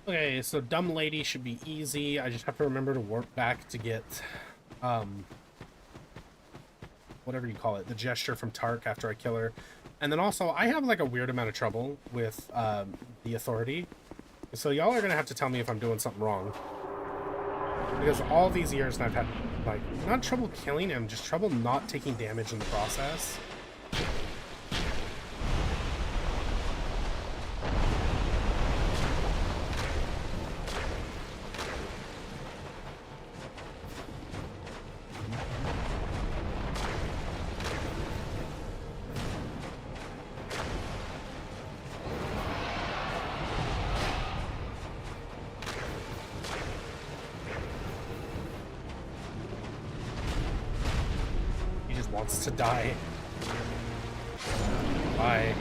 Okay, so dumb lady should be easy. I just have to remember to warp back to get, whatever you call it, the gesture from Tark after I kill her. And then also, I have like a weird amount of trouble with the authority. So y'all are gonna have to tell me if I'm doing something wrong. Because all these years I've had, like, not trouble killing him, just trouble not taking damage in the process. Wants to die. Bye.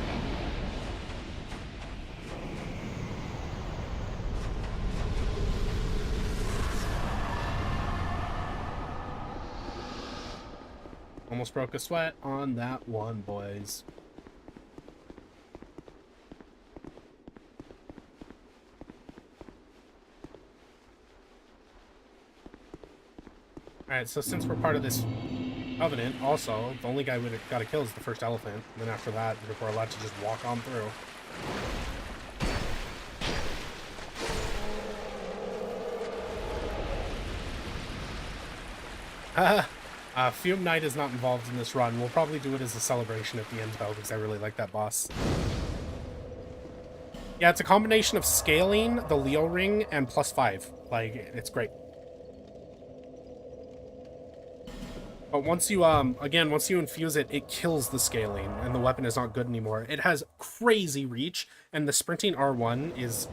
Almost broke a sweat on that one, boys. Alright, so since we're part of this Covenant, also, the only guy we gotta kill is the first elephant. And then after that, we're allowed to just walk on through. Fume Knight is not involved in this run. We'll probably do it as a celebration at the end, though, because I really like that boss. Yeah, it's a combination of scaling, the Leo ring, and +5. Like, it's great. But once you, again, once you infuse it, it kills the scaling, and the weapon is not good anymore. It has crazy reach, and the sprinting R1 is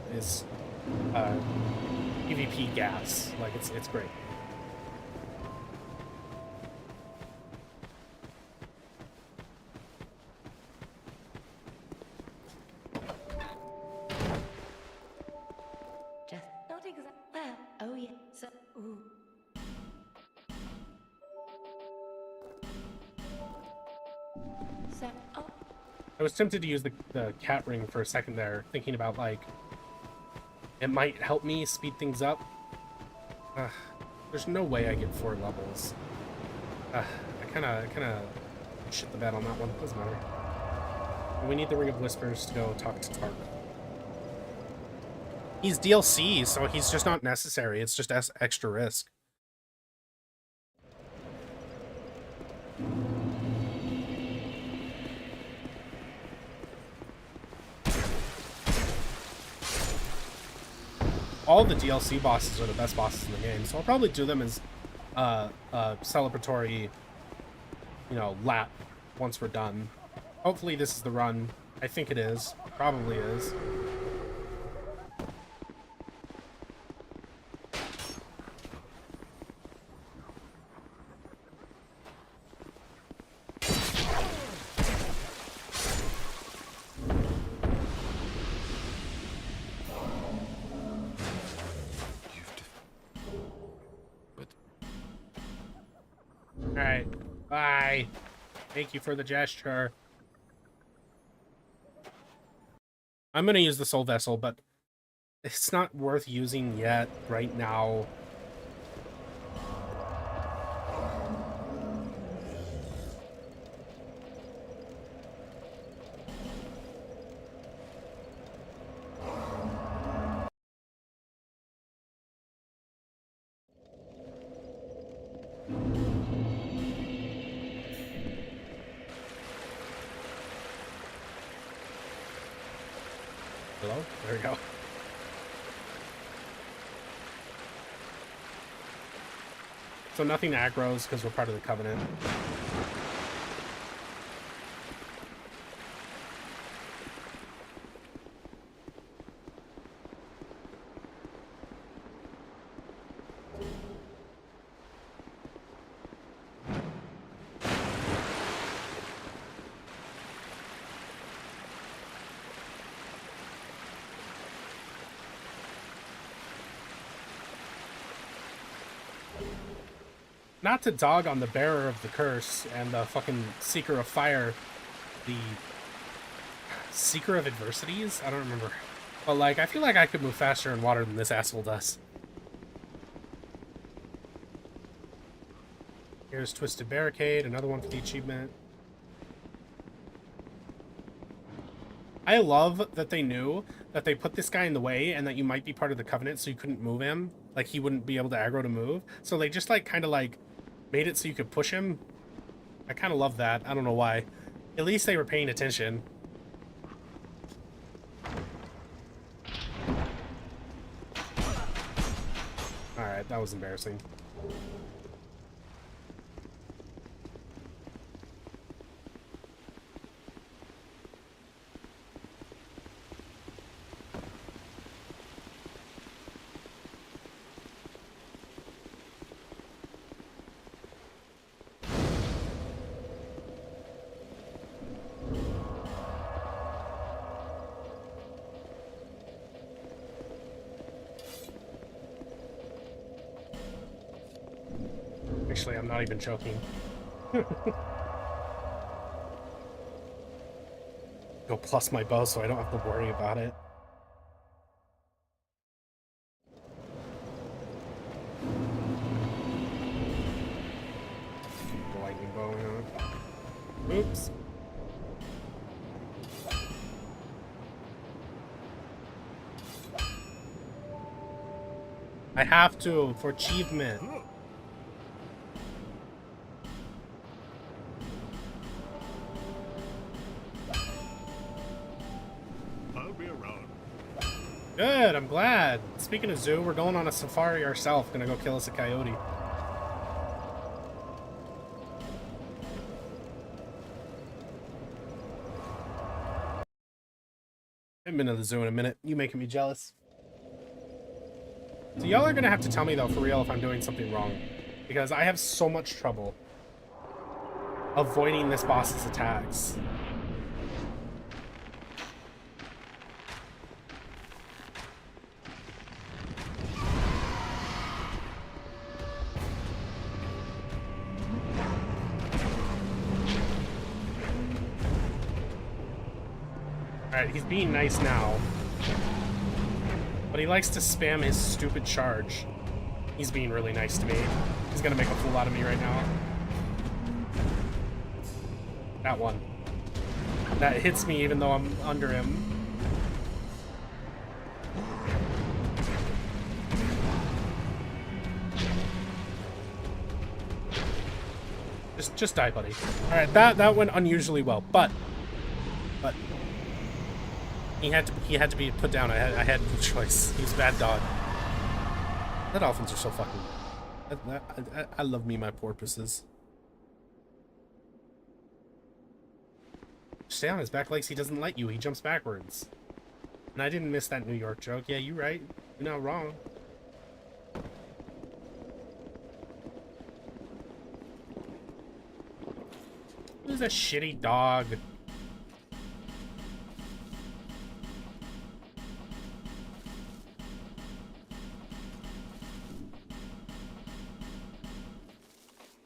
PvP gas. Like, it's great. Just not exactly. Well, oh yeah. So, ooh. So, oh. I was tempted to use the cat ring for a second there, thinking about, like, it might help me speed things up. There's no way I get 4 levels. I kind of shit the bed on that one. Doesn't matter. We need the Ring of Whispers to go talk to Tark. He's DLC, so he's just not necessary. It's just extra risk. All the DLC bosses are the best bosses in the game, so I'll probably do them as celebratory, you know, lap once we're done. Hopefully this is the run. I think it is. Probably is. Alright. Bye. Thank you for the gesture. I'm gonna use the Soul Vessel, but it's not worth using yet, right now. Hello? There we go. So nothing aggroes because we're part of the Covenant. Not to dog on the bearer of the curse and the fucking seeker of fire, the seeker of adversities? I don't remember. But, like, I feel like I could move faster in water than this asshole does. Here's Twisted Barricade, another one for the achievement. I love that they knew that they put this guy in the way and that you might be part of the Covenant, so you couldn't move him. Like, he wouldn't be able to aggro to move. So they just, like, kind of, like, made it so you could push him. I kind of love that. I don't know why. At least they were paying attention. Alright, that was embarrassing. Actually, I'm not even joking. Go plus my bow so I don't have to worry about it. The lightning bow, huh? Oops. I have to for achievement. I'll be around. Good, I'm glad. Speaking of zoo, we're going on a safari ourselves. Gonna go kill us a coyote. I haven't been to the zoo in a minute. You making me jealous. So y'all are gonna have to tell me though, for real, if I'm doing something wrong. Because I have so much trouble avoiding this boss's attacks. Alright, he's being nice now. But he likes to spam his stupid charge. He's being really nice to me. He's gonna make a fool out of me right now. That one. That hits me even though I'm under him. Just die, buddy. Alright, that went unusually well, but he had to be put down. I had no choice. He was a bad dog. The dolphins are so fucking... I love me my porpoises. Stay on his back legs. He doesn't let you. He jumps backwards. And I didn't miss that New York joke. Yeah, you're right. You're not wrong. Who's a shitty dog?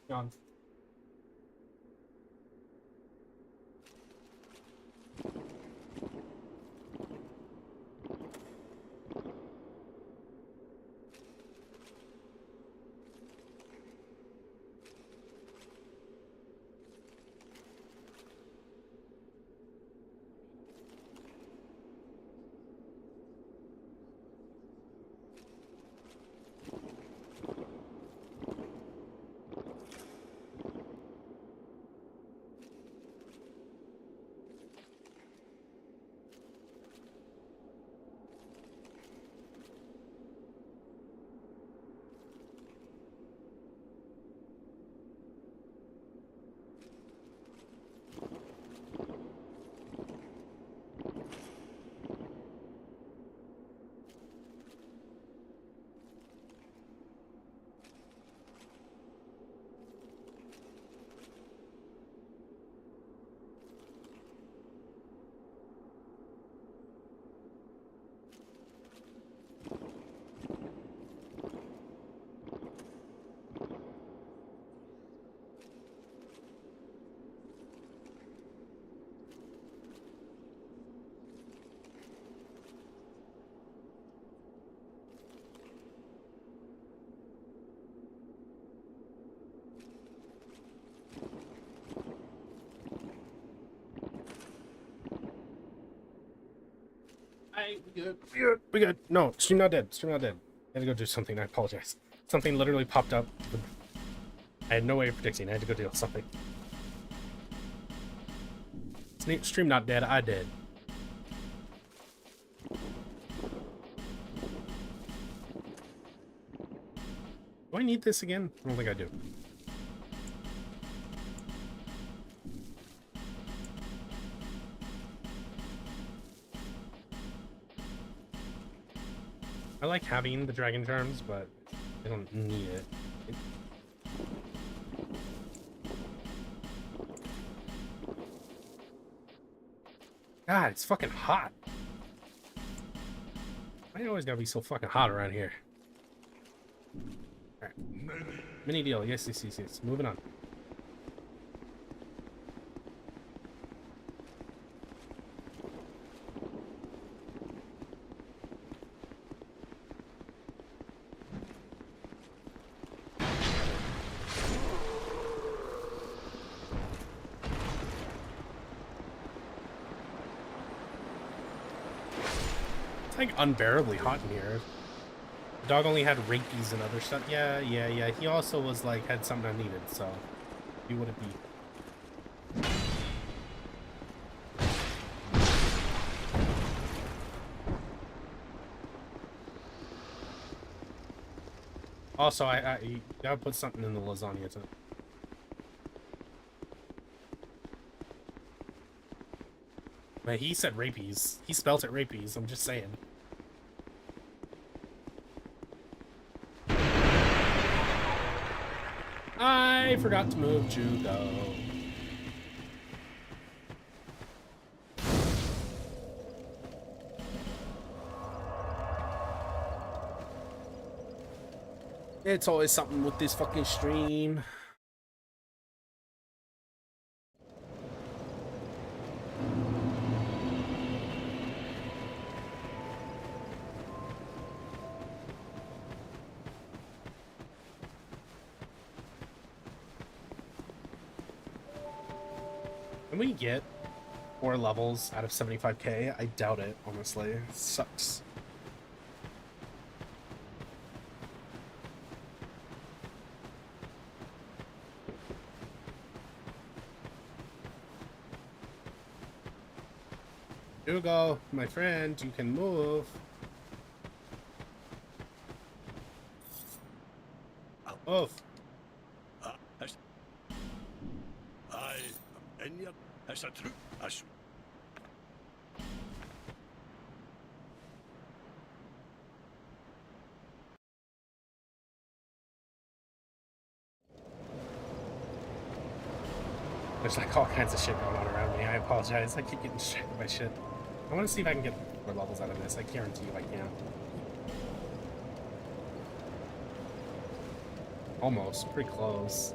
Gone. okay. We good. We good. We good. No, stream not dead. Stream not dead. I had to go do something. I apologize. Something literally popped up. I had no way of predicting. I had to go deal with something. Stream not dead. I did. Do I need this again? I don't think I do. I like having the dragon charms, but I don't need it. God, it's fucking hot. Why always gotta be so fucking hot around here? Alright. Mini deal. Yes, yes, yes, yes. Moving on. It's like unbearably hot in here. The dog only had rapies and other stuff. Yeah. He also was like, had something I needed, so he would it be? Also, you gotta put something in the lasagna too. But he said rapies. He spelt it rapies, I'm just saying. I forgot to move Jugo. It's always something with this fucking stream. Can we get 4 levels out of 75k? I doubt it, honestly. It sucks. Hugo, my friend, you can move. Move. I am Enya as a true as There's like all kinds of shit going on around me. I apologize. I keep getting distracted by shit. I want to see if I can get more levels out of this. I guarantee you I can. Almost. Pretty close.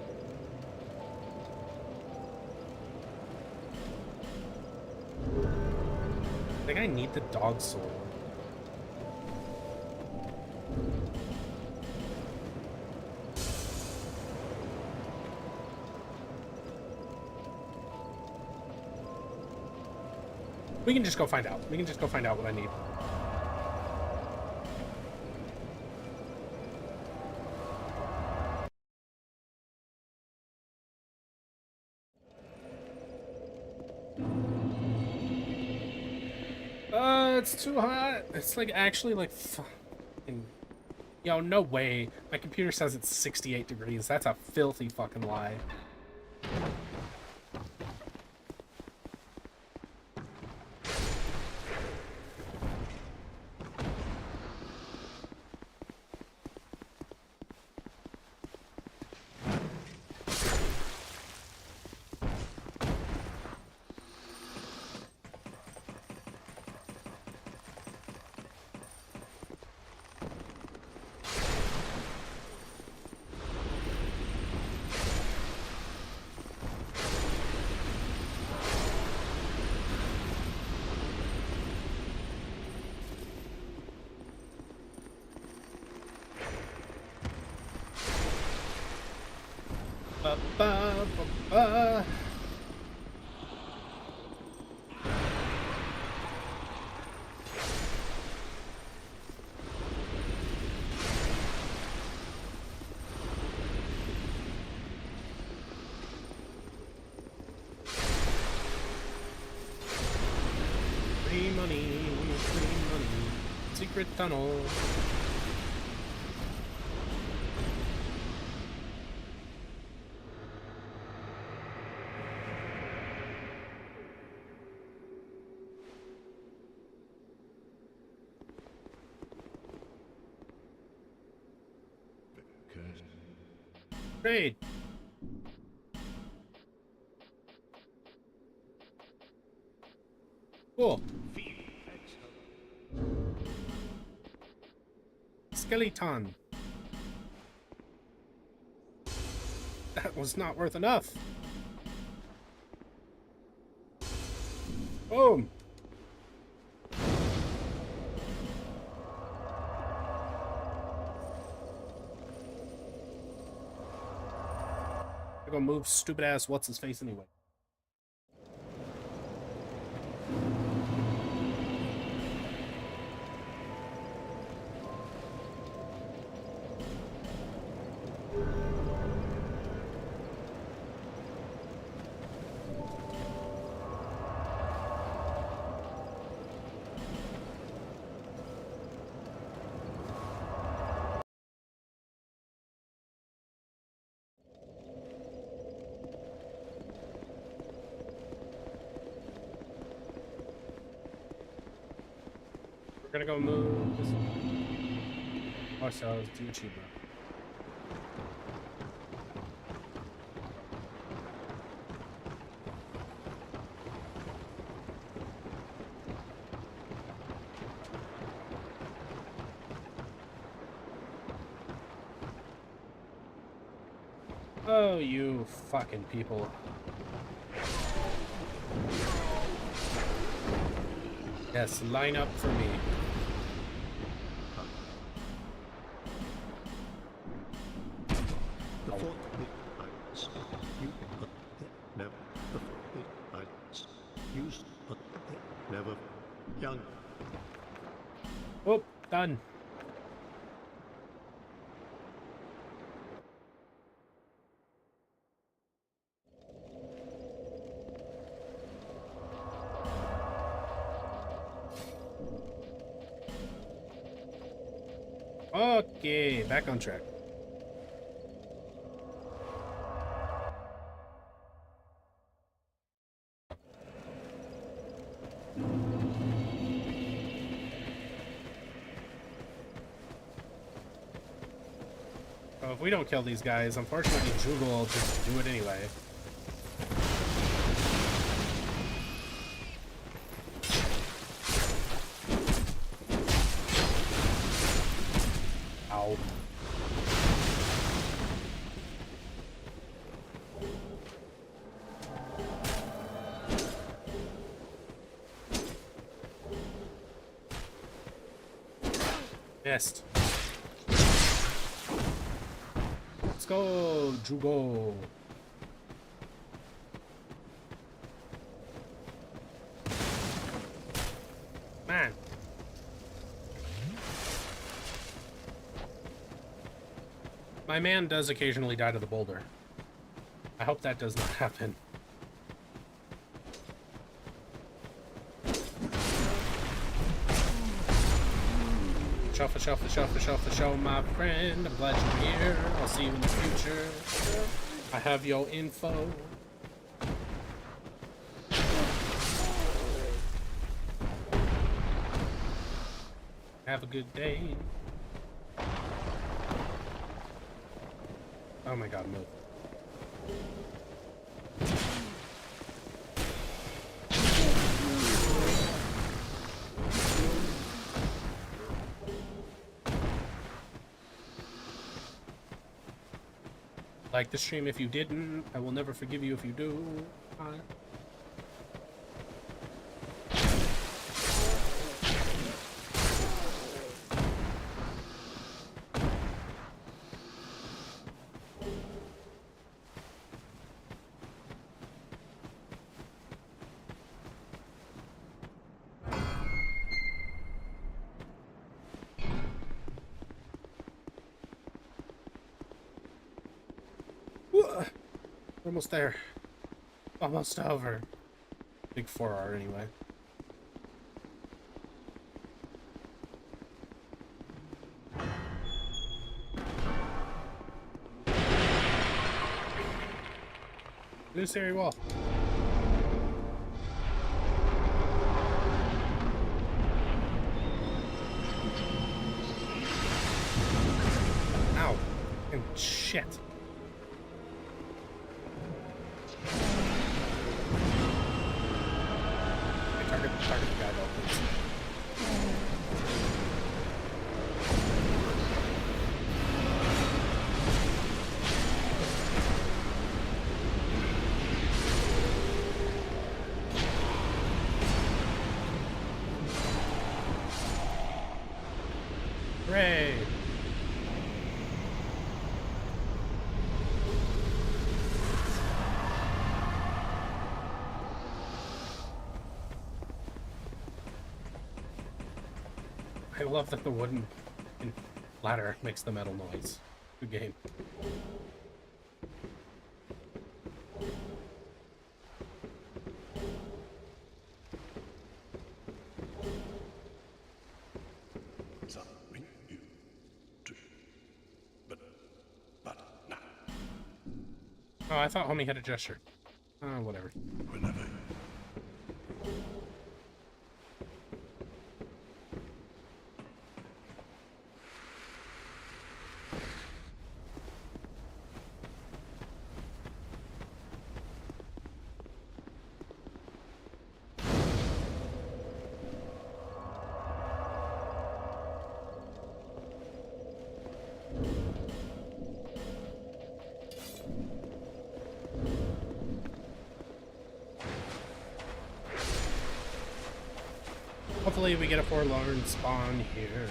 I think I need the dog soul. We can just go find out. We can just go find out what I need. It's too hot. It's like actually like fucking... Yo, no way. My computer says it's 68 degrees. That's a filthy fucking lie. Ba, ba, ba, ba. secret tunnel. Trade. Cool. Skeleton. That was not worth enough. Boom. I'm gonna move stupid ass what's his face anyway. We're gonna go move this ourselves to Achievement. Oh, you fucking people. Yes, line up for me. The fourth lights. You never the lights. Used never young. Oh, done. Okay, back on track. So if we don't kill these guys, unfortunately, Jugal will just do it anyway. Ow. Missed. Let's go, Jugo. Man. My man does occasionally die to the boulder. I hope that does not happen. For show, my friend. I'm glad you're here. I'll see you in the future. I have your info. Have a good day. Oh my god, move. Like the stream if you didn't. I will never forgive you if you do. We're almost there. Almost over. Big 4R anyway. New Siri wall. Ow. And shit. Target the guy though, please. Hooray! I love that the wooden ladder makes the metal noise. Good game. Something you do. But now, Oh, I thought homie had a gesture. Whatever. whenever Hopefully we get a forlorn spawn here.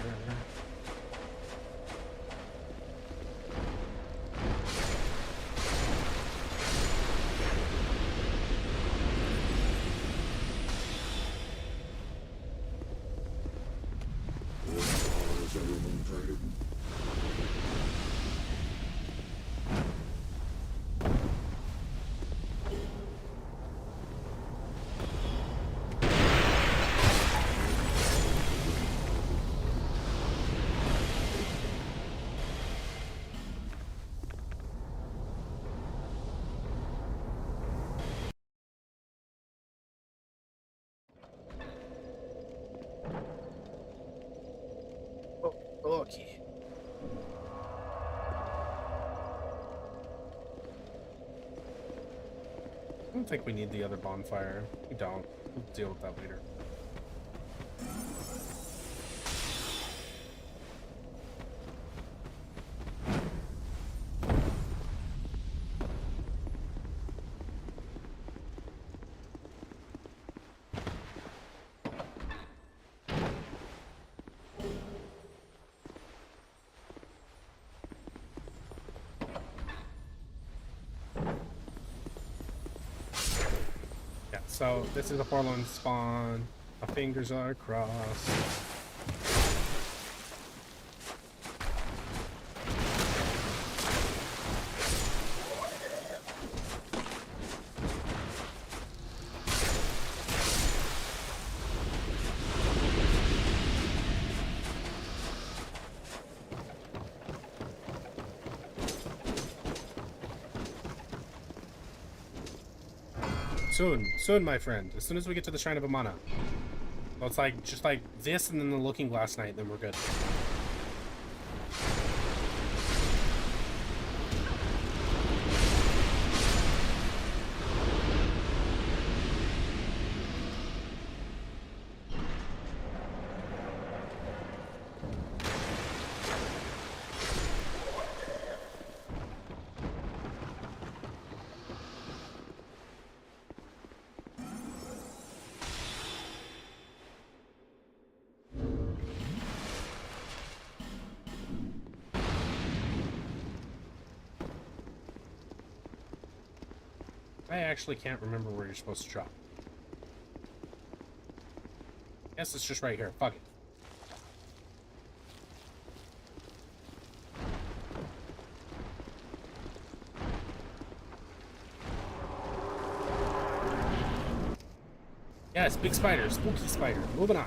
Okay. I don't think we need the other bonfire. We don't. We'll deal with that later. Yeah, so this is a forlorn spawn. My fingers are crossed. Soon, my friend. As soon as we get to the Shrine of Amana. Well, it's like, just like this and then the Looking Glass Knight, then we're good. I actually can't remember where you're supposed to drop. Guess it's just right here. Fuck it. Yes, big spider, spooky spider. Moving on.